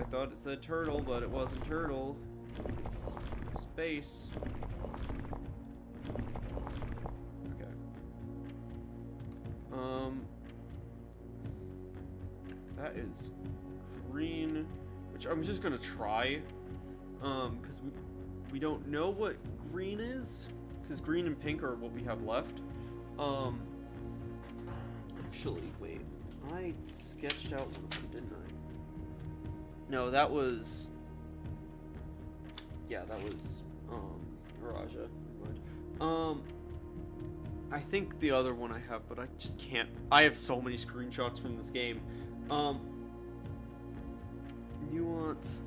thought it said turtle, but it wasn't turtle. It's space. Okay. That is green, which I'm just gonna try. Because we don't know what green is, because green and pink are what we have left. Actually, wait. I sketched out one of them, didn't I? No, that was... Yeah, that was, Raja. I think the other one I have, but I just can't... I have so many screenshots from this game. Nuance...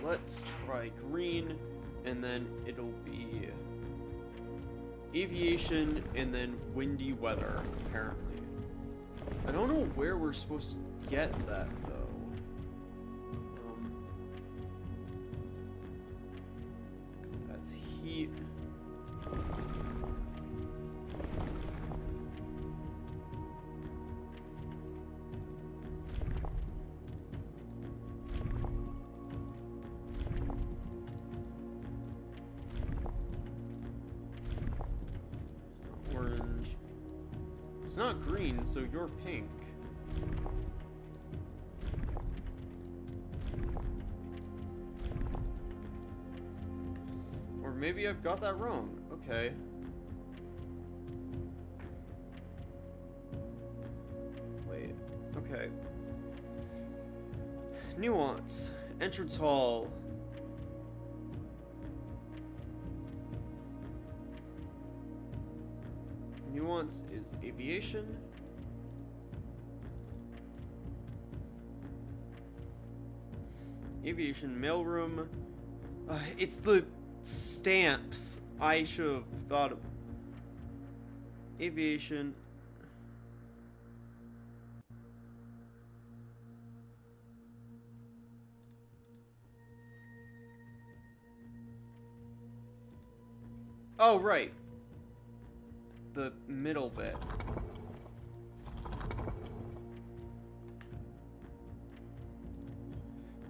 Let's try green, and then it'll be... Aviation, and then windy weather, apparently. I don't know where we're supposed to get that, though. That's heat. It's not orange. It's not green, so you're pink. Or maybe I've got that wrong. Okay. Wait. Okay. Nuance. Entrance hall. Nuance is aviation. Aviation mailroom. It's the stamps. I should have thought of aviation. Oh, right. The middle bit.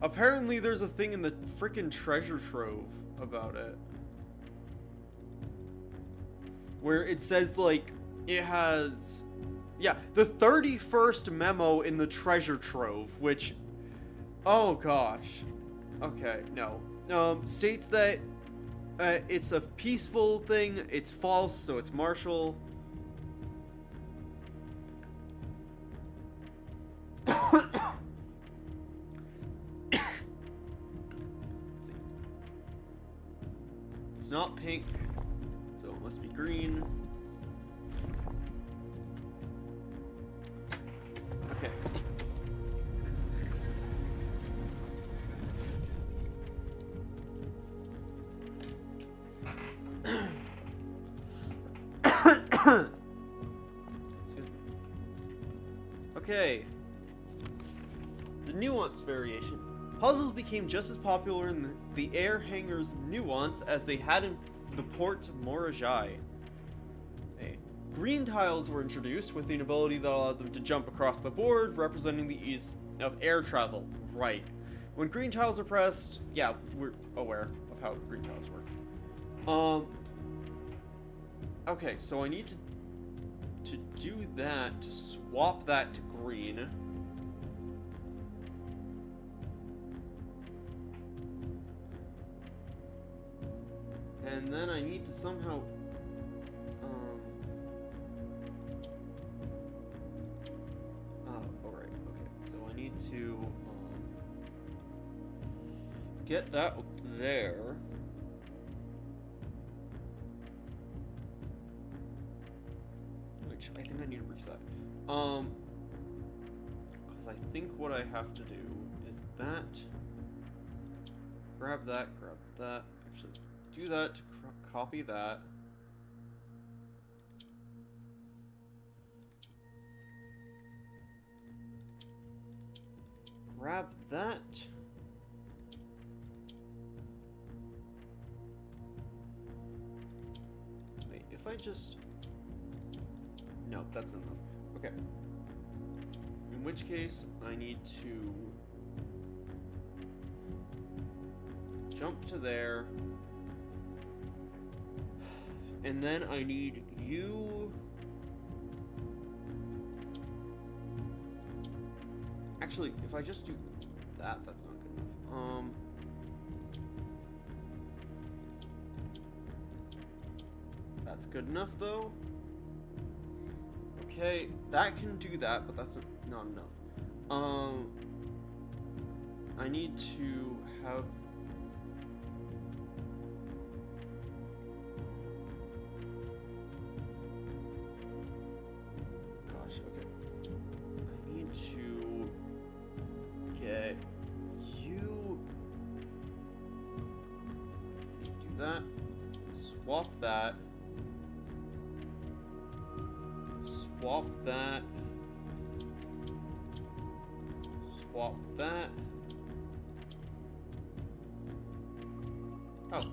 Apparently there's a thing in the frickin' treasure trove about it. Where it says, like, it has... Yeah, the 31st memo in the treasure trove, which... Oh, gosh. Okay, no. States that it's a peaceful thing, it's false, so it's martial. It's not pink, so it must be green. Okay. Okay. The nuance variation. Puzzles became just as popular in the air hangar's nuance as they had in the port Morajai. Green tiles were introduced with an ability that allowed them to jump across the board, representing the ease of air travel. Right. When green tiles are pressed, yeah, we're aware of how green tiles work. Okay, so I need to do that, to swap that to green. And then I need to somehow... alright, okay. So I need to get that there. Which I think I need to reset. Because I think what I have to do is that. Grab that, actually do that to copy that. Grab that. Wait, if I just... No, that's enough. Okay. In which case, I need to jump to there. And then I need you... Actually, if I just do that, that's not good enough. That's good enough, though. Okay, that can do that, but that's not enough. I need to have... Gosh, okay. I need to get you... Do that. Swap that. Swap that. Swap that. Oh,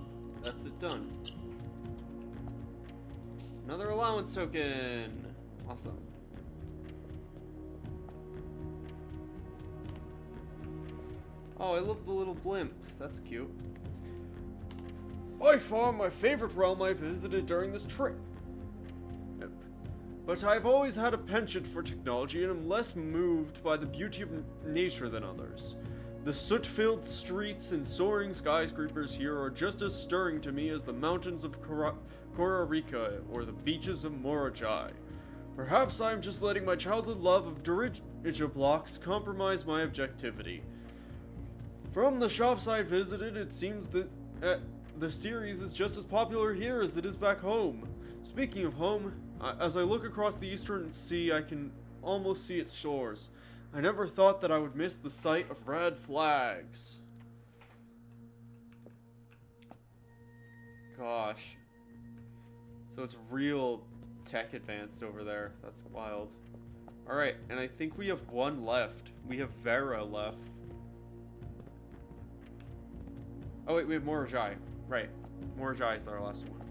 that's it done. Another allowance token. Awesome. Oh, I love the little blimp. That's cute. I found my favorite realm I visited during this trip. But I've always had a penchant for technology and am less moved by the beauty of nature than others. The soot-filled streets and soaring skyscrapers here are just as stirring to me as the mountains of Korarika or the beaches of Morajai. Perhaps I am just letting my childhood love of dirigiblocks compromise my objectivity. From the shops I visited, it seems that the series is just as popular here as it is back home. Speaking of home, as I look across the eastern sea, I can almost see its shores. I never thought that I would miss the sight of red flags. Gosh. So it's real tech advanced over there. That's wild. Alright, and I think we have one left. We have Vera left. Oh wait, we have Morajai. Right. Morajai is our last one.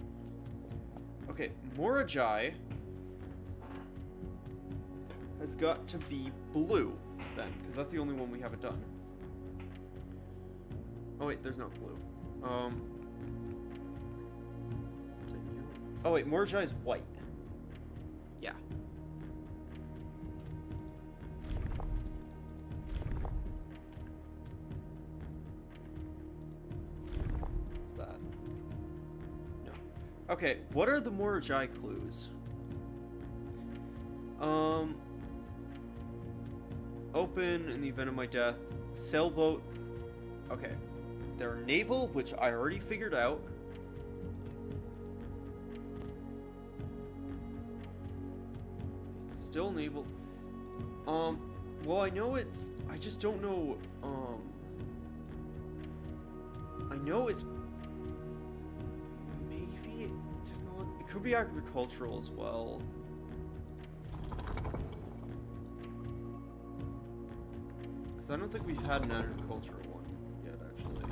Okay, Morajai has got to be blue, then, because that's the only one we haven't done. Oh wait, there's no blue. Oh wait, Morajai is white. Yeah. What's that? No. Okay, what are the Morajai clues? Open in the event of my death. Sailboat. Okay. They're naval, which I already figured out. Still naval. Well, I know it's... I just don't know, I know it's... Maybe... It could be agricultural as well. Because I don't think we've had an agricultural one yet, actually.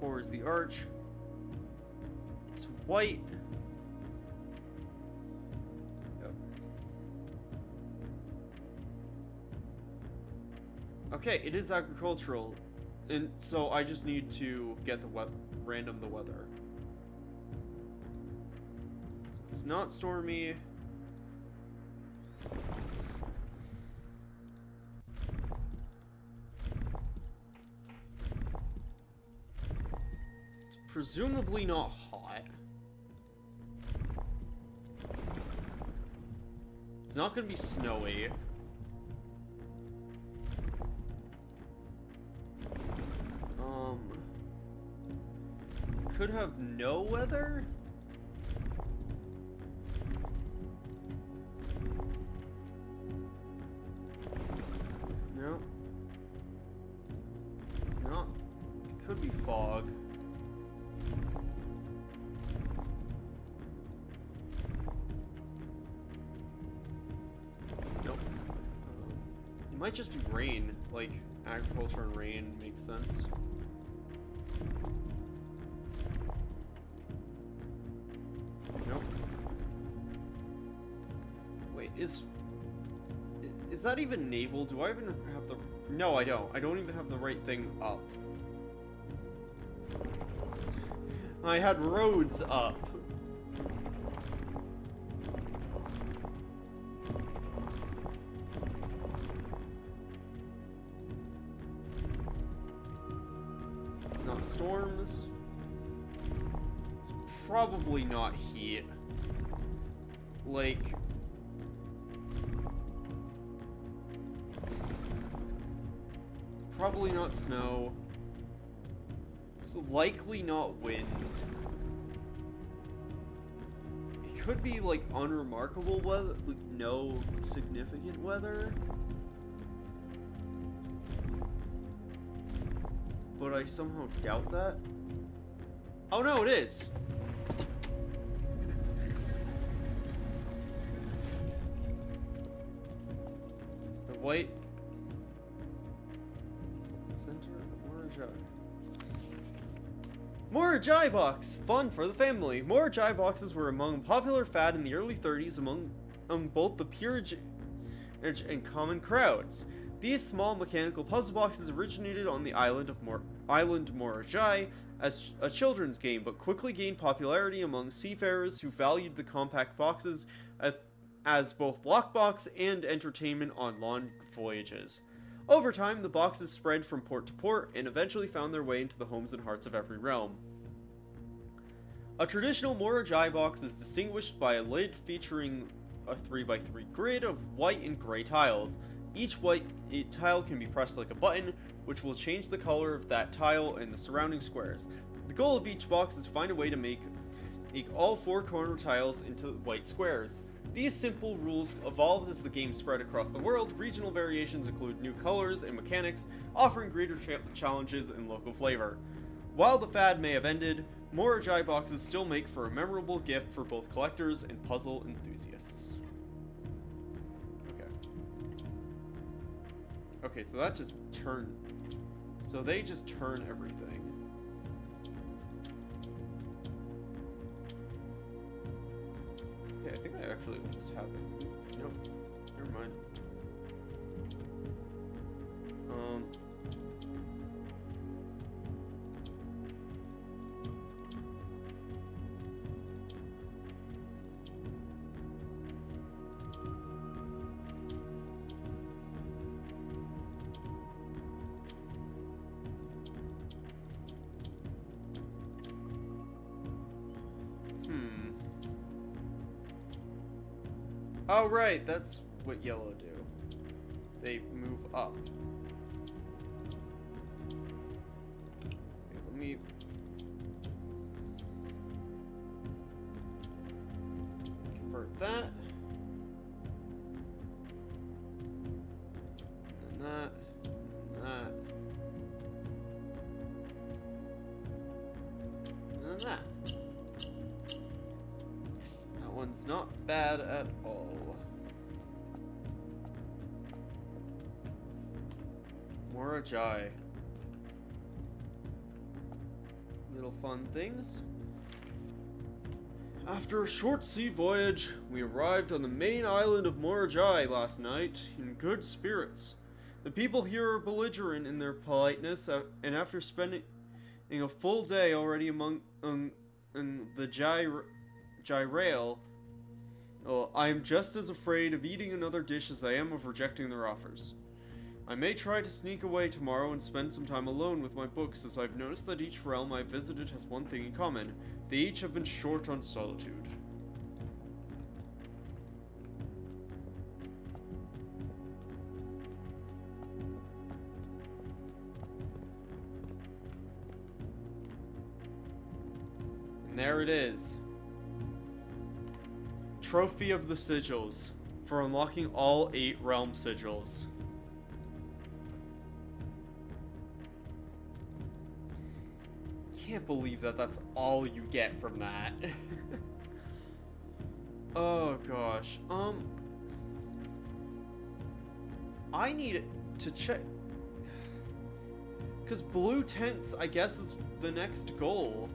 Core is the arch. It's white. Yep. Okay, it is agricultural. And so I just need to get the random the weather. So it's not stormy. Presumably not hot. It's not gonna be snowy. Could have no weather? No. No. It could be fog. It might just be rain, like agriculture and rain makes sense. Nope. Wait, is that even naval? Do I even have the... No, I don't. I don't even have the right thing up. I had roads up. Storms. It's probably not heat. Like... Probably not snow. It's likely not wind. It could be, like, unremarkable weather, like, no significant weather. But I somehow doubt that. Oh no, it is! The white... Center of Morajai box! Fun for the family! Morajai boxes were among a popular fad in the early 30s among both the peerage and common crowds. These small mechanical puzzle boxes originated on the island Morajai as a children's game, but quickly gained popularity among seafarers who valued the compact boxes as both lockbox and entertainment on long voyages. Over time, the boxes spread from port to port and eventually found their way into the homes and hearts of every realm. A traditional Morajai box is distinguished by a lid featuring a 3x3 grid of white and gray tiles. Each white tile can be pressed like a button, which will change the color of that tile and the surrounding squares. The goal of each box is to find a way to make all four corner tiles into white squares. These simple rules evolved as the game spread across the world. Regional variations include new colors and mechanics, offering greater challenges and local flavor. While the fad may have ended, Morajai boxes still make for a memorable gift for both collectors and puzzle enthusiasts. Okay, so that just turned... So they just turn everything. Okay, I think I actually just have it. Nope. Never mind. Oh, right, that's what yellow do. They move up. Okay, let me... convert that. And that. And that. And that. That one's not bad at all. Morajai. Little fun things. After a short sea voyage, we arrived on the main island of Morajai last night in good spirits. The people here are belligerent in their politeness, and after spending a full day already among the Gyrail, I am just as afraid of eating another dish as I am of rejecting their offers. I may try to sneak away tomorrow and spend some time alone with my books, as I've noticed that each realm I've visited has one thing in common. They each have been short on solitude. And there it is. Trophy of the Sigils, for unlocking all 8 realm sigils. Can't believe that that's all you get from that. Oh gosh. I need to check, because blue tents, I guess, is the next goal,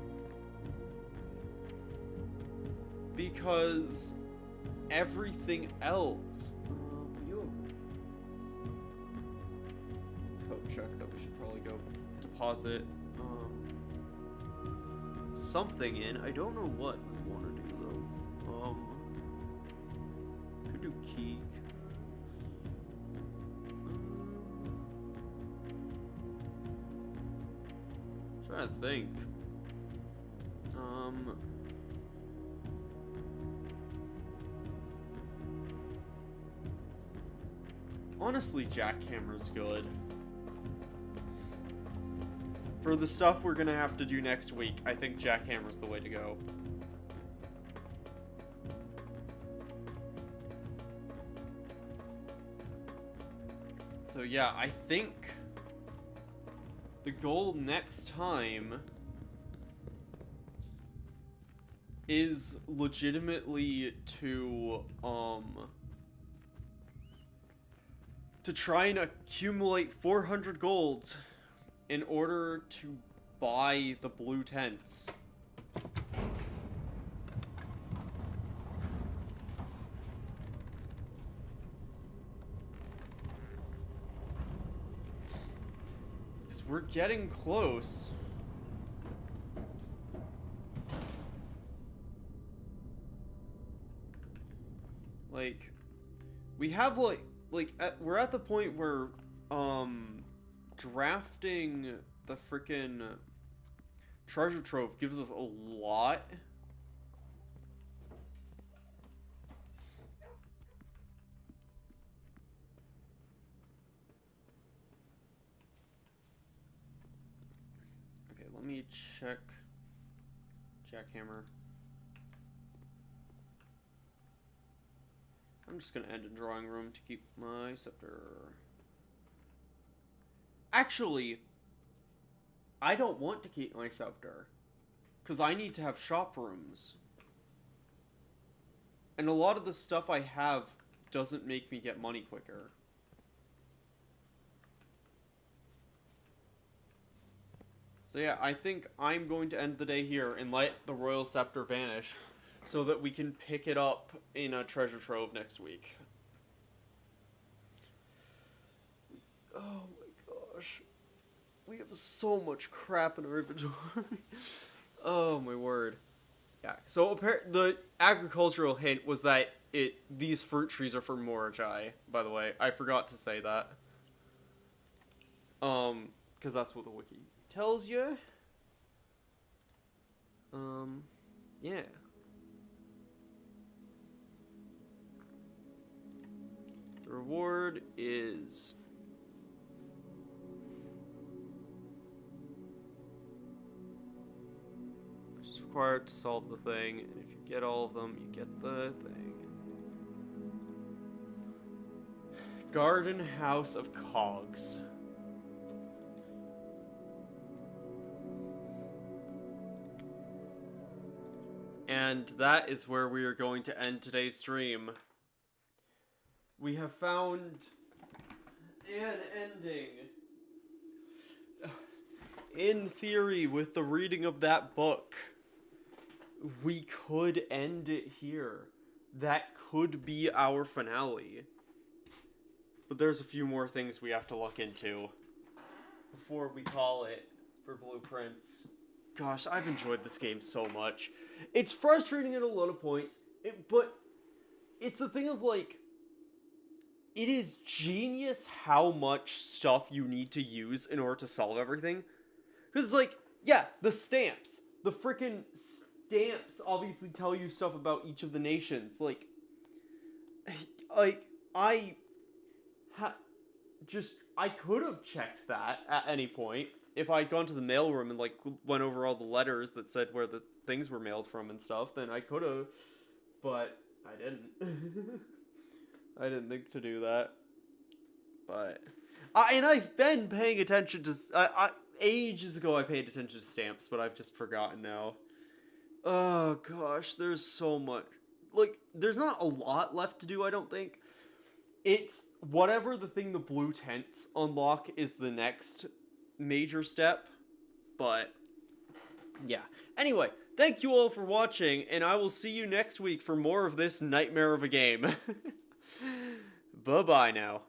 because everything else, code check that we should probably go deposit something in. I don't know what we want to do though. Could do Keek. Trying to think. Honestly, Jackhammer's good. For the stuff we're gonna have to do next week, I think Jackhammer's the way to go. So yeah, I think the goal next time is legitimately to try and accumulate 400 gold in order to buy the blue tents. Because we're getting close. Like, we have we're at the point where, drafting the frickin' treasure trove gives us a lot. Okay, let me check Jackhammer. I'm just gonna end in drawing room to keep my scepter. Actually, I don't want to keep my scepter, because I need to have shop rooms. And a lot of the stuff I have doesn't make me get money quicker. So yeah, I think I'm going to end the day here and let the Royal Scepter vanish, so that we can pick it up in a treasure trove next week. Oh my gosh. We have so much crap in our inventory. Oh my word. Yeah, so the agricultural hint was that these fruit trees are for Morajai, by the way. I forgot to say that. Because that's what the wiki tells you. Yeah. reward is... which is required to solve the thing, and if you get all of them, you get the thing. Garden House of Cogs. And that is where we are going to end today's stream. We have found an ending. In theory, with the reading of that book, we could end it here. That could be our finale. But there's a few more things we have to look into before we call it for Blueprints. Gosh, I've enjoyed this game so much. It's frustrating at a lot of points, but it's the thing of, like, it is genius how much stuff you need to use in order to solve everything. Because, like, yeah, the stamps. The freaking stamps obviously tell you stuff about each of the nations. Like I could have checked that at any point. If I'd gone to the mailroom and, like, went over all the letters that said where the things were mailed from and stuff, then I could have. But I didn't. I didn't think to do that. But... and I've been paying attention to... ages ago I paid attention to stamps, but I've just forgotten now. Oh, gosh, there's so much. Like, there's not a lot left to do, I don't think. It's whatever the thing the blue tents unlock is the next major step. But, yeah. Anyway, thank you all for watching, and I will see you next week for more of this nightmare of a game. Bye-bye now.